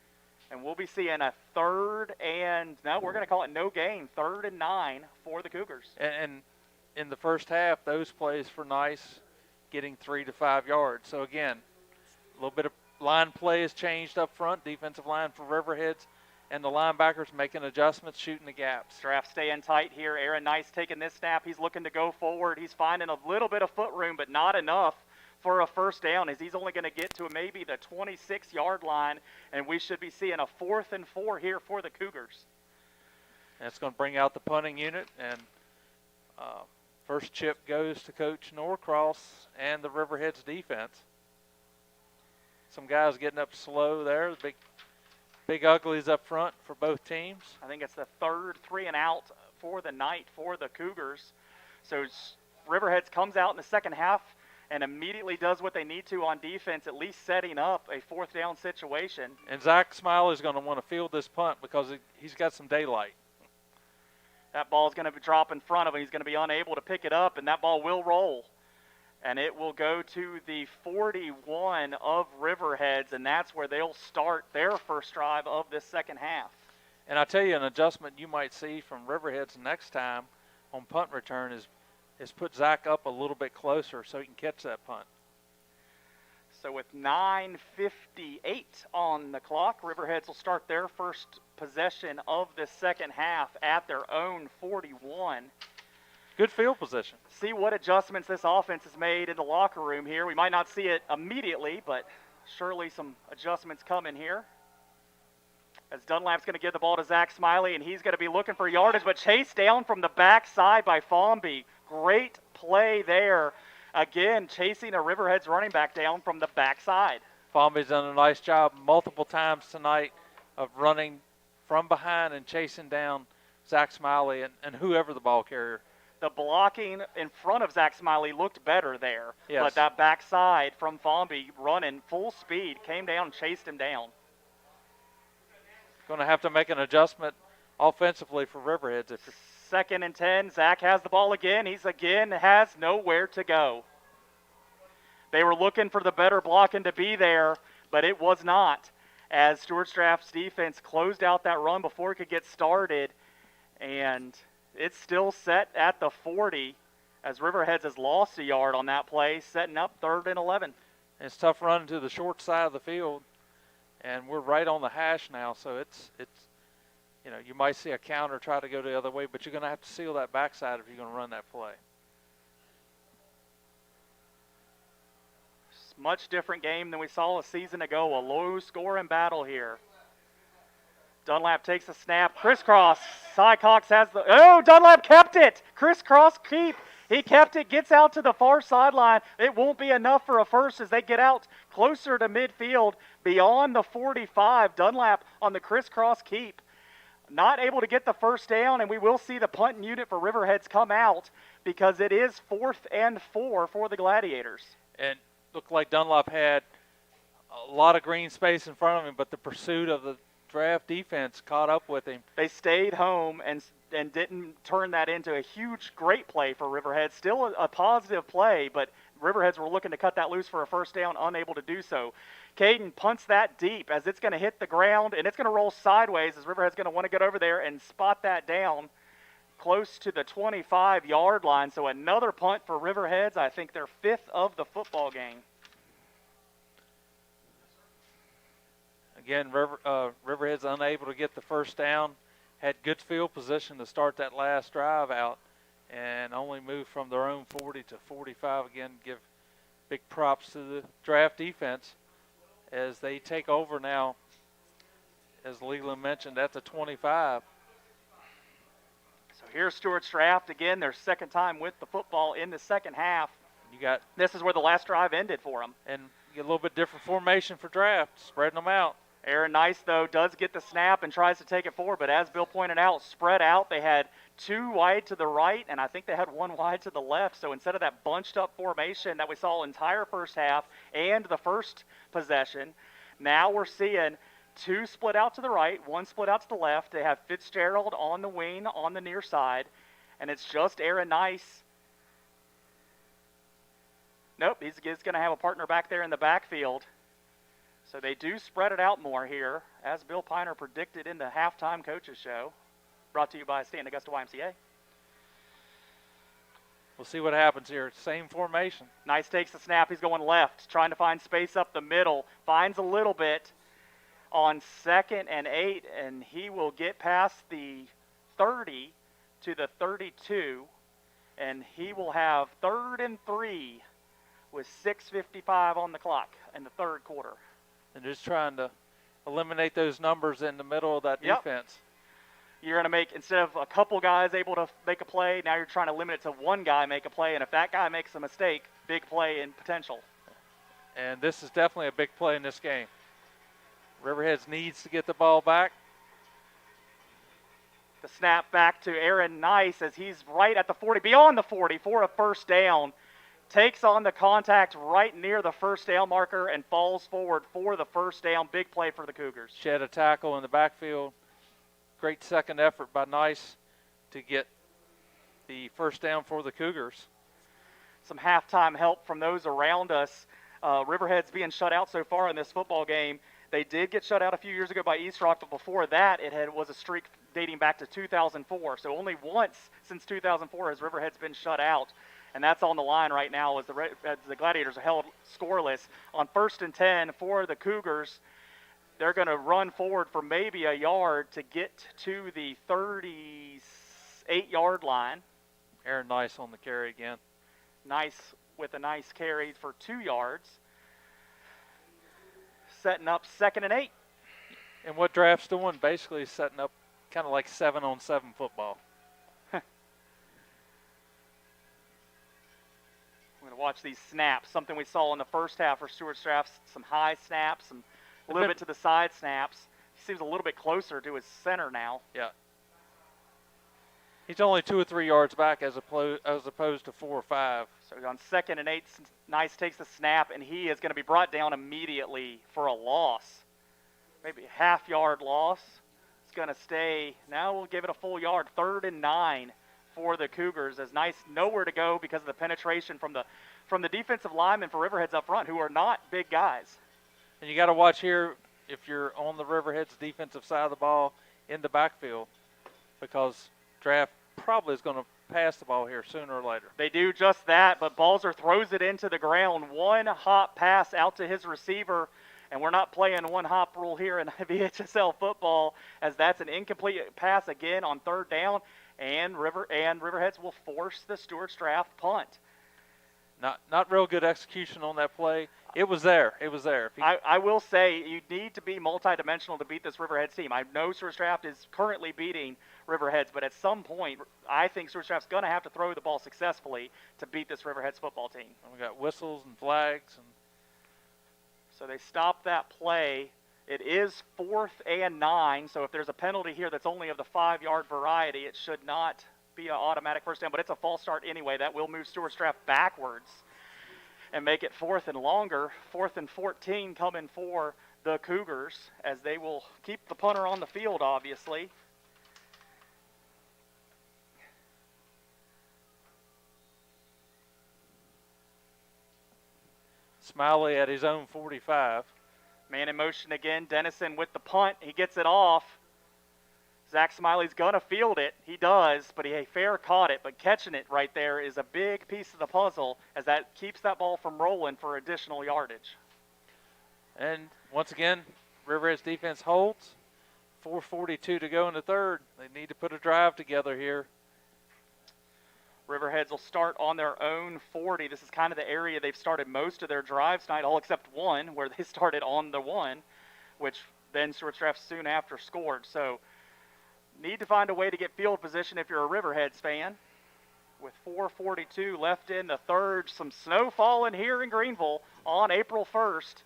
and we'll be seeing a 3rd and, no, we're going to call it no gain, 3rd and 9 for the Cougars. And in the first half, those plays for Nice getting 3 to 5 yards. So, again, a little bit of line play has changed up front, defensive line for Riverheads, and the linebackers making adjustments, shooting the gaps. Draft staying tight here. Aaron Nice taking this snap. He's looking to go forward. He's finding a little bit of foot room, but not enough for a first down as he's only going to get to maybe the 26-yard line, and we should be seeing a 4th and 4 here for the Cougars. That's going to bring out the punting unit, and first chip goes to Coach Norcross and the Riverheads defense. Some guys getting up slow there. The big uglies up front for both teams. I think it's the 3rd 3 and out for the night for the Cougars. So Riverheads comes out in the second half and immediately does what they need to on defense, at least setting up a 4th down situation. And Zach Smiley is going to want to field this punt because he's got some daylight. That ball's going to drop in front of him. He's going to be unable to pick it up, and that ball will roll. And it will go to the 41 of Riverheads, and that's where they'll start their first drive of this second half. And I tell you, an adjustment you might see from Riverheads next time on punt return is put Zach up a little bit closer so he can catch that punt. So with 9:58 on the clock, Riverheads will start their first possession of the second half at their own 41. Good field position. See what adjustments this offense has made in the locker room here. We might not see it immediately, but surely some adjustments coming here. As Dunlap's going to give the ball to Zach Smiley, and he's going to be looking for yardage, but chased down from the backside by Formby. Great play there. Again, chasing a Riverheads running back down from the backside. Formby's done a nice job multiple times tonight of running from behind and chasing down Zach Smiley and whoever the ball carrier. The blocking in front of Zach Smiley looked better there. Yes. But that backside from Formby running full speed came down and chased him down. Going to have to make an adjustment offensively for Riverheads. If you're 2nd and 10. Zach has the ball again. He's again has nowhere to go. They were looking for the better blocking to be there, but it was not. As Stuarts Draft's defense closed out that run before it could get started, and it's still set at the 40 as Riverheads has lost a yard on that play, setting up 3rd and 11. It's tough running to the short side of the field, and we're right on the hash now, so it's you might see a counter try to go the other way, but you're going to have to seal that backside if you're going to run that play. Much different game than we saw a season ago. A low-scoring battle here. Dunlap takes a snap. Crisscross. Sycox has the... Oh, Dunlap kept it. Crisscross keep. He kept it. Gets out to the far sideline. It won't be enough for a first as they get out closer to midfield beyond the 45. Dunlap on the crisscross keep. Not able to get the first down, and we will see the punting unit for Riverheads come out because it is 4th and 4 for the Gladiators. And looked like Dunlop had a lot of green space in front of him, but the pursuit of the draft defense caught up with him. They stayed home and didn't turn that into a huge, great play for Riverheads. Still a positive play, but Riverheads were looking to cut that loose for a first down, unable to do so. Caden punts that deep as it's going to hit the ground, and it's going to roll sideways as Riverhead's going to want to get over there and spot that down close to the 25-yard line. So another punt for Riverheads. I think their 5th of the football game. Again, Riverhead's unable to get the first down. Had good field position to start that last drive out and only moved from their own 40 to 45. Again, give big props to the draft defense as they take over now, as Leland mentioned, at the 25. So here's Stuarts draft again, their second time with the football in the second half. This is where the last drive ended for them. And you get a little bit different formation for draft, spreading them out. Aaron Nice, though, does get the snap and tries to take it forward, but as Bill pointed out, spread out. They had 2 wide to the right, and I think they had 1 wide to the left. So instead of that bunched-up formation that we saw entire first half and the first possession, now we're seeing 2 split out to the right, 1 split out to the left. They have Fitzgerald on the wing on the near side, and it's just Aaron Nice. Nope, he's going to have a partner back there in the backfield. So they do spread it out more here, as Bill Piner predicted in the halftime coaches show, brought to you by Stanton Augusta YMCA. We'll see what happens here. Same formation. Nice takes the snap. He's going left, trying to find space up the middle. Finds a little bit on 2nd and 8, and he will get past the 30 to the 32, and he will have 3rd and 3 with 6:55 on the clock in the third quarter. And just trying to eliminate those numbers in the middle of that defense. You're going to make, instead of a couple guys able to make a play, now you're trying to limit it to 1 guy make a play, and if that guy makes a mistake, big play in potential. And this is definitely a big play in this game. Riverheads needs to get the ball back. The snap back to Aaron Nice as he's right at the 40, beyond the 40 for a first down. Takes on the contact right near the first down marker and falls forward for the first down. Big play for the Cougars. Shed a tackle in the backfield. Great second effort by Nice to get the first down for the Cougars. Some halftime help from those around us. Riverheads being shut out so far in this football game. They did get shut out a few years ago by East Rock, but before that it was a streak dating back to 2004. So only once since 2004 has Riverheads been shut out. And that's on the line right now as the Gladiators are held scoreless. On 1st and 10 for the Cougars, they're going to run forward for maybe a yard to get to the 38-yard line. Aaron Nice on the carry again. Nice with a nice carry for 2 yards. Setting up 2nd and 8. And what draft's doing, basically setting up kind of like 7-on-7 football. We're going to watch these snaps, something we saw in the first half for Stuarts drafts, some high snaps, a little bit to the side snaps. He seems a little bit closer to his center now. Yeah. He's only 2 or 3 yards back as opposed to 4 or 5. So on 2nd and 8, Nice takes the snap, and he is going to be brought down immediately for a loss. Maybe a half-yard loss. It's going to stay. Now we'll give it a full yard. 3rd and 9 for the Cougars, as Nice nowhere to go because of the penetration from the defensive linemen for Riverheads up front, who are not big guys. And you got to watch here if you're on the Riverheads defensive side of the ball in the backfield, because draft probably is going to pass the ball here sooner or later. They do just that, but Balzer throws it into the ground. One hop pass out to his receiver, and we're not playing one hop rule here in VHSL football, as that's an incomplete pass again on third down, and Riverheads will force the Stuarts draft punt. Not real good execution on that play. It was there. It was there. I will say you need to be multidimensional to beat this Riverheads team. I know Stuarts Draft is currently beating Riverheads, but at some point, I think Stuarts Draft's going to have to throw the ball successfully to beat this Riverheads football team. And we got whistles and flags. So they stop that play. It is 4th and 9, so if there's a penalty here that's only of the 5-yard variety, it should not be an automatic first down, but it's a false start anyway. That will move Stuarts Draft backwards and make it 4th and longer. 4th and 14 coming for the Cougars, as they will keep the punter on the field, obviously. Smiley at his own 45. Man in motion again. Dennison with the punt. He gets it off. Zach Smiley's going to field it. He does, but he fair caught it. But catching it right there is a big piece of the puzzle, as that keeps that ball from rolling for additional yardage. And once again, Riverheads defense holds. 4:42 to go in the third. They need to put a drive together here. Riverheads will start on their own 40. This is kind of the area they've started most of their drives tonight, all except one, where they started on the 1, which then Stuarts Draft soon after scored. So need to find a way to get field position if you're a Riverheads fan. With 4:42 left in the third, some snow falling here in Greenville on April 1st.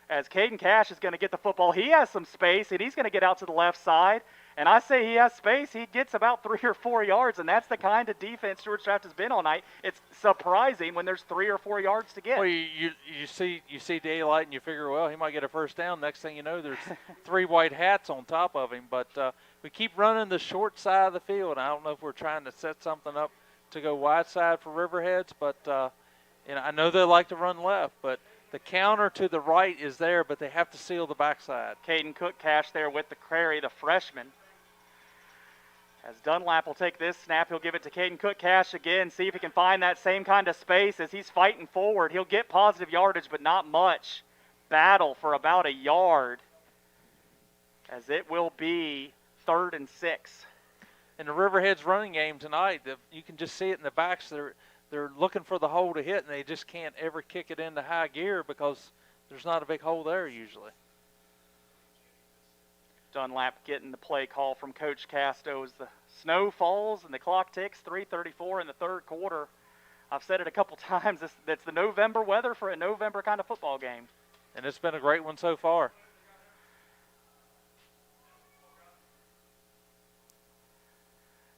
As Caden Cash is going to get the football, he has some space, and he's going to get out to the left side. And I say he has space, he gets about 3 or 4 yards, and that's the kind of defense Stuarts Draft has been all night. It's surprising when there's 3 or 4 yards to get. Well, you see daylight and you figure, well, he might get a first down. Next thing you know, there's 3 white hats on top of him. But we keep running the short side of the field. I don't know if we're trying to set something up to go wide side for Riverheads, but I know they like to run left, but the counter to the right is there, but they have to seal the backside. Caden Cook Cash there with the carry, the freshman. As Dunlap will take this snap, he'll give it to Caden Cook Cash again, see if he can find that same kind of space as he's fighting forward. He'll get positive yardage, but not much. Battle for about a yard, as it will be 3rd and 6. In the Riverheads running game tonight, you can just see it in the backs. They're looking for the hole to hit, and they just can't ever kick it into high gear because there's not a big hole there usually. Dunlap getting the play call from Coach Casto as the snow falls and the clock ticks. 3:34 in the third quarter. I've said it a couple times. That's the November weather for a November kind of football game. And it's been a great one so far.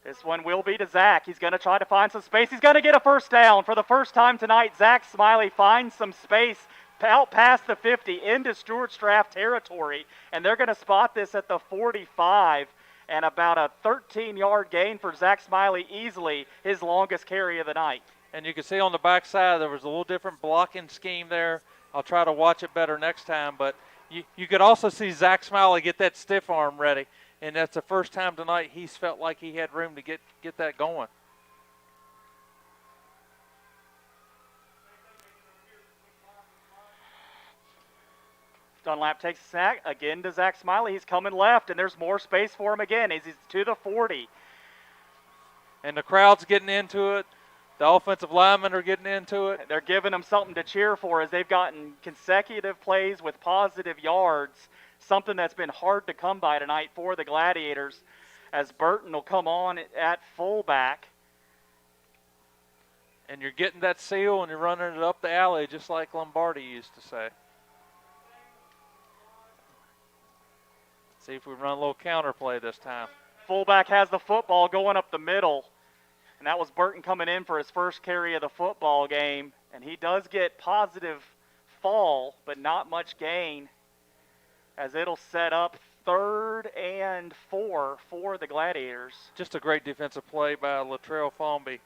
This one will be to Zach. He's going to try to find some space. He's going to get a first down. For the first time tonight, Zach Smiley finds some space out past the 50 into Stuarts Draft territory, and they're going to spot this at the 45, and about a 13-yard gain for Zach Smiley, easily his longest carry of the night. And you can see on the backside there was a little different blocking scheme there. I'll try to watch it better next time, but you could also see Zach Smiley get that stiff arm ready, and that's the first time tonight he's felt like he had room to get that going. Dunlap takes a sack again to Zach Smiley. He's coming left, and there's more space for him again as he's to the 40. And the crowd's getting into it. The offensive linemen are getting into it. They're giving them something to cheer for as they've gotten consecutive plays with positive yards, something that's been hard to come by tonight for the Gladiators, as Burton will come on at fullback. And you're getting that seal and you're running it up the alley just like Lombardi used to say. See if we run a little counter play this time. Fullback has the football going up the middle. And that was Burton coming in for his first carry of the football game. And he does get positive fall, but not much gain, as it'll set up 3rd and 4 for the Gladiators. Just a great defensive play by Latrell Formby.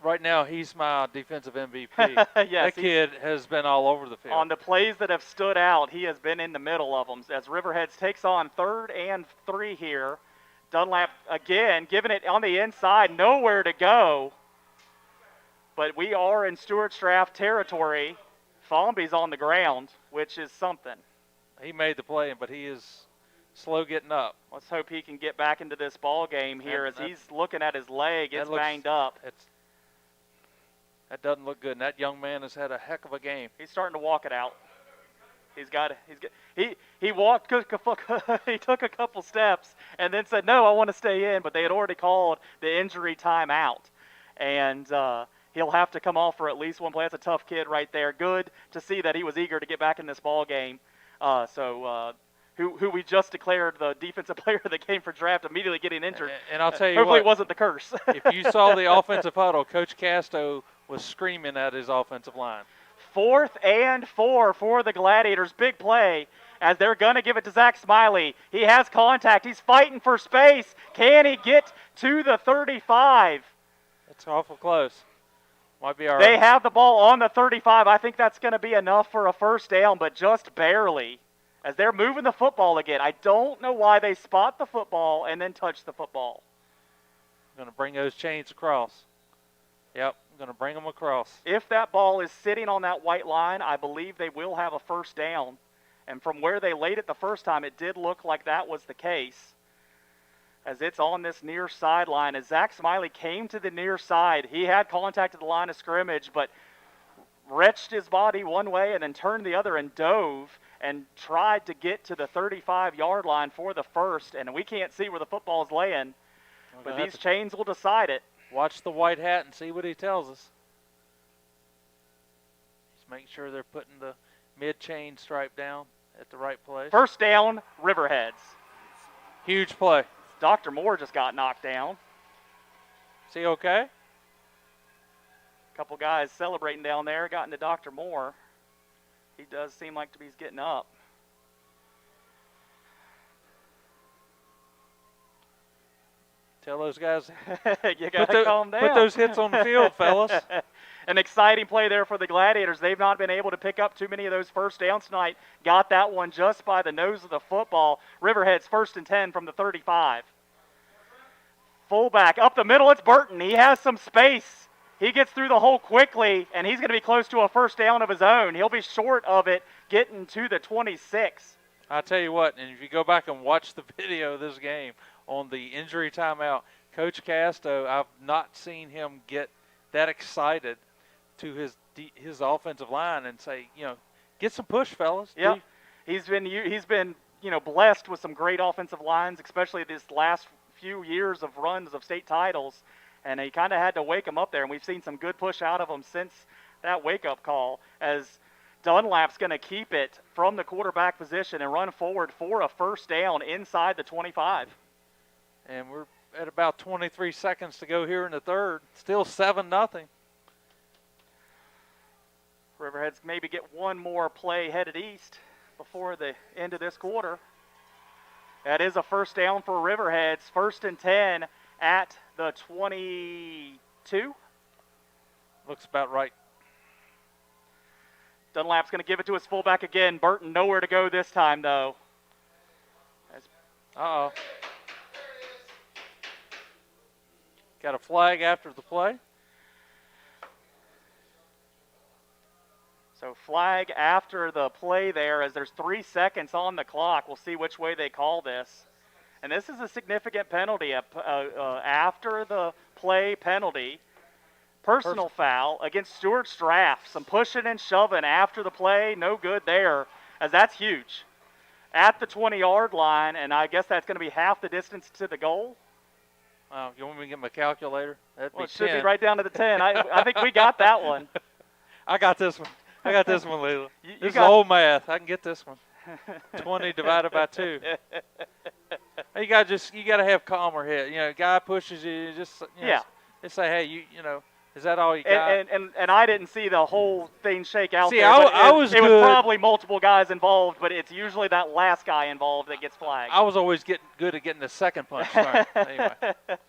Right now, he's my defensive MVP. Yes, that kid has been all over the field. On the plays that have stood out, he has been in the middle of them. As Riverheads takes on 3rd and 3 here. Dunlap again giving it on the inside, nowhere to go. But we are in Stuarts draft territory. Formby's on the ground, which is something. He made the play, but he is slow getting up. Let's hope he can get back into this ball game here as he's looking at his leg. It's banged up. That doesn't look good. And that young man has had a heck of a game. He's starting to walk it out. He walked. He took a couple steps and then said, "No, I want to stay in." But they had already called the injury timeout, and he'll have to come off for at least one play. That's a tough kid right there. Good to see that he was eager to get back in this ball game. Who we just declared the defensive player of the game for draft, immediately getting injured. And I'll tell you hopefully what, it wasn't the curse. If you saw the offensive huddle, Coach Casto was screaming at his offensive line. 4th and 4 for the Gladiators. Big play as they're going to give it to Zach Smiley. He has contact. He's fighting for space. Can he get to the 35? That's awful close. Might be all right. They have the ball on the 35. I think that's going to be enough for a first down, but just barely. As they're moving the football again. I don't know why they spot the football and then touch the football. Going to bring those chains across. Yep, going to bring them across. If that ball is sitting on that white line, I believe they will have a first down. And from where they laid it the first time, it did look like that was the case. As it's on this near sideline, as Zach Smiley came to the near side, he had contact at the line of scrimmage, but wretched his body one way and then turned the other and dove and tried to get to the 35-yard line for the first. And we can't see where the football is laying, but these chains will decide it. Watch the white hat and see what he tells us. Just make sure they're putting the mid-chain stripe down at the right place. First down, Riverheads. Huge play. Dr. Moore just got knocked down. Is he okay? A couple guys celebrating down there got into Dr. Moore. He does seem like he's getting up. Tell those guys, you got to calm down. Put those hits on the field, fellas. An exciting play there for the Gladiators. They've not been able to pick up too many of those first downs tonight. Got that one just by the nose of the football. Riverheads 1st and 10 from the 35. Fullback up the middle, it's Burton. He has some space. He gets through the hole quickly, and he's going to be close to a first down of his own. He'll be short of it, getting to the 26. I'll tell you what, and if you go back and watch the video of this game on the injury timeout, Coach Casto, I've not seen him get that excited to his offensive line and say, get some push, fellas. Yeah, he's been blessed with some great offensive lines, especially this last few years of runs of state titles, and he kind of had to wake them up there, and we've seen some good push out of them since that wake-up call, as Dunlap's going to keep it from the quarterback position and run forward for a first down inside the 25. And we're at about 23 seconds to go here in the third. Still 7-0. Riverheads maybe get one more play headed east before the end of this quarter. That is a first down for Riverheads. 1st and 10 at the 22. Looks about right. Dunlap's going to give it to his fullback again. Burton nowhere to go this time, though. Uh-oh. Got a flag after the play. So flag after the play there, as there's 3 seconds on the clock. We'll see which way they call this. And this is a significant penalty, after the play penalty. Personal foul against Stuarts draft. Some pushing and shoving after the play. No good there, as that's huge. At the 20-yard line, and I guess that's going to be half the distance to the goal. You want me to get my calculator? That'd be It should 10. be right down to the 10. I think we got that one. I got this one. Leila. You This is got- old math. I can get this one. 20 divided by 2. You got to have calmer head. Guy pushes you, just Yeah. Just say, hey, is that all you got? And I didn't see the whole thing shake out See, there. I but was it was good. probably multiple guys involved, but it's usually that last guy involved that gets flagged. I was always good at getting the second punch. Sorry. Anyway, let's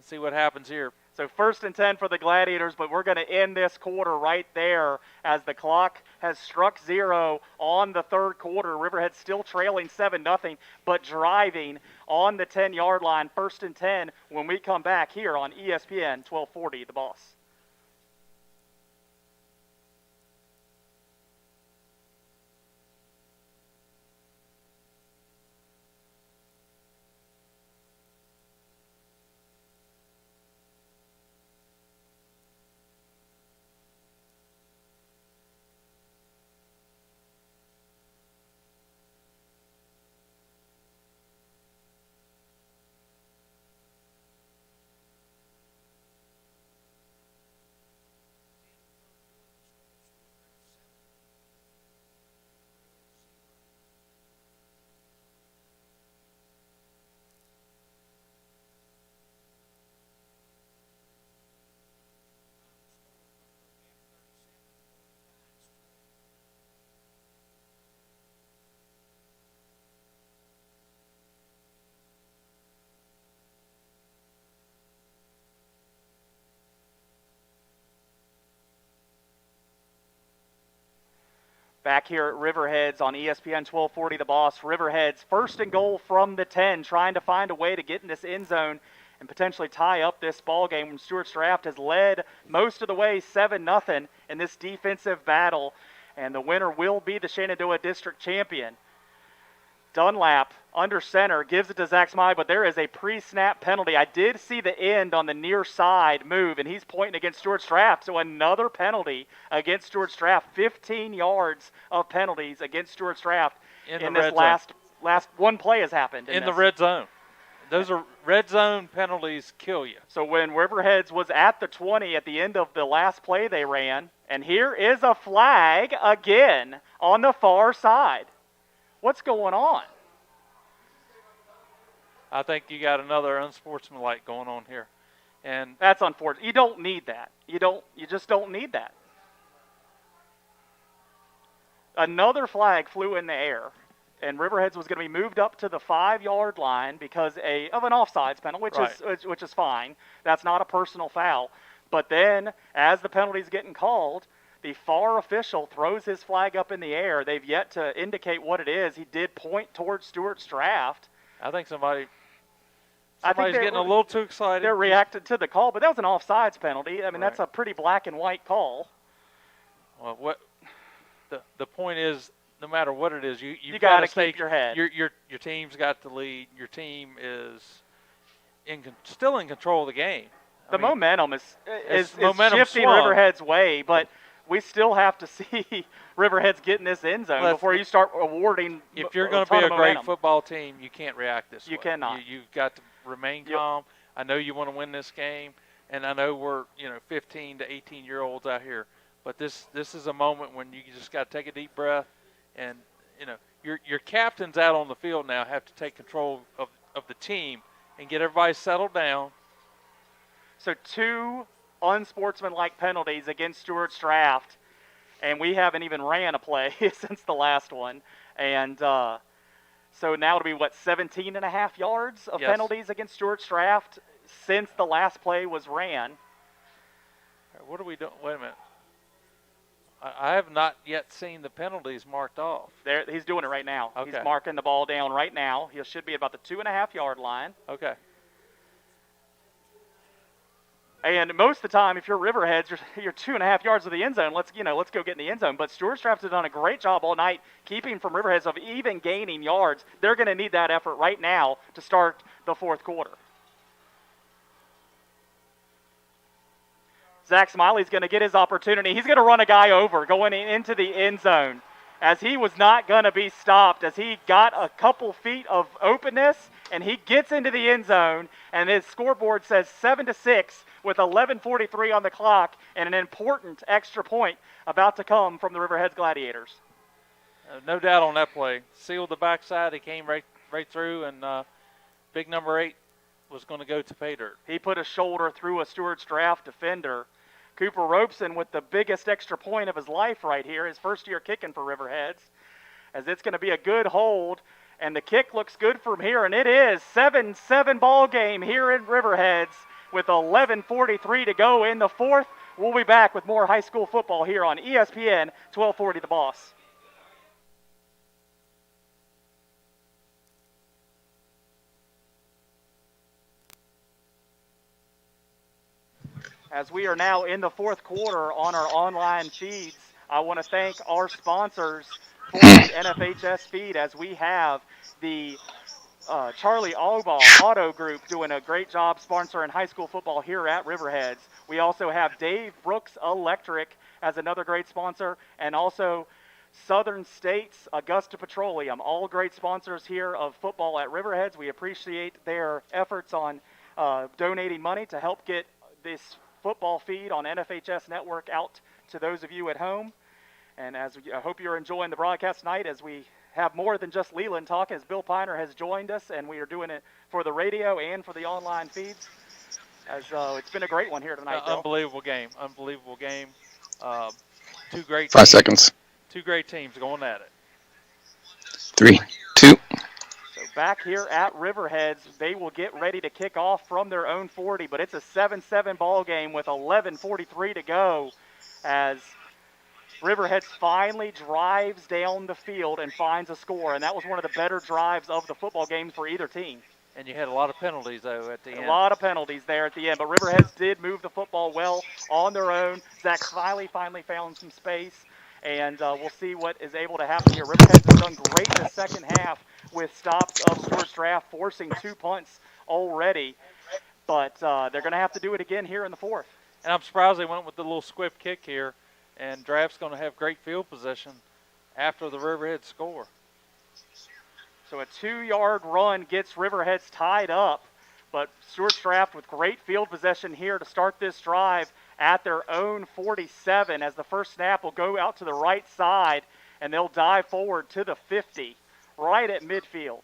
see what happens here. So 1st and 10 for the Gladiators, but we're going to end this quarter right there as the clock has struck 0 on the 3rd quarter. Riverhead still trailing 7-0, but driving on the 10-yard line. 1st and 10 when we come back here on ESPN 1240, The Boss. Back here at Riverheads on ESPN 1240, The Boss. Riverheads 1st and goal from the 10, trying to find a way to get in this end zone and potentially tie up this ball game. When Stuarts Draft has led most of the way 7-0 in this defensive battle, and the winner will be the Shenandoah District Champion. Dunlap under center gives it to Zach Smiley, but there is a pre-snap penalty. I did see the end on the near side move, and he's pointing against Stuarts Draft. So another penalty against Stuarts Draft. 15 yards of penalties against Stuarts Draft in this last one play has happened. In the red zone. Those are red zone penalties kill you. So when Riverheads was at the 20 at the end of the last play they ran, and here is a flag again on the far side. What's going on? I think you got another unsportsmanlike going on here. And that's unfortunate. You don't need that. You just don't need that. Another flag flew in the air, and Riverheads was going to be moved up to the 5-yard line because of an offsides penalty, which is fine. That's not a personal foul. But then, as the penalty's getting called, the FAR official throws his flag up in the air. They've yet to indicate what it is. He did point towards Stuarts Draft. I think somebody's getting a little too excited. They're reacting to the call, but that was an offsides penalty. I mean, that's a pretty black and white call. Well, the point is, no matter what it is, you got to keep your head. Your team's got the lead. Your team is still in control of the game. Momentum is momentum shifting swung. Riverhead's way, but we still have to see Riverheads get in this end zone before you start awarding. If you're going to be a great football team, you can't react this way. You cannot. You've got to remain calm. I know you want to win this game, and I know we're 15 to 18-year-olds out here, but this is a moment when you just got to take a deep breath, and your captains out on the field now have to take control of the team and get everybody settled down. So 2 unsportsmanlike penalties against Stuarts Draft, and we haven't even ran a play since the last one. And so now it'll be, 17 and a half yards of penalties against Stuarts Draft since the last play was ran. What are we doing? Wait a minute. I have not yet seen the penalties marked off. There, he's doing it right now. Okay. He's marking the ball down right now. He should be about the 2.5-yard line. Okay. And most of the time, if you're Riverheads, you're 2.5 yards of the end zone. Let's go get in the end zone. But Stuarts Draft has done a great job all night keeping from Riverheads of even gaining yards. They're going to need that effort right now to start the 4th quarter. Zach Smiley's going to get his opportunity. He's going to run a guy over going into the end zone, as he was not going to be stopped, as he got a couple feet of openness, and he gets into the end zone, and his scoreboard says 7-6 with 11:43 on the clock, and an important extra point about to come from the Riverheads Gladiators. No doubt on that play. Sealed the backside. He came right through, and big number 8 was going to go to pay dirt. He put a shoulder through a Stuarts Draft defender. Cooper Robeson with the biggest extra point of his life right here, his first year kicking for Riverheads, as it's going to be a good hold, and the kick looks good from here, and it is 7-7 ball game here in Riverheads with 11:43 to go in the fourth. We'll be back with more high school football here on ESPN 1240 The Boss. As we are now in the fourth quarter on our online feeds, I want to thank our sponsors for the NFHS feed, as we have the Charlie Auto Group doing a great job sponsoring high school football here at Riverheads. We also have Dave Brooks Electric as another great sponsor, and also Southern States Augusta Petroleum, all great sponsors here of football at Riverheads. We appreciate their efforts on donating money to help get this football feed on NFHS Network out to those of you at home. And I hope you're enjoying the broadcast tonight, as we have more than just Leland talk, as Bill Piner has joined us, and we are doing it for the radio and for the online feeds. As it's been a great one here tonight, Bill. Unbelievable game. Two great 5 teams. seconds. Two great teams going at it. 3, 2. So back here at Riverheads, they will get ready to kick off from their own 40, but it's a 7-7 ball game with 11:43 to go, as Riverheads finally drives down the field and finds a score, and that was one of the better drives of the football games for either team. And you had a lot of penalties, though, at the end. A lot of penalties there at the end, but Riverheads did move the football well on their own. Zach Smiley finally found some space, and we'll see what is able to happen here. Riverheads has done great in the second half with stops of Stuarts Draft, forcing 2 punts already, but they're going to have to do it again here in the fourth. And I'm surprised they went with the little squib kick here, and Draft's going to have great field position after the Riverheads score. So a 2-yard run gets Riverheads tied up, but Stuarts Draft with great field possession here to start this drive at their own 47, as the first snap will go out to the right side, and they'll dive forward to the 50, right at midfield.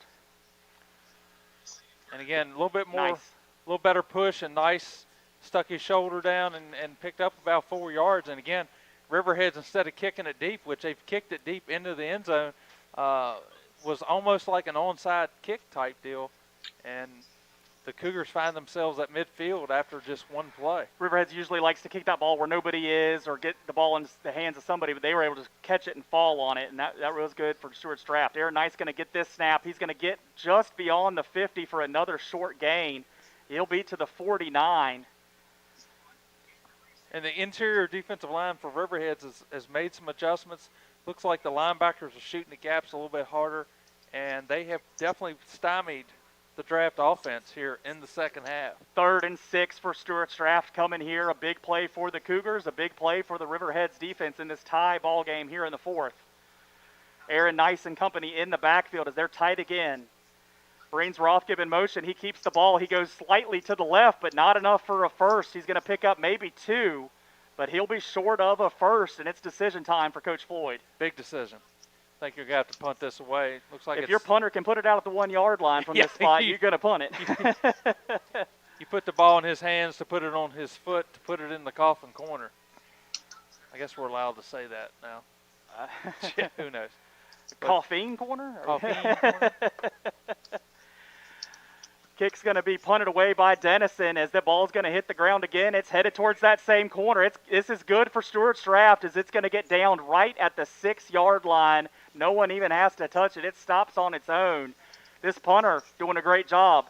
And again, a little bit more, Nice. a little better push, and Nice stuck his shoulder down and picked up about 4 yards. And again, Riverheads, instead of kicking it deep, which they've kicked it deep into the end zone, was almost like an onside kick type deal. And the Cougars find themselves at midfield after just one play. Riverheads usually likes to kick that ball where nobody is, or get the ball in the hands of somebody, but they were able to catch it and fall on it, and that was good for Stuarts Draft. Aaron Knight's going to get this snap. He's going to get just beyond the 50 for another short gain. He'll be to the 49. And the interior defensive line for Riverheads has made some adjustments. Looks like the linebackers are shooting the gaps a little bit harder, and they have definitely stymied the Draft offense here in the second half. 3rd and 6 for Stuarts Draft coming here. A big play for the Cougars, a big play for the Riverheads defense in this tie ball game here in the fourth. Aaron Nice and company in the backfield as they're tight again. Brains Rothgib in motion. He keeps the ball. He goes slightly to the left, but not enough for a first. He's going to pick up maybe 2, but he'll be short of a first, and it's decision time for Coach Floyd. Big decision. I think you're going to have to punt this away. Looks like if your punter can put it out at the 1-yard line from this spot, you're going to punt it. You put the ball in his hands to put it on his foot to put it in the coffin corner. I guess we're allowed to say that now. Who knows? Coffin corner? Coffin corner? Kick's going to be punted away by Dennison as the ball's going to hit the ground again. It's headed towards that same corner. This is good for Stuarts Draft, as it's going to get down right at the 6-yard line. No one even has to touch it. It stops on its own. This punter doing a great job.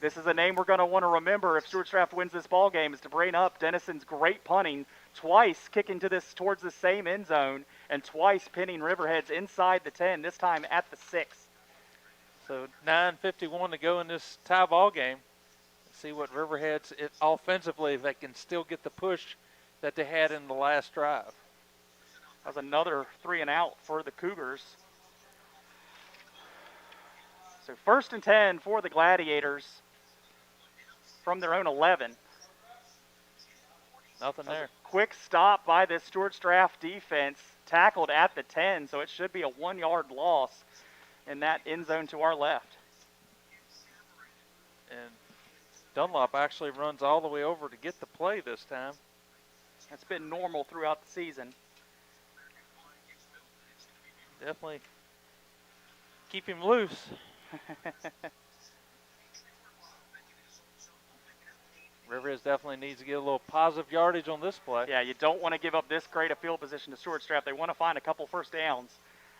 This is a name we're going to want to remember if Stuarts Draft wins this ball game, is to bring up Dennison's great punting, twice kicking towards the same end zone, and twice pinning Riverheads inside the 10, this time at the 6. So 9:51 to go in this tie ball game. See what Riverheads offensively, they can still get the push that they had in the last drive. That was another 3 and out for the Cougars. So 1st and 10 for the Gladiators from their own 11. Nothing there. Quick stop by this Stuarts Draft defense, tackled at the 10, so it should be a 1-yard loss in that end zone to our left. And Dunlop actually runs all the way over to get the play this time. That's been normal throughout the season. Definitely keep him loose. Riverheads definitely needs to get a little positive yardage on this play. Yeah, you don't want to give up this great a field position to Stuarts Draft. They want to find a couple first downs.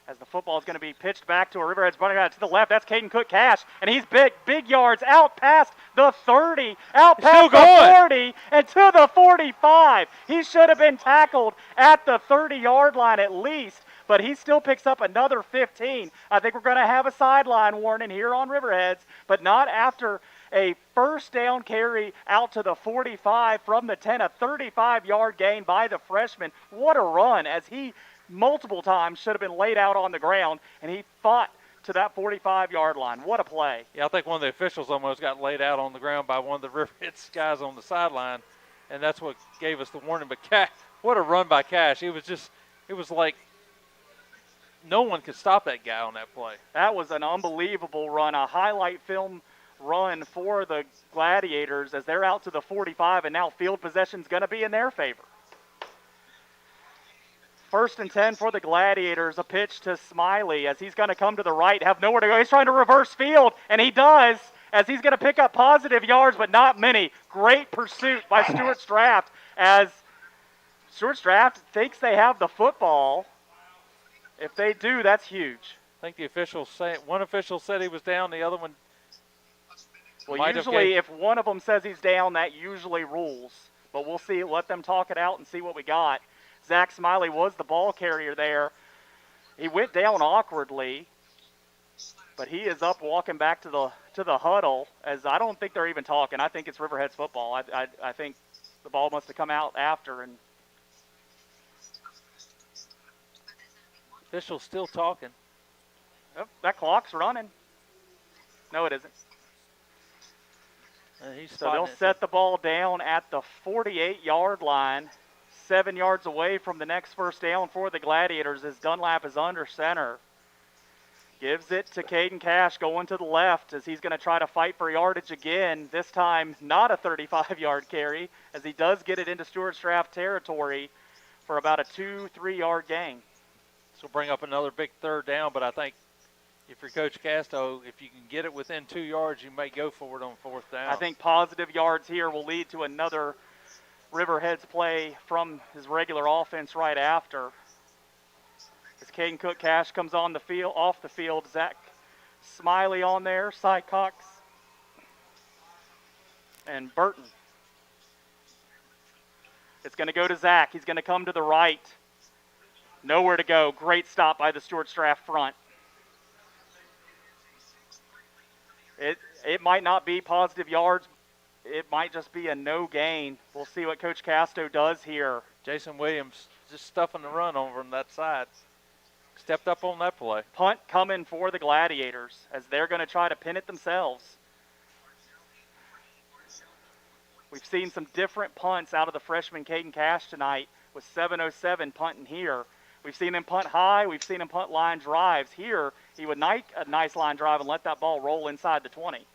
As the football is going to be pitched back to a Riverheads running out to the left. That's Caden Cook Cash, and he's big yards out past the 30, out past the 40, and to the 45. He should have been tackled at the 30-yard line at least, but he still picks up another 15. I think we're going to have a sideline warning here on Riverheads, but not after a first down carry out to the 45 from the 10, a 35-yard gain by the freshman. What a run, as he multiple times should have been laid out on the ground, and he fought to that 45-yard line. What a play. Yeah, I think one of the officials almost got laid out on the ground by one of the Riverheads guys on the sideline, and that's what gave us the warning. But Cash, what a run by Cash. It was like no one could stop that guy on that play. That was an unbelievable run, a highlight film run for the Gladiators as they're out to the 45, and now field possession's going to be in their favor. 1st and 10 for the Gladiators, a pitch to Smiley as he's going to come to the right, have nowhere to go. He's trying to reverse field, and he does, as he's going to pick up positive yards, but not many. Great pursuit by Stuarts Draft, as Stuarts Draft thinks they have the football. If they do, that's huge. I think the officials say one official said he was down, the other one. Well, usually if one of them says he's down, that usually rules. But we'll see. Let them talk it out and see what we got. Zach Smiley was the ball carrier there. He went down awkwardly, but he is up walking back to the huddle, as I don't think they're even talking. I think it's Riverheads football. I think the ball must have come out after. And official's still talking. oh, that clock's running. No, it isn't. So they'll set the ball down at the 48-yard line, 7 yards away from the next first down for the Gladiators as Dunlap is under center. Gives it to Caden Cash going to the left as he's going to try to fight for yardage again. This time not a 35-yard carry as he does get it into Stuarts Draft territory for about a 2-3 yard gain. This will bring up another big third down, but I think if you're Coach Casto, if you can get it within 2 yards, you may go for it on 4th down. I think positive yards here will lead to another Riverheads play from his regular offense right after. As Caden Cook Cash comes on the field, off the field, Zach Smiley on there, Cy Cox, and Burton. It's going to go to Zach. He's going to come to the right. Nowhere to go. Great stop by the Stuarts Draft front. It might not be positive yards. It might just be a no gain. We'll see what Coach Casto does here. Jason Williams just stuffing the run over on that side. Stepped up on that play. Punt coming for the Gladiators as they're going to try to pin it themselves. We've seen some different punts out of the freshman Caden Cash tonight with 7:07 punting here. We've seen him punt high. We've seen him punt line drives. Here, he would make a nice line drive and let that ball roll inside the 20.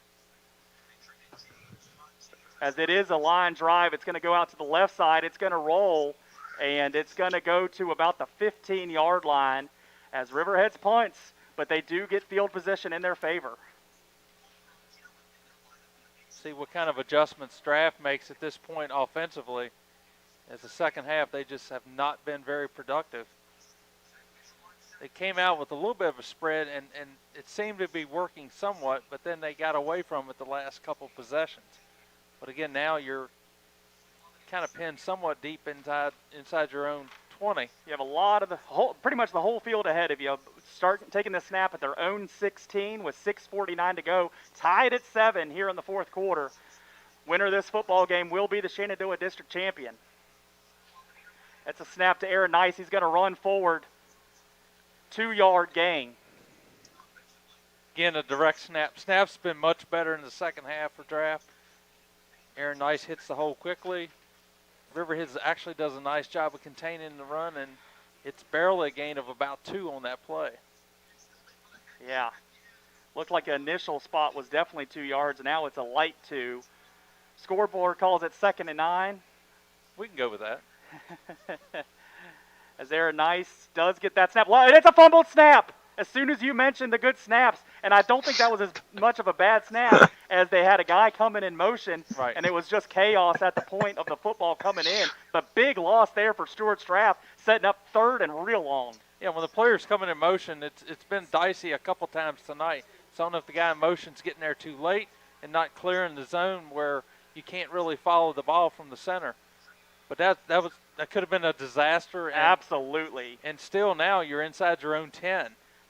As it is a line drive, it's going to go out to the left side. It's going to roll, and it's going to go to about the 15-yard line as Riverheads punts, but they do get field position in their favor. See what kind of adjustments Draft makes at this point offensively. As the second half, they just have not been very productive. They came out with a little bit of a spread, and it seemed to be working somewhat, but then they got away from it the last couple possessions. But again, now you're kind of pinned somewhat deep inside your own 20. You have a lot of pretty much the whole field ahead of you. Start taking the snap at their own 16 with 6:49 to go. Tied at 7 here in the fourth quarter. Winner of this football game will be the Shenandoah District champion. That's a snap to Aaron Nice. He's going to run forward. 2-yard gain. Again, a direct snap. Snap's been much better in the second half for Draft. Aaron Nice hits the hole quickly. Riverheads actually does a nice job of containing the run, and it's barely a gain of about 2 on that play. Yeah. Looked like the initial spot was definitely 2 yards, and now it's a light 2. Scoreboard calls it 2nd and 9. We can go with that. As Aaron Nice does get that snap. And it's a fumbled snap. As soon as you mentioned the good snaps, and I don't think that was as much of a bad snap as they had a guy coming in motion, Right. and it was just chaos at the point of the football coming in. But big loss there for Stuarts Draft, setting up 3rd and real long. Yeah, when the player's coming in motion, it's been dicey a couple times tonight. So I don't know if the guy in motion's getting there too late and not clearing the zone where you can't really follow the ball from the center. But that could have been a disaster. And, Absolutely. And still now you're inside your own 10.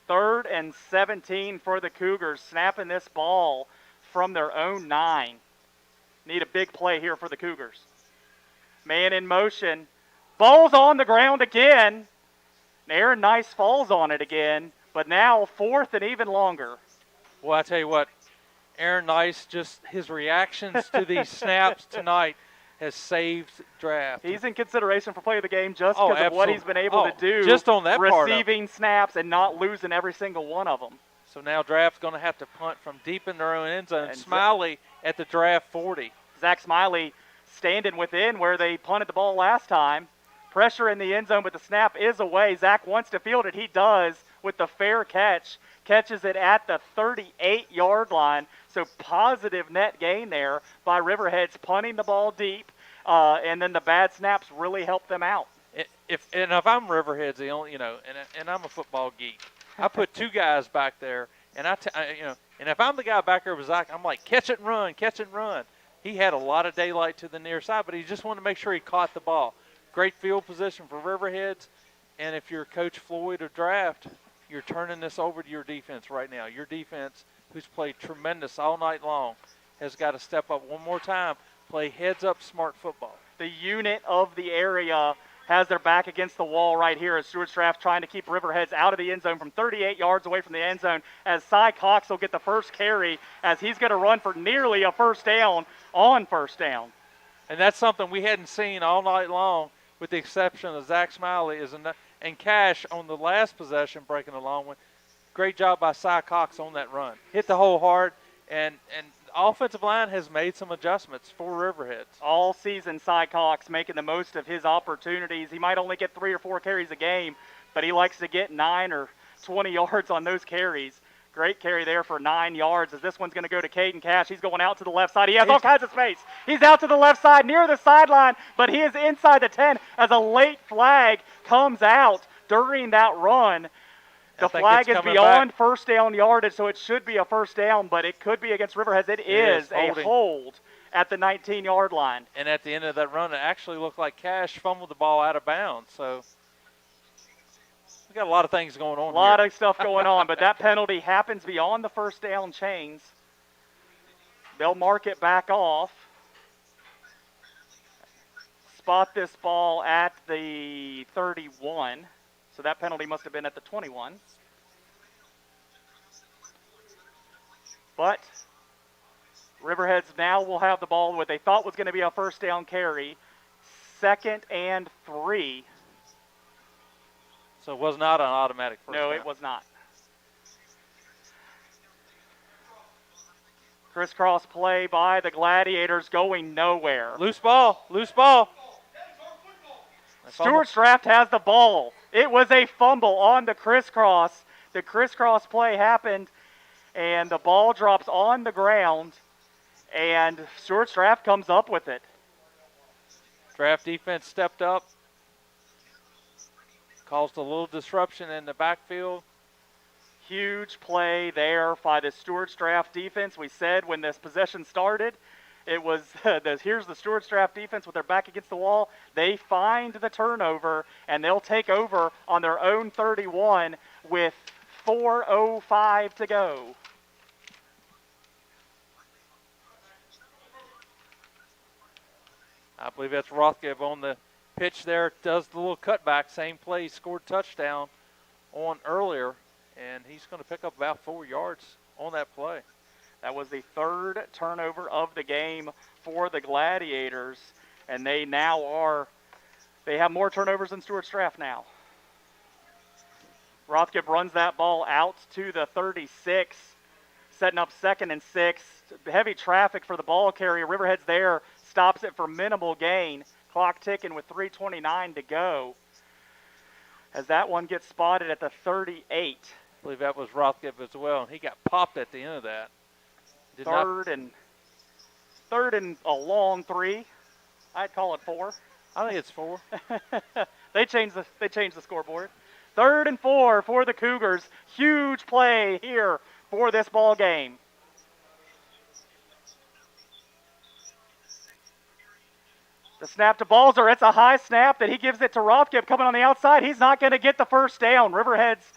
3rd and 17 for the Cougars, snapping this ball from their own 9. Need a big play here for the Cougars. Man in motion. Ball's on the ground again. Aaron Nice falls on it again, but now 4th and even longer. Well, I tell you what, Aaron Nice, just his reactions to these snaps tonight has saved Draft. He's in consideration for play of the game just because of what he's been able to do. Just on that part receiving snaps and not losing every single one of them. So now Draft's going to have to punt from deep in their own end zone. And Smiley at the Draft 40. Zach Smiley standing within where they punted the ball last time. Pressure in the end zone, but the snap is away. Zach wants to field it. He does with the fair catch. Catches it at the 38-yard line. So positive net gain there by Riverheads, punting the ball deep, and then the bad snaps really helped them out. If I'm Riverheads, the only and I'm a football geek, I put 2 guys back there, and and if I'm the guy back there with Zach, I'm like catch it and run, catch it and run. He had a lot of daylight to the near side, but he just wanted to make sure he caught the ball. Great field position for Riverheads, and if you're Coach Floyd of Draft, you're turning this over to your defense right now. Your defense, who's played tremendous all night long, has got to step up one more time, play heads-up smart football. The unit of the area has their back against the wall right here as Stuarts Draft trying to keep Riverheads out of the end zone from 38 yards away from the end zone, as Cy Cox will get the first carry as he's going to run for nearly a first down on first down. And that's something we hadn't seen all night long, with the exception of Zach Smiley and Cash on the last possession breaking a long one. Great job by Cy Cox on that run. Hit the hole hard, and the offensive line has made some adjustments for Riverheads. All season, Cy Cox making the most of his opportunities. He might only get 3 or 4 carries a game, but he likes to get 9 or 20 yards on those carries. Great carry there for 9 yards as this one's going to go to Caden Cash. He's going out to the left side. He has all kinds of space. He's out to the left side near the sideline, but he is inside the 10 as a late flag comes out during that run. The flag is beyond first down yardage, so it should be a first down, but it could be against Riverheads. It is a hold at the 19-yard line. And at the end of that run, it actually looked like Cash fumbled the ball out of bounds. So we got a lot of things going on here. A lot of stuff going on, but that penalty happens beyond the first down chains. They'll mark it back off. Spot this ball at the 31. So that penalty must have been at the 21. But Riverheads now will have the ball what they thought was going to be a first down carry. 2nd and 3. So it was not an automatic first down. No, it was not. Crisscross play by the Gladiators going nowhere. Loose ball, loose ball. Stuarts Draft has the ball. It was a fumble on the crisscross. The crisscross play happened, and the ball drops on the ground, and Stuarts Draft comes up with it. Draft defense stepped up, caused a little disruption in the backfield. Huge play there by the Stuarts Draft defense. We said when this possession started, it was here's the Stuarts Draft defense with their back against the wall. They find the turnover, and they'll take over on their own 31 with 4:05 to go. I believe that's Rothgiv on the pitch there. Does the little cutback, same play, scored touchdown on earlier, and he's going to pick up about 4 yards on that play. That was the 3rd turnover of the game for the Gladiators, and they have more turnovers than Stuarts Draft now. Rothgiv runs that ball out to the 36, setting up 2nd and 6. Heavy traffic for the ball carrier. Riverheads there stops it for minimal gain. Clock ticking with 3:29 to go. As that one gets spotted at the 38. I believe that was Rothkip as well, and he got popped at the end of that. Third and a long 3. I'd call it 4. I think it's 4. They changed the scoreboard. 3rd and 4 for the Cougars. Huge play here for this ball game. The snap to Balzer. It's a high snap that he gives it to Rothkip coming on the outside. He's not going to get the first down. Riverheads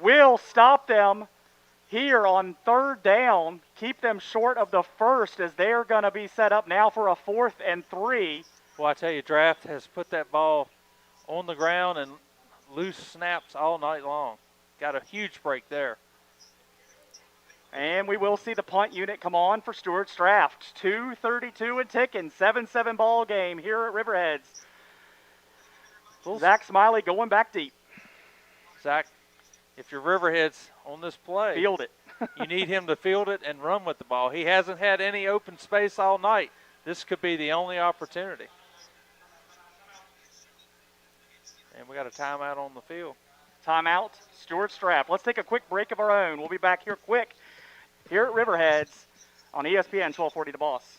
will stop them here on 3rd down, keep them short of the first as they're going to be set up now for a 4th and 3. Well, I tell you, Draft has put that ball on the ground and loose snaps all night long. Got a huge break there. And we will see the punt unit come on for Stuarts Draft. 2:32 and ticking, 7-7 ball game here at Riverheads. Zach Smiley going back deep. Zach, if you're Riverheads on this play, Field it. you need him to field it and run with the ball. He hasn't had any open space all night. This could be the only opportunity. And we got a timeout on the field. Timeout, Stuarts Draft. Let's take a quick break of our own. We'll be back here quick here at Riverheads on ESPN 1240 The Boss.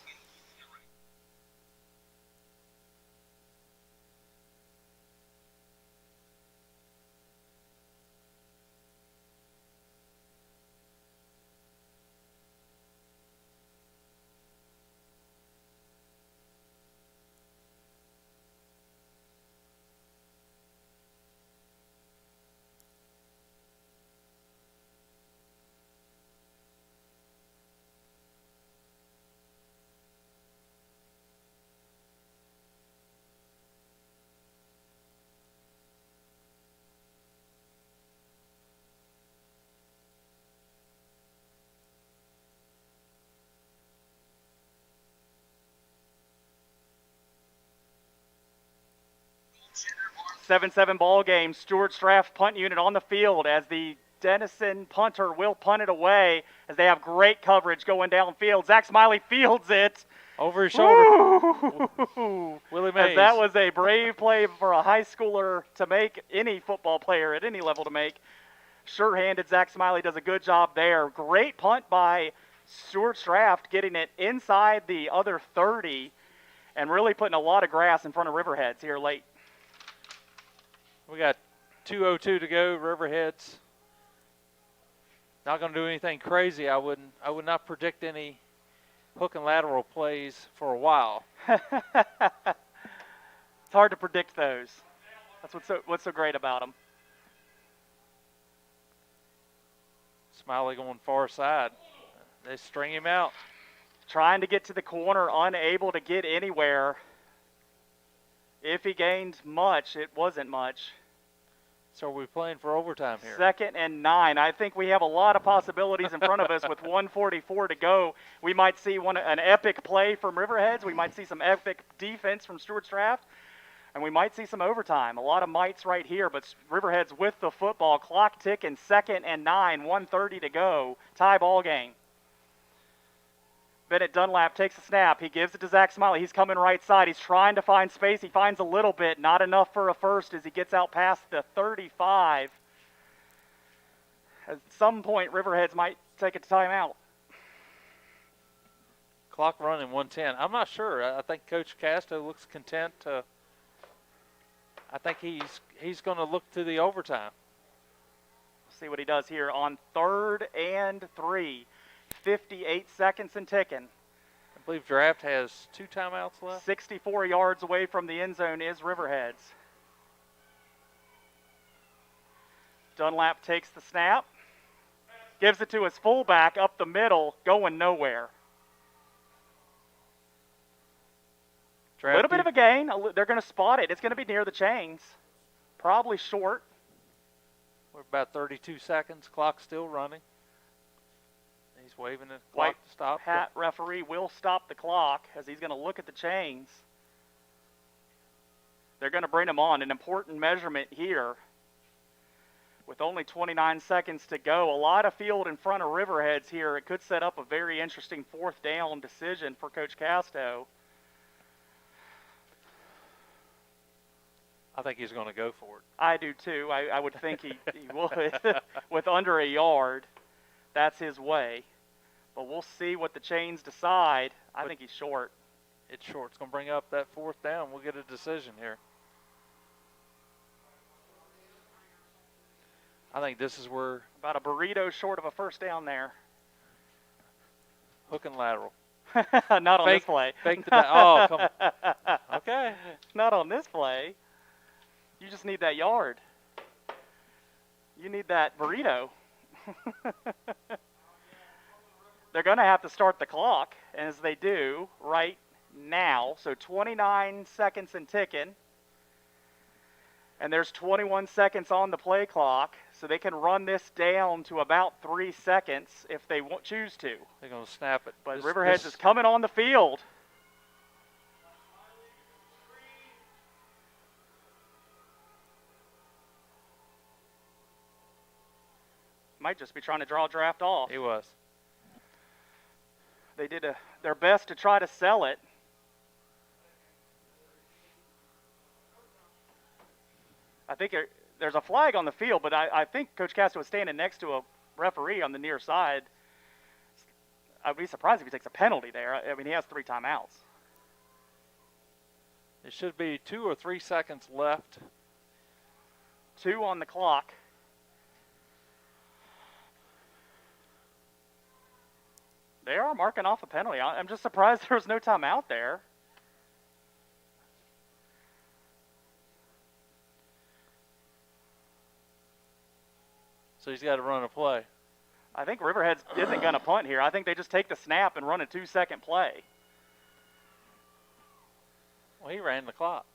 Seven ball game. Stuarts Draft punt unit on the field as the Denison punter will punt it away as they have great coverage going downfield. Zach Smiley fields it. Over his shoulder. Woo! Willie Mays. As that was a brave play for a high schooler to make, any football player at any level to make. Sure-handed Zach Smiley does a good job there. Great punt by Stuarts Draft, getting it inside the other 30 and really putting a lot of grass in front of Riverheads here late. We got 2:02 to go. Riverheads not going to do anything crazy. I would not predict any hook and lateral plays for a while. It's hard to predict those. That's what's so great about them. Smiley going far side. They string him out. Trying to get to the corner, unable to get anywhere. If he gained much, it wasn't much. So are we playing for overtime here? 2nd and 9. I think we have a lot of possibilities in front of us with 1:44 to go. We might see an epic play from Riverheads. We might see some epic defense from Stuarts Draft. And we might see some overtime. A lot of mights right here, but Riverheads with the football. Clock ticking, 2nd and 9, 1:30 to go. Tie ball game. Bennett Dunlap takes a snap. He gives it to Zach Smiley. He's coming right side. He's trying to find space. He finds a little bit. Not enough for a first as he gets out past the 35. At some point, Riverheads might take a timeout. Clock running 1:10. I'm not sure. I think Coach Casto looks content to. I think he's going to look to the overtime. See what he does here on 3rd and 3. 58 seconds and ticking. I believe Draft has 2 timeouts left. 64 yards away from the end zone is Riverheads. Dunlap takes the snap. Gives it to his fullback up the middle, going nowhere. A little bit of a gain. They're going to spot it. It's going to be near the chains. Probably short. We're about 32 seconds. Clock still running. He's waving the clock to stop. Hat referee will stop the clock as he's going to look at the chains. They're going to bring him on. An important measurement here. With only 29 seconds to go, a lot of field in front of Riverheads here. It could set up a very interesting 4th down decision for Coach Casto. I think he's going to go for it. I do too. I would think he would. With under a yard, that's his way. But we'll see what the chains decide. I think he's short. It's short. It's going to bring up that 4th down. We'll get a decision here. I think this is where About a burrito short of a first down there. hook and lateral. Not on this play. Fake the oh, come on. Okay. Not on this play. You just need that yard. You need that burrito. They're going to have to start the clock, as they do right now. So 29 seconds and ticking. And there's 21 seconds on the play clock, so they can run this down to about 3 seconds if they choose to. They're going to snap it. But Riverheads is coming on the field. Might just be trying to draw a draft off. He was. They did their best to try to sell it. I think there's a flag on the field, but I think Coach Castro was standing next to a referee on the near side. I'd be surprised if he takes a penalty there. I mean, he has 3 timeouts. It should be 2 or 3 seconds left. 2 on the clock. They are marking off a penalty. I'm just surprised there was no timeout there. So he's got to run a play. I think Riverheads isn't going to punt here. I think they just take the snap and run a 2-second play. Well, he ran the clock.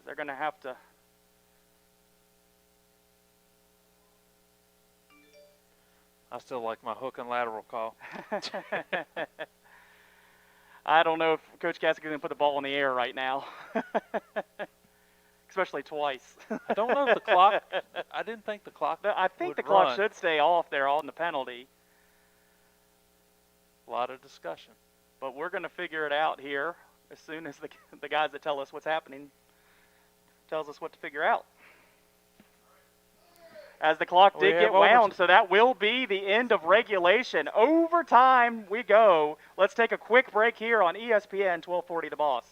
They're going to have to. I still like my hook and lateral call. I don't know if Coach Cassick is going to put the ball in the air right now. Especially twice. I don't know if the clock. I didn't think the clock. I think would the clock run. should stay off there on the penalty. A lot of discussion. But we're going to figure it out here as soon as the guys that tell us what's happening tells us what to figure out. As the clock did get wound, so that will be the end of regulation. Overtime we go. Let's take a quick break here on ESPN 1240 The Boss.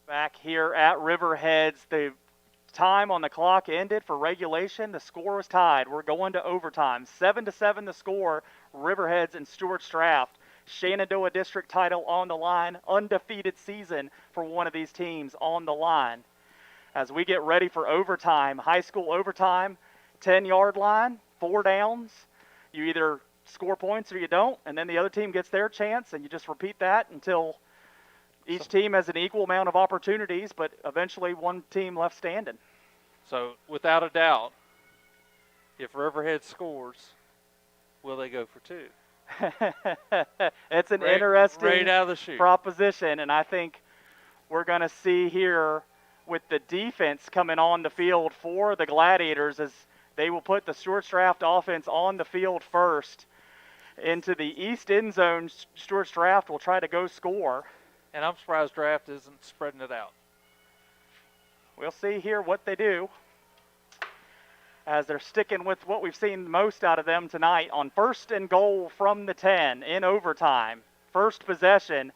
Back here at Riverheads, the time on the clock ended for regulation. The score was tied. We're going to overtime. 7-7 the score. Riverheads and Stuarts draft. Shenandoah District title on the line. Undefeated season for one of these teams on the line. As we get ready for overtime, high school overtime, 10-yard line, 4 downs. You either score points or you don't, and then the other team gets their chance, and you just repeat that until each team has an equal amount of opportunities, but eventually one team left standing. So, without a doubt, if Riverhead scores, will they go for 2? It's an interesting right out of the chute. proposition, and I think we're going to see here with the defense coming on the field for the Gladiators as they will put the Stuarts draft offense on the field first. Into the east end zone, Stuarts draft will try to go score. And I'm surprised draft isn't spreading it out. We'll see here what they do as they're sticking with what we've seen most out of them tonight on 1st and goal from the 10 in overtime. First possession,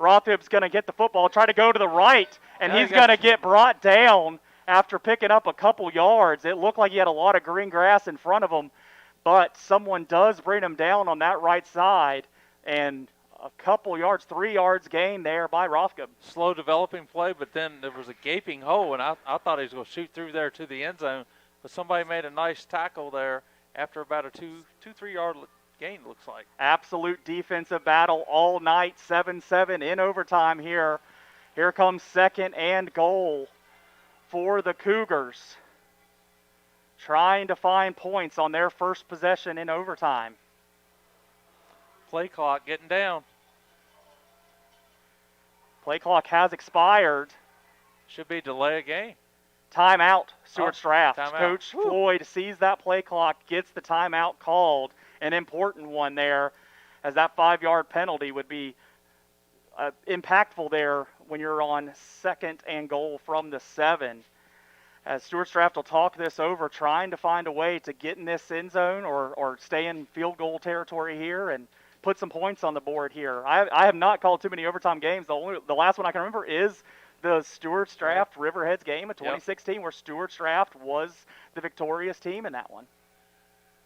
Rothib's going to get the football, try to go to the right, and Yeah, he's going to get brought down after picking up a couple yards. It looked like he had a lot of green grass in front of him, but someone does bring him down on that right side, and a couple yards, 3 yards gain there by Rothib. Slow developing play, but then there was a gaping hole, and I thought he was going to shoot through there to the end zone, but somebody made a nice tackle there after about a 2-3 yard gain, looks like. Absolute defensive battle all night, 7-7 in overtime here. Here comes 2nd and goal for the Cougars, trying to find points on their first possession in overtime. Play clock getting down. Play clock has expired. Should be delay a game. Timeout, Stuarts draft. timeout. Coach Floyd sees that play clock, gets the timeout called. An important one there, as that 5-yard penalty would be impactful there when you're on 2nd and goal from the 7. As Stuarts draft will talk this over, trying to find a way to get in this end zone or stay in field goal territory here and put some points on the board here. I have not called too many overtime games. The last one I can remember is the Stuarts draft Riverheads game of 2016, where Stuarts draft was the victorious team in that one.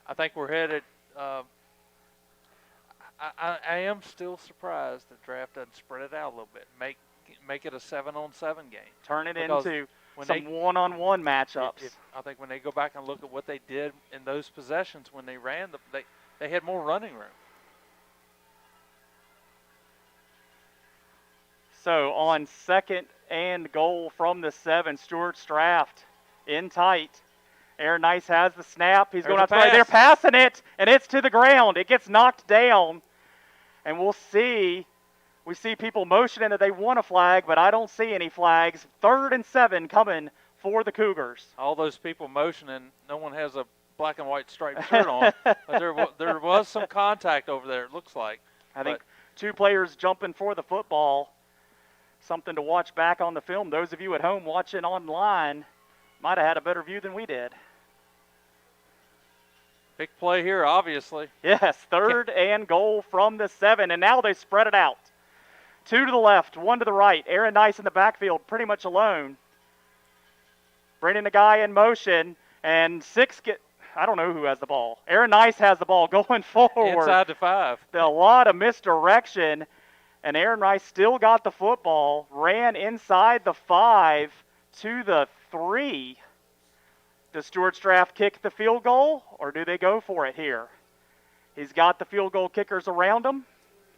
I think we're headed. I am still surprised the draft doesn't spread it out a little bit. Make it a 7-on-7 game. Turn it Because into some one-on-one matchups. I think when they go back and look at what they did in those possessions when they ran, they had more running room. So on 2nd and goal from the 7, Stuarts draft in tight. Aaron Nice has the snap. He's going outside. They're passing it, and it's to the ground. It gets knocked down, and we'll see. We see people motioning that they want a flag, but I don't see any flags. 3rd and 7 coming for the Cougars. All those people motioning, no one has a black and white striped shirt on. But there was some contact over there, it looks like. I think 2 players jumping for the football. Something to watch back on the film. Those of you at home watching online might have had a better view than we did. Big play here, obviously. Yes, 3rd and goal from the 7, and now they spread it out. 2 to the left, 1 to the right. Aaron Nice in the backfield, pretty much alone. Bringing the guy in motion, and 6 I don't know who has the ball. Aaron Nice has the ball going forward. Inside the 5. A lot of misdirection, and Aaron Nice still got the football, ran inside the 5 to the 3. Does Stuarts draft kick the field goal, or do they go for it here? He's got the field goal kickers around him.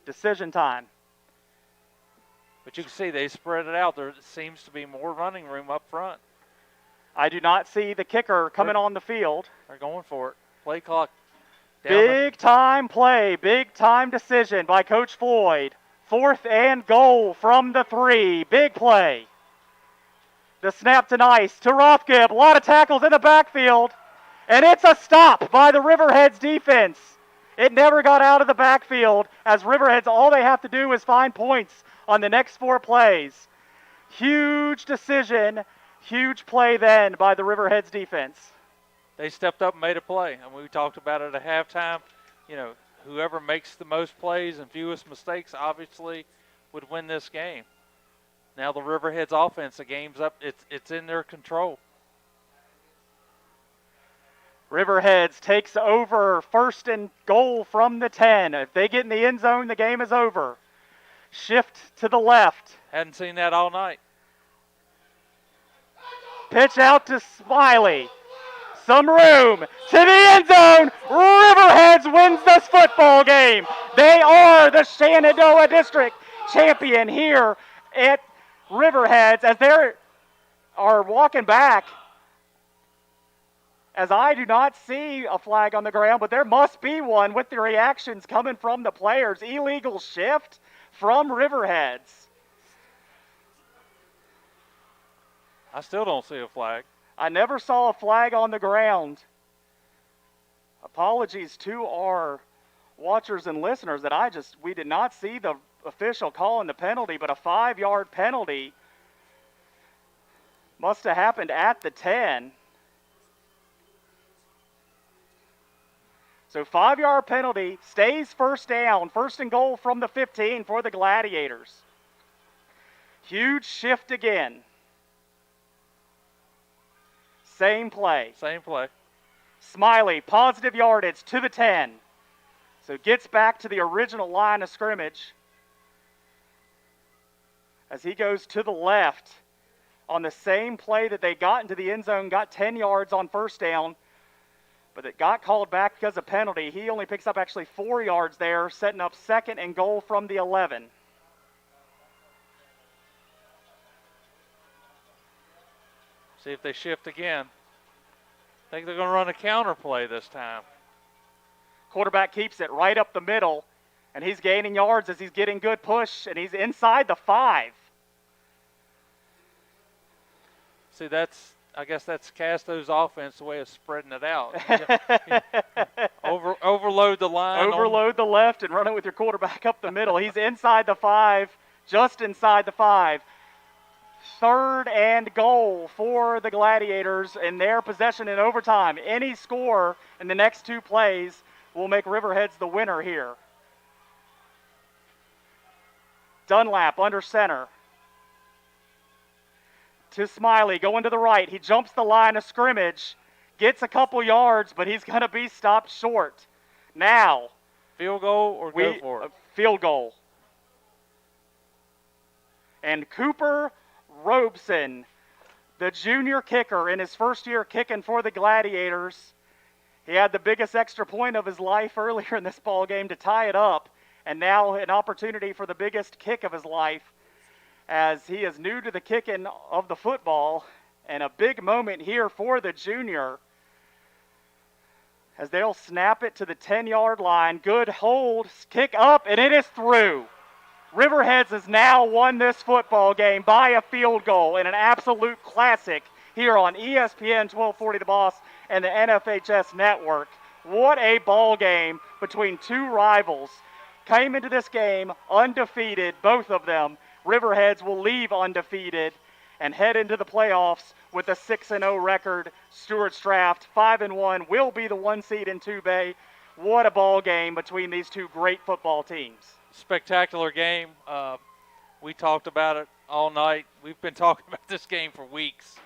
Decision time. But you can see they spread it out. There seems to be more running room up front. I do not see the kicker coming on the field. They're going for it. Play clock down. Big time play, big time decision by Coach Floyd. 4th and goal from the 3. Big play. The snap to Nice, to Rothgib. A lot of tackles in the backfield. And it's a stop by the Riverheads defense. It never got out of the backfield, as Riverheads, all they have to do is find points on the next 4 plays. Huge decision, huge play then by the Riverheads defense. They stepped up and made a play. And we talked about it at halftime. You know, whoever makes the most plays and fewest mistakes obviously would win this game. Now the Riverheads offense, the game's up. It's in their control. Riverheads takes over 1st and goal from the 10. If they get in the end zone, the game is over. Shift to the left. Hadn't seen that all night. Pitch out to Smiley. Some room to the end zone. Riverheads wins this football game. They are the Shenandoah District champion here at Riverheads, as they are walking back. As I do not see a flag on the ground, but there must be one with the reactions coming from the players. Illegal shift from Riverheads. I still don't see a flag. I never saw a flag on the ground. Apologies to our watchers and listeners that we did not see the official calling the penalty, but a 5-yard penalty must have happened at the 10. So 5-yard penalty, stays 1st down, 1st and goal from the 15 for the Gladiators. Huge shift again. Same play. Same play. Smiley, positive yardage to the 10. So gets back to the original line of scrimmage as he goes to the left on the same play that they got into the end zone, got 10 yards on first down, but it got called back because of penalty. He only picks up actually 4 yards there, setting up 2nd and goal from the 11. See if they shift again. I think they're going to run a counter play this time. Quarterback keeps it right up the middle, and he's gaining yards as he's getting good push, and he's inside the 5. See, I guess that's Casto's offense, the way of spreading it out. Overload the line. Overload the left and run it with your quarterback up the middle. He's inside the 5, just inside the 5. 3rd and goal for the Gladiators in their possession in overtime. Any score in the next 2 plays will make Riverheads the winner here. Dunlap under center. To Smiley, going to the right. He jumps the line of scrimmage, gets a couple yards, but he's going to be stopped short. Now, field goal or go for it? Field goal. And Cooper Robeson, the junior kicker in his first year kicking for the Gladiators. He had the biggest extra point of his life earlier in this ball game to tie it up, and now an opportunity for the biggest kick of his life as he is new to the kicking of the football, and a big moment here for the junior as they'll snap it to the 10-yard line. Good hold, kick up, and it is through. Riverheads has now won this football game by a field goal in an absolute classic here on ESPN 1240 The Boss and the NFHS Network. What a ball game between 2 rivals. Came into this game undefeated, both of them. Riverheads will leave undefeated and head into the playoffs with a 6-0 record. Stuarts draft 5-1 will be the 1 seed in 2A. What a ball game between these 2 great football teams. Spectacular game. We talked about it all night. We've been talking about this game for weeks.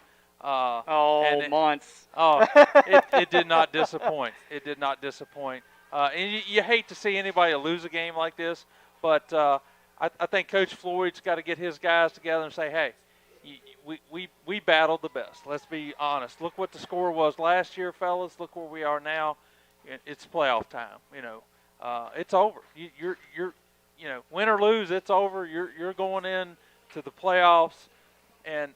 Months. It did not disappoint. It did not disappoint. And you hate to see anybody lose a game like this, but I think Coach Floyd's got to get his guys together and say, hey, we battled the best. Let's be honest. Look what the score was last year, fellas. Look where we are now. It's playoff time. It's over. You're win or lose, it's over. You're going in to the playoffs, and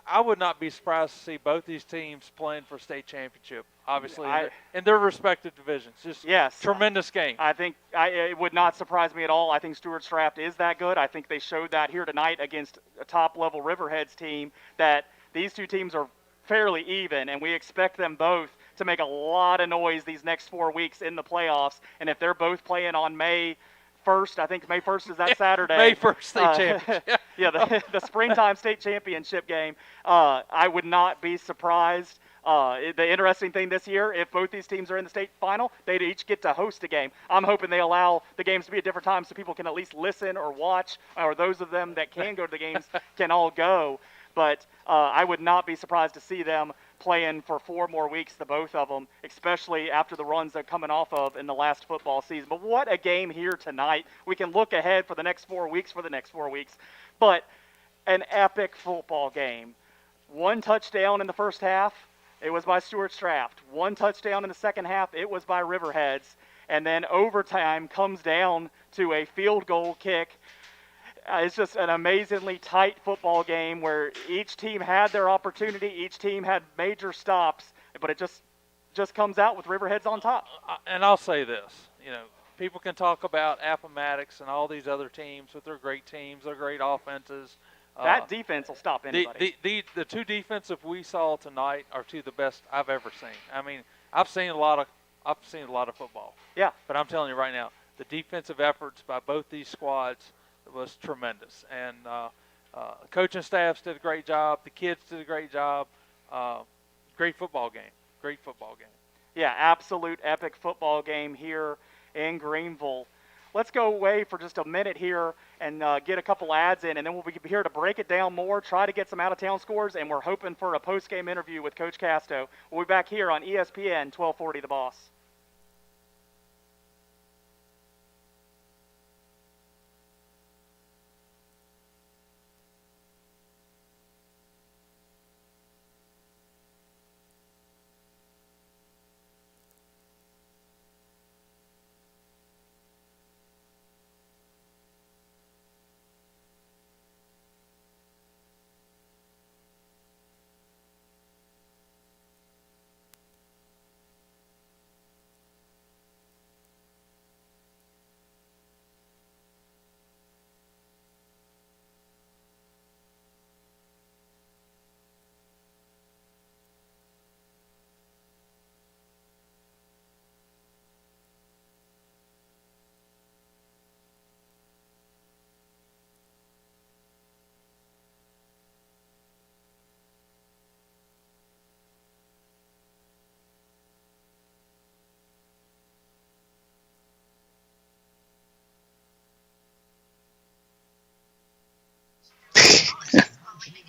I would not be surprised to see both these teams playing for state championship. Obviously, in their respective divisions. Just tremendous game. I think it would not surprise me at all. I think Stuarts draft is that good. I think they showed that here tonight against a top-level Riverheads team that these 2 teams are fairly even, and we expect them both to make a lot of noise these next 4 weeks in the playoffs. And if they're both playing on May 1st, I think May 1st is that Saturday. May 1st state championship. The springtime state championship game. I would not be surprised. The interesting thing this year, if both these teams are in the state final, they'd each get to host a game. I'm hoping they allow the games to be at different times so people can at least listen or watch, or those of them that can go to the games can all go. But I would not be surprised to see them playing for 4 more weeks, the both of them, especially after the runs they're coming off of in the last football season. But what a game here tonight. We can look ahead for the next 4 weeks But an epic football game. 1 touchdown in the first half. It was by Stuarts draft. 1 touchdown in the second half. It was by Riverheads. And then overtime comes down to a field goal kick. It's just an amazingly tight football game where each team had their opportunity. Each team had major stops, but it just comes out with Riverheads on top. And I'll say this, people can talk about Appomattox and all these other teams with their great teams, their great offenses. That defense will stop anybody. The 2 defensive we saw tonight are 2 of the best I've ever seen. I mean, I've seen a lot of football. Yeah. But I'm telling you right now, the defensive efforts by both these squads was tremendous, and coaching staffs did a great job. The kids did a great job. Great football game. Yeah, absolute epic football game here in Greenville. let's go away for just a minute here and get a couple ads in, and then we'll be here to break it down more, try to get some out-of-town scores, and we're hoping for a post-game interview with Coach Casto. We'll be back here on ESPN 1240 The Boss.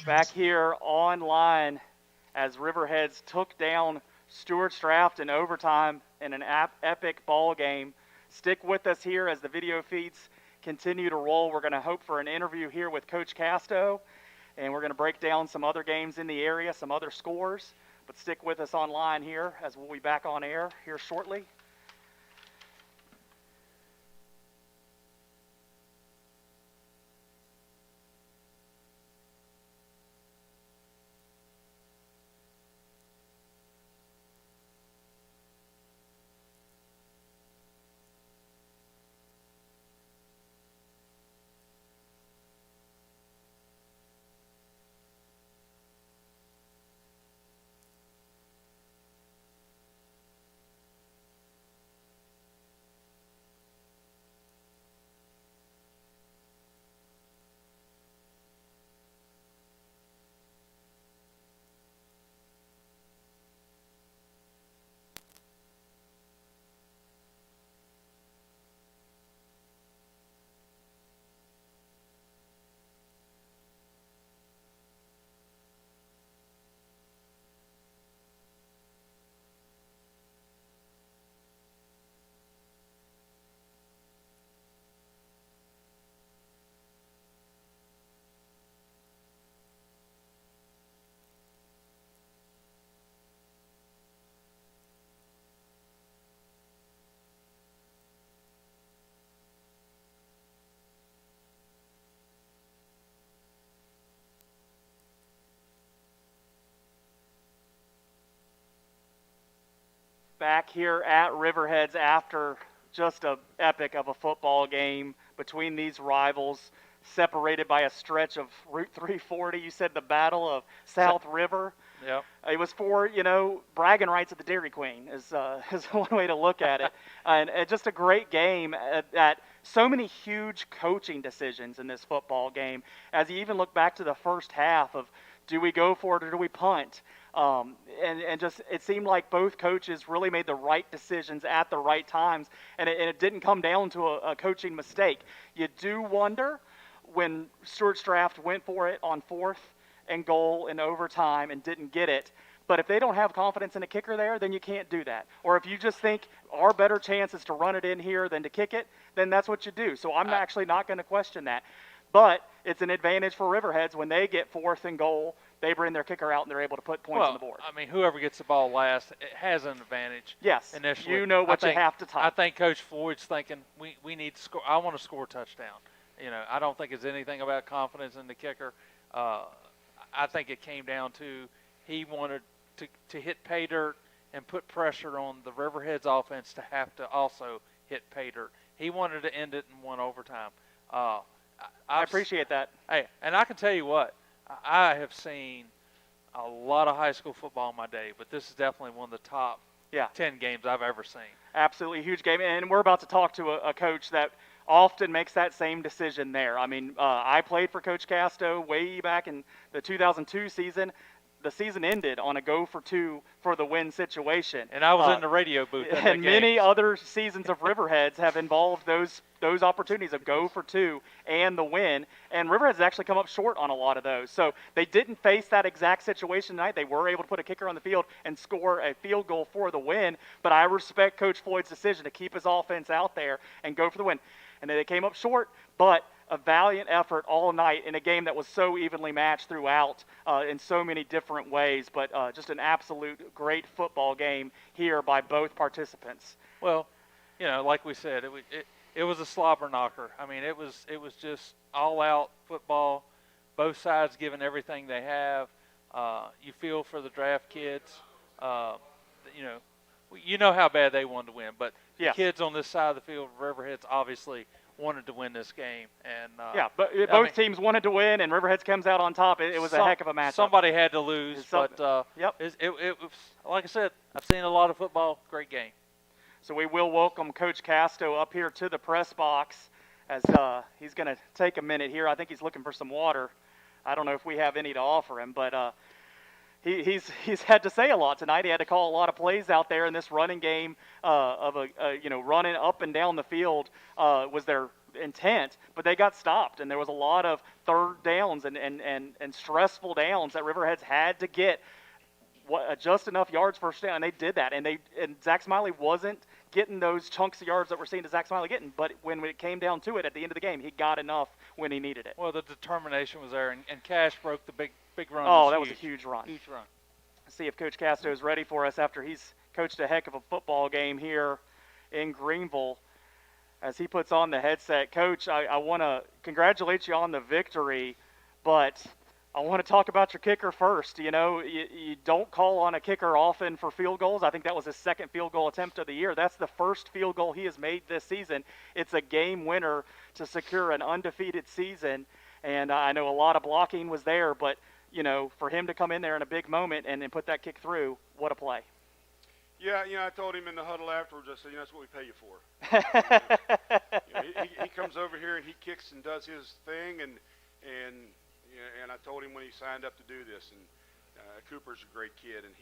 Back here online as Riverheads took down Stuarts Draft in overtime in an epic ball game. Stick with us here as the video feeds continue to roll. We're going to hope for an interview here with Coach Casto, and we're going to break down some other games in the area, some other scores. But stick with us online here as we'll be back on air here shortly. Back here at Riverheads after just an epic of a football game between these rivals, separated by a stretch of Route 340. You said the Battle of South River. Yep. It was for, bragging rights at the Dairy Queen is one way to look at it. And just a great game at so many huge coaching decisions in this football game. As you even look back to the first half of, do we go for it or do we punt? And just it seemed like both coaches really made the right decisions at the right times, and it didn't come down to a coaching mistake. You do wonder when Stuarts Draft went for it on 4th and goal in overtime and didn't get it. But if they don't have confidence in a kicker there, then you can't do that. Or if you just think our better chance is to run it in here than to kick it, then that's what you do. So I'm actually not going to question that. But it's an advantage for Riverheads when they get 4th and goal. They bring their kicker out and they're able to put points on the board. I mean, whoever gets the ball last, it has an advantage. Yes, initially. you know what you have to type. I think Coach Floyd's thinking we need to score. I want to score a touchdown. I don't think it's anything about confidence in the kicker. I think it came down to he wanted to hit pay dirt and put pressure on the Riverheads offense to have to also hit pay dirt. He wanted to end it in one overtime. I appreciate that. Hey, and I can tell you what, I have seen a lot of high school football in my day, but this is definitely one of the top 10 games I've ever seen. Absolutely huge game, and we're about to talk to a coach that often makes that same decision there. I mean, I played for Coach Casto way back in the 2002 season. the season ended on a go for 2 for the win situation. And I was in the radio booth at that And many game. other seasons of Riverheads have involved those opportunities of go for 2 and the win. And Riverheads actually come up short on a lot of those. So they didn't face that exact situation tonight. They were able to put a kicker on the field and score a field goal for the win. But I respect Coach Floyd's decision to keep his offense out there and go for the win. And they came up short, but a valiant effort all night in a game that was so evenly matched throughout in so many different ways, but just an absolute great football game here by both participants. Well, like we said, it was a slobber knocker. I mean, it was just all out football, both sides giving everything they have. You feel for the draft kids. You know how bad they wanted to win, but Yes. the kids on this side of the field, Riverheads, obviously wanted to win this game. And but both teams wanted to win, and Riverheads comes out on top. It was a heck of a matchup. Somebody had to lose, but yep. it was, like I said, I've seen a lot of football. Great game. So we will welcome Coach Casto up here to the press box as he's going to take a minute here. I think he's looking for some water. I don't know if we have any to offer him, but he's had to say a lot tonight. He had to call a lot of plays out there in this running game of running up and down the field was their intent, but they got stopped, and there was a lot of third downs and stressful downs that Riverheads had to get just enough yards first down, and they did that. And Zach Smiley wasn't getting those chunks of yards that we're seeing Zach Smiley getting, but when it came down to it at the end of the game, he got enough when he needed it. Well, the determination was there, and Cash broke the big run. Oh, that was a huge run. Huge run. Let's see if Coach Casto is ready for us after he's coached a heck of a football game here in Greenville. As he puts on the headset, Coach, I want to congratulate you on the victory, but I want to talk about your kicker first. You don't call on a kicker often for field goals. I think that was his second field goal attempt of the year. That's the first field goal he has made this season. It's a game winner to secure an undefeated season, and I know a lot of blocking was there, but for him to come in there in a big moment and put that kick through, what a play. Yeah, I told him in the huddle afterwards, I said, that's what we pay you for. He comes over here and he kicks and does his thing, and I told him when he signed up to do this, and Cooper's a great kid, and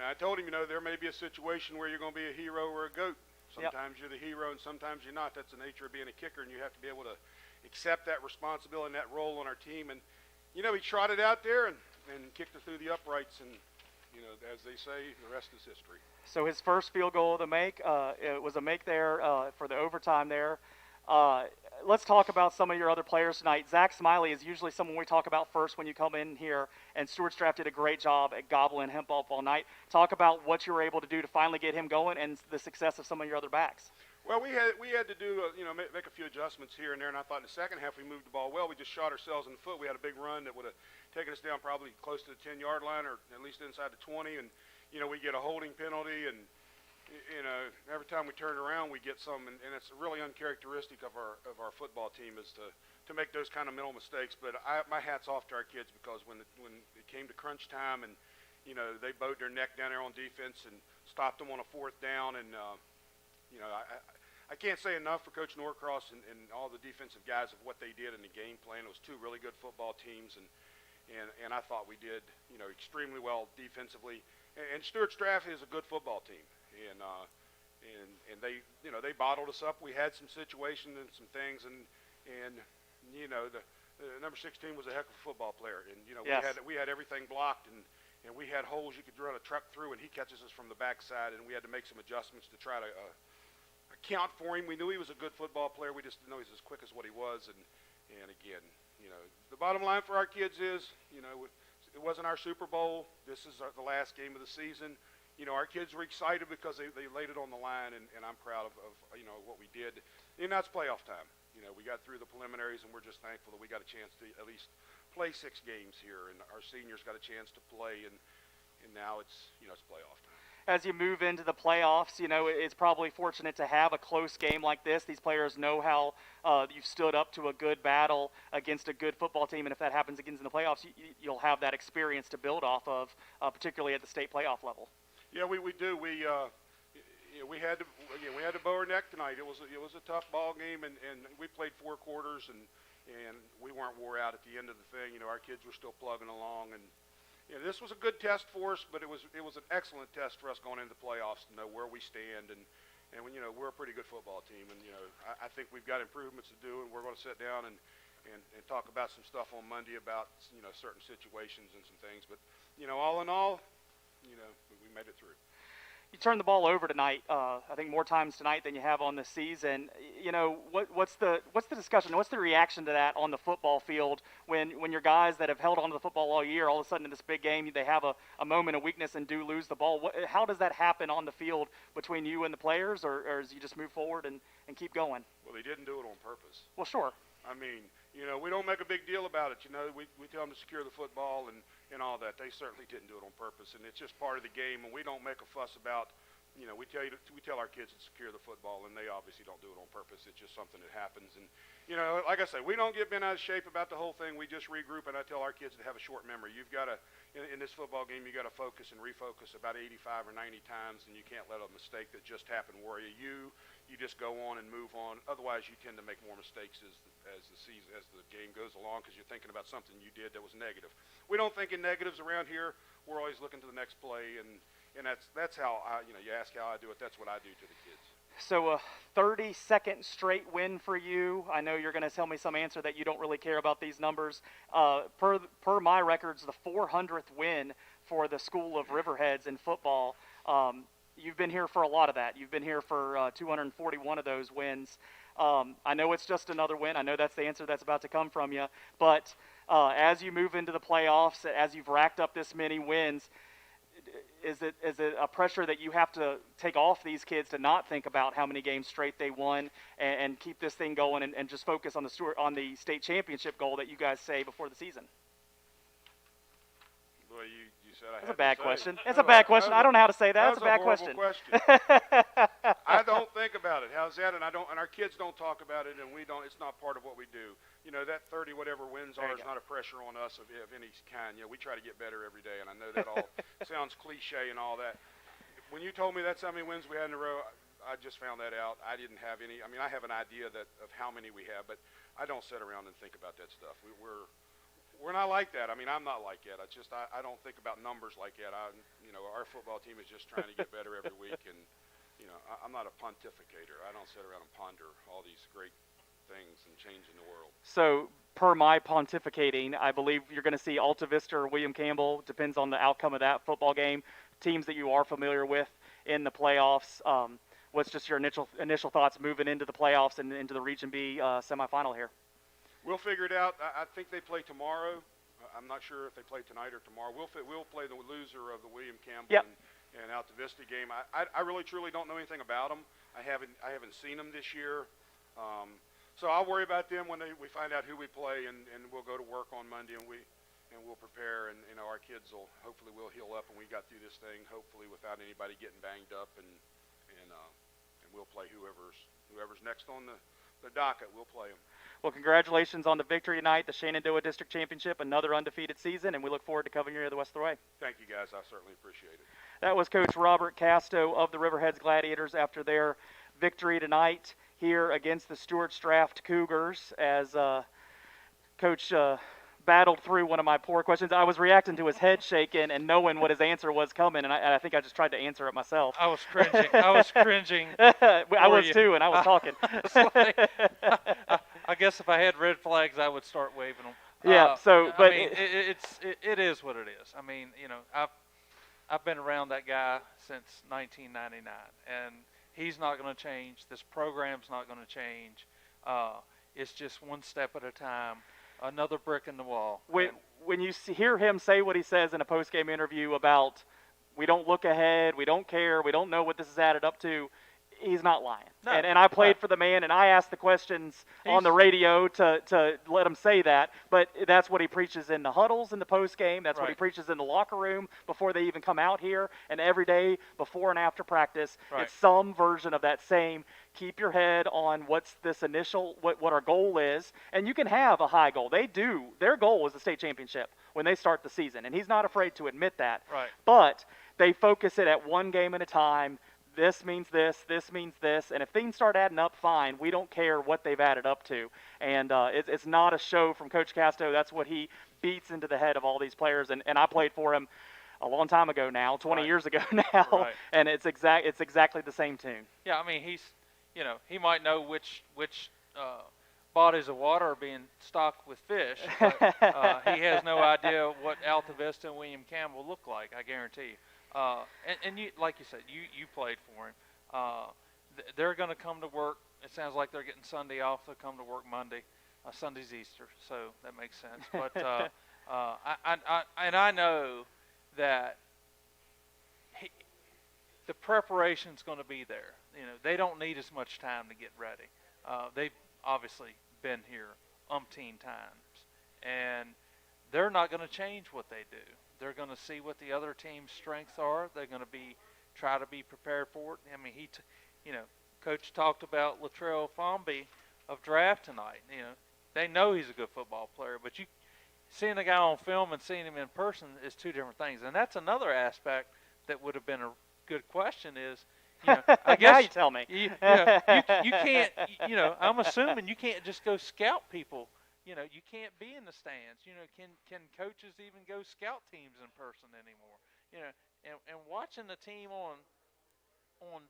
I told him, there may be a situation where you're going to be a hero or a goat. Sometimes you're the hero and sometimes you're not. That's the nature of being a kicker, and you have to be able to accept that responsibility and that role on our team. And, he trotted out there and kicked it through the uprights, and, as they say, the rest is history. So his first field goal of the make, it was a make there for the overtime there. Let's talk about some of your other players tonight. Zach Smiley is usually someone we talk about first when you come in here, and Stuarts draft did a great job at gobbling him up all night. Talk about what you were able to do to finally get him going and the success of some of your other backs. Well, we had to do make a few adjustments here and there, and I thought in the second half we moved the ball well. We just shot ourselves in the foot. We had a big run that would have taken us down probably close to the 10-yard line, or at least inside the 20, and we get a holding penalty, and every time we turn around we get some, and it's really uncharacteristic of our football team is to make those kind of mental mistakes. But my hat's off to our kids, because when it came to crunch time, and they bowed their neck down there on defense and stopped them on a fourth down, and I can't say enough for Coach Norcross and all the defensive guys of what they did in the game plan. It was two really good football teams, and I thought we did extremely well defensively. And Stuarts draft is a good football team, and they they bottled us up. We had some situations and some things, and the number 16 was a heck of a football player, and Yes. we had everything blocked, and we had holes you could run a truck through, and he catches us from the backside, and we had to make some adjustments to try to account for him. We knew he was a good football player. We just didn't know he was as quick as what he was, and again, the bottom line for our kids is, it wasn't our Super Bowl. This is the last game of the season. Our kids were excited because they laid it on the line, and I'm proud of what we did. And that's playoff time. We got through the preliminaries, and we're just thankful that we got a chance to at least play 6 games here, and our seniors got a chance to play, and now it's it's playoff time. As you move into the playoffs, it's probably fortunate to have a close game like this. These players know how you've stood up to a good battle against a good football team, and if that happens again in the playoffs, you'll have that experience to build off of, particularly at the state playoff level. Yeah, we do. We had to bow our neck tonight. It was a tough ball game, and we played 4 quarters, and we weren't wore out at the end of the thing. Our kids were still plugging along, and this was a good test for us, but it was an excellent test for us going into the playoffs to know where we stand, and when, we're a pretty good football team, and I think we've got improvements to do, and we're going to sit down and talk about some stuff on Monday about certain situations and some things, but all in all, we made it through. You turned the ball over tonight, I think more times tonight than you have on the season. What's the discussion? What's the reaction to that on the football field when your guys that have held on to the football all year, all of a sudden in this big game, they have a moment of weakness and do lose the ball? How does that happen on the field between you and the players, or as you just move forward and keep going? Well, they didn't do it on purpose. Well, sure. I mean, we don't make a big deal about it. We tell them to secure the football and all that. They certainly didn't do it on purpose, and it's just part of the game. And we don't make a fuss about. We tell our kids to secure the football, and they obviously don't do it on purpose. It's just something that happens. And like I say, we don't get bent out of shape about the whole thing. We just regroup, and I tell our kids to have a short memory. You've got to, in this football game, you got to focus and refocus about 85 or 90 times, and you can't let a mistake that just happened worry you. You just go on and move on. Otherwise, you tend to make more mistakes as the game goes along because you're thinking about something you did that was negative. We don't think in negatives around here. We're always looking to the next play, and that's how you ask how I do it. That's what I do to the kids. So a 32nd straight win for you. I know you're going to tell me some answer that you don't really care about these numbers. Per my records, the 400th win for the School of Riverheads in football. You've been here for a lot of that. You've been here for 241 of those wins. I know it's just another win. I know that's the answer that's about to come from you. But as you move into the playoffs, as you've racked up this many wins, is it a pressure that you have to take off these kids to not think about how many games straight they won and keep this thing going and just focus on the state championship goal that you guys say before the season? Well, you said I That's had a bad to say question. it. That's a bad question. I don't know how to say that. That's a bad horrible question. I don't think about it. How's that? And our kids don't talk about it, and we don't. It's not part of what we do. That 30 whatever wins are is not a pressure on us of any kind. We try to get better every day, and I know that all sounds cliche and all that. When you told me that's how many wins we had in a row, I just found that out. I didn't have any. I mean, I have an idea of how many we have, but I don't sit around and think about that stuff. We're not like that. I mean, I'm not like that. I don't think about numbers like that. Our football team is just trying to get better every week, and I'm not a pontificator. I don't sit around and ponder all these great things and changing the world. So, per my pontificating, I believe you're going to see Alta Vista or William Campbell. Depends on the outcome of that football game. Teams that you are familiar with in the playoffs. What's just your initial thoughts moving into the playoffs and into the Region B semifinal here? We'll figure it out. I think they play tomorrow. I'm not sure if they play tonight or tomorrow. We'll play the loser of the William Campbell and Alta Vista game. I really truly don't know anything about them. I haven't seen them this year. So I'll worry about them when we find out who we play, and we'll go to work on Monday and we'll prepare, and our kids hopefully will heal up, and we got through this thing hopefully without anybody getting banged up, and we'll play whoever's next on the docket. We'll play them. Well, congratulations on the victory tonight, the Shenandoah District Championship, another undefeated season, and we look forward to covering you the rest of the way. Thank you, guys. I certainly appreciate it. That was Coach Robert Casto of the Riverheads Gladiators after their victory tonight here against the Stuarts Draft Cougars, as Coach battled through one of my poor questions. I was reacting to his head shaking and knowing what his answer was coming, and I think I just tried to answer it myself. I was cringing. I was cringing. I was too, and I was talking. I guess if I had red flags, I would start waving them. Yeah. But I mean, it is what it is. I mean, I've been around that guy since 1999, and he's not going to change. This program's not going to change. It's just one step at a time, another brick in the wall. When you hear him say what he says in a post-game interview about we don't look ahead, we don't care, we don't know what this has added up to, he's not lying. No, and I played for the man, and I asked the questions on the radio to let him say that. But that's what he preaches in the huddles in the post game. That's what he preaches in the locker room before they even come out here. And every day before and after practice, it's some version of that same keep your head on what's this initial, what our goal is. And you can have a high goal. They do. Their goal is the state championship when they start the season. And he's not afraid to admit that. Right. But they focus it at one game at a time. This means this means this, and if things start adding up, fine. We don't care what they've added up to. And it's not a show from Coach Casto. That's what he beats into the head of all these players. And I played for him a long time ago now, 20 Right. years ago now, Right. and it's exactly the same tune. Yeah, I mean, he might know which bodies of water are being stocked with fish, but he has no idea what Alta Vista and William Campbell look like. I guarantee you. And you, like you said, you played for him. They're going to come to work. It sounds like they're getting Sunday off. They'll come to work Monday. Sunday's Easter, so that makes sense. But I know that the preparation's going to be there. They don't need as much time to get ready. They've obviously been here umpteen times, and they're not going to change what they do. They're going to see what the other team's strengths are. They're going to try to be prepared for it. I mean, Coach talked about Latrell Fomby of draft tonight. They know he's a good football player, but seeing a guy on film and seeing him in person is two different things. And that's another aspect that would have been a good question is, I guess now you tell me. You can't, I'm assuming you can't just go scout people. You can't be in the stands. Can coaches even go scout teams in person anymore? And watching the team on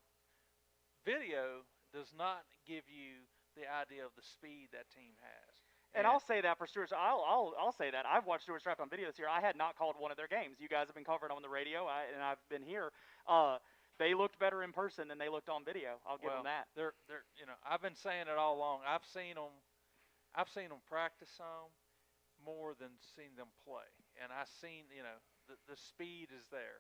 video does not give you the idea of the speed that team has. And I'll say that for Stuarts. I'll say that I've watched Stuarts draft on video this year. I had not called one of their games. You guys have been covering on the radio, and I've been here. They looked better in person than they looked on video. I'll give them that. They're I've been saying it all along. I've seen them practice some more than seen them play, and I've seen the speed is there.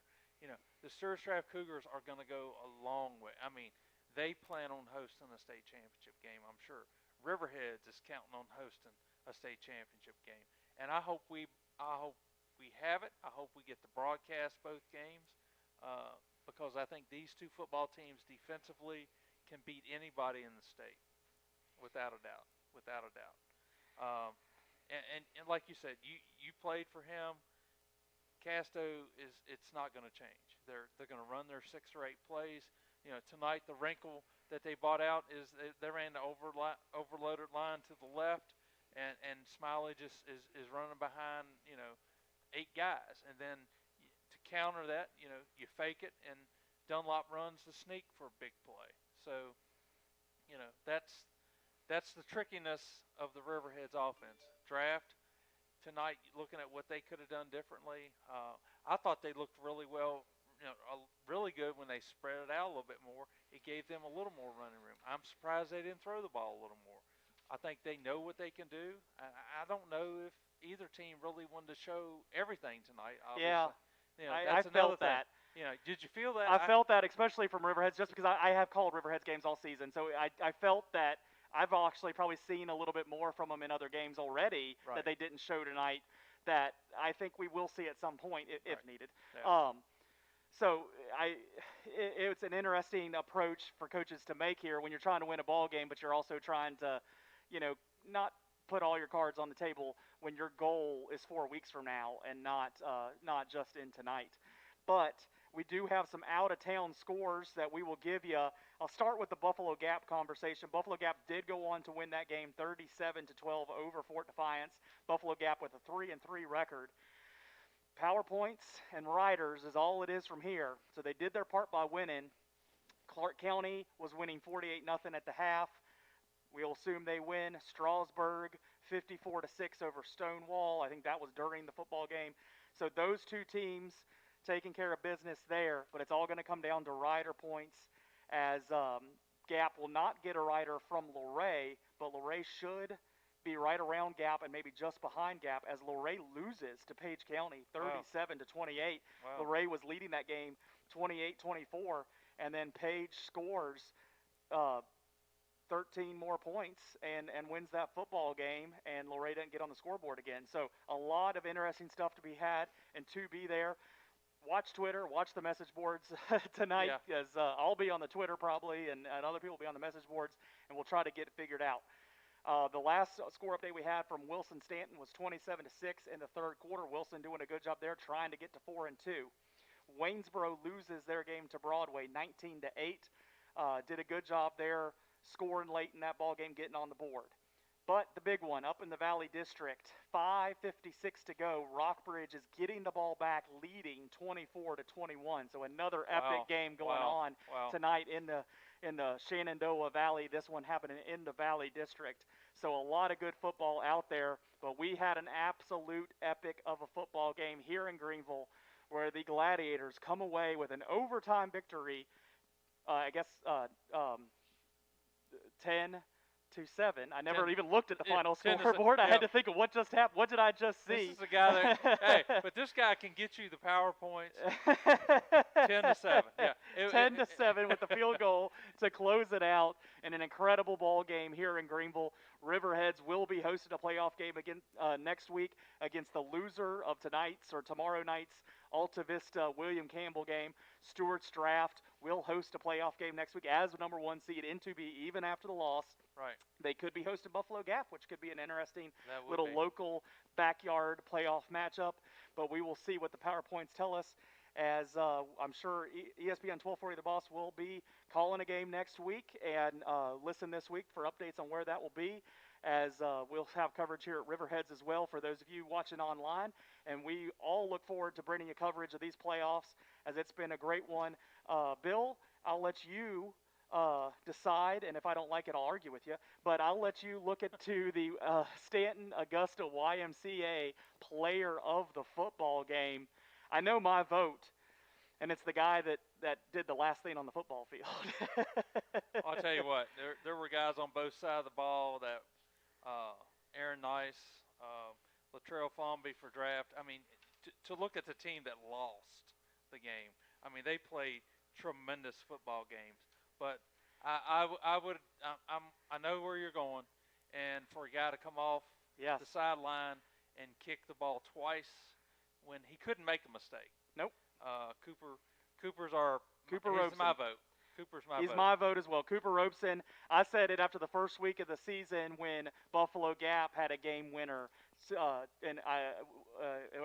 The Stuarts Draft Cougars are going to go a long way. I mean, they plan on hosting a state championship game, I'm sure. Riverheads is counting on hosting a state championship game, and I hope we have it. I hope we get to broadcast both games because I think these two football teams defensively can beat anybody in the state, without a doubt. And like you said, you played for him. Casto it's not going to change. They're going to run their 6 or 8 plays. Tonight the wrinkle that they bought out is they ran the overloaded line to the left, and Smiley just is running behind 8 guys, and then to counter that you fake it, and Dunlop runs the sneak for a big play. So that's the trickiness of the Riverheads offense. Draft tonight, looking at what they could have done differently, I thought they looked really well. Really good when they spread it out a little bit more. It gave them a little more running room. I'm surprised they didn't throw the ball a little more. I think they know what they can do. I don't know if either team really wanted to show everything tonight. Obviously. Yeah, I felt that. Did you feel that? I felt that, especially from Riverheads, just because I have called Riverheads games all season. So I felt that I've actually probably seen a little bit more from them in other games already that they didn't show tonight that I think we will see at some point if needed. Yeah. So it's an interesting approach for coaches to make here when you're trying to win a ball game, but you're also trying to, not put all your cards on the table when your goal is 4 weeks from now and not just in tonight. But we do have some out-of-town scores that we will give you. I'll start with the Buffalo Gap conversation. Buffalo Gap did go on to win that game 37-12 over Fort Defiance. Buffalo Gap with a 3-3 record. PowerPoints and Riders is all it is from here. So they did their part by winning. Clark County was winning 48-0 at the half. We'll assume they win. Strasburg 54-6 over Stonewall. I think that was during the football game. So those two teams taking care of business there, but it's all going to come down to rider points as Gap will not get a rider from Luray, but Luray should be right around Gap and maybe just behind Gap as Luray loses to Page County 37-28. Wow. Luray was leading that game 28-24, and then Page scores 13 more points and wins that football game, and Luray didn't get on the scoreboard again. So a lot of interesting stuff to be had and to be there. Watch Twitter, watch the message boards tonight, because I'll be on the Twitter probably, and other people will be on the message boards, and we'll try to get it figured out. The last score update we had from Wilson Stanton was 27-6 in the third quarter. Wilson doing a good job there, trying to get to 4-2. Waynesboro loses their game to Broadway, 19-8. Did a good job there, scoring late in that ball game, getting on the board. But the big one up in the Valley District, 5:56 to go. Rockbridge is getting the ball back, leading 24-21. So another epic game going on tonight in the Shenandoah Valley. This one happening in the Valley District. So a lot of good football out there. But we had an absolute epic of a football game here in Greenville, where the Gladiators come away with an overtime victory. 10-7. I never even looked at the final scoreboard. I had to think of what just happened. What did I just see? This is a guy that, hey, but this guy can get you the PowerPoints. 10-7. Yeah. 10-7 with the field goal to close it out in an incredible ball game here in Greenville. Riverheads will be hosting a playoff game again next week against the loser of tonight's or tomorrow night's Alta Vista William Campbell game. Stuarts Draft will host a playoff game next week as the number 1 seed in 2B, even after the loss. Right. They could be hosting Buffalo Gap, which could be an interesting little be. local backyard playoff matchup. But we will see what the PowerPoints tell us, as I'm sure ESPN 1240 The Boss will be calling a game next week, and listen this week for updates on where that will be, as we'll have coverage here at Riverheads as well for those of you watching online. And we all look forward to bringing you coverage of these playoffs, as it's been a great one. Bill, I'll let you decide, and if I don't like it, I'll argue with you. But I'll let you look into the Stanton Augusta YMCA Player of the Football Game. I know my vote, and it's the guy that did the last thing on the football field. I'll tell you what, there were guys on both sides of the ball that Aaron Nice, Latrell Fomby for Draft. I mean, to look at the team that lost the game, I mean, they played tremendous football games. But I know where you're going, and for a guy to come off the sideline and kick the ball twice when he couldn't make a mistake. Nope. Cooper's Robeson. my vote. Cooper's my vote. He's my vote as well. Cooper Robeson. I said it after the first week of the season when Buffalo Gap had a game winner in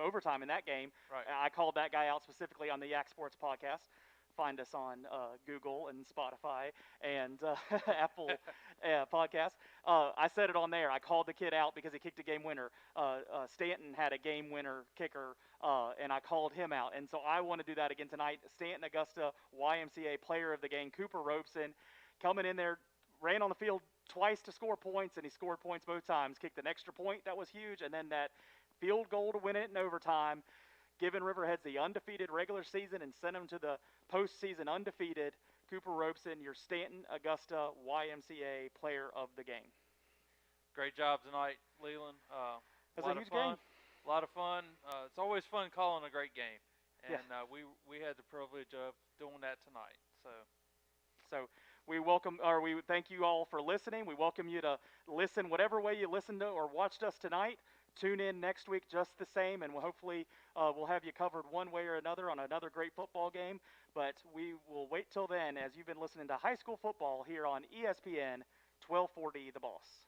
overtime in that game. Right. I called that guy out specifically on the Yak Sports podcast. Find us on Google and Spotify and Apple podcasts. I said it on there. I called the kid out because he kicked a game winner. Stanton had a game winner kicker, and I called him out. And so I want to do that again tonight. Stanton Augusta YMCA Player of the Game, Cooper Robeson, coming in there, ran on the field twice to score points, and he scored points both times. Kicked an extra point, that was huge, and then that field goal to win it in overtime, giving Riverheads the undefeated regular season and sent them to the postseason undefeated. Cooper Robeson, your Stanton Augusta YMCA Player of the Game. Great job tonight, Leland. It was a huge game. A lot of fun. It's always fun calling a great game, and we had the privilege of doing that tonight. So we thank you all for listening. We welcome you to listen whatever way you listened to or watched us tonight. Tune in next week just the same, and hopefully we'll have you covered one way or another on another great football game. But we will wait till then, as you've been listening to high school football here on ESPN 1240 The Boss.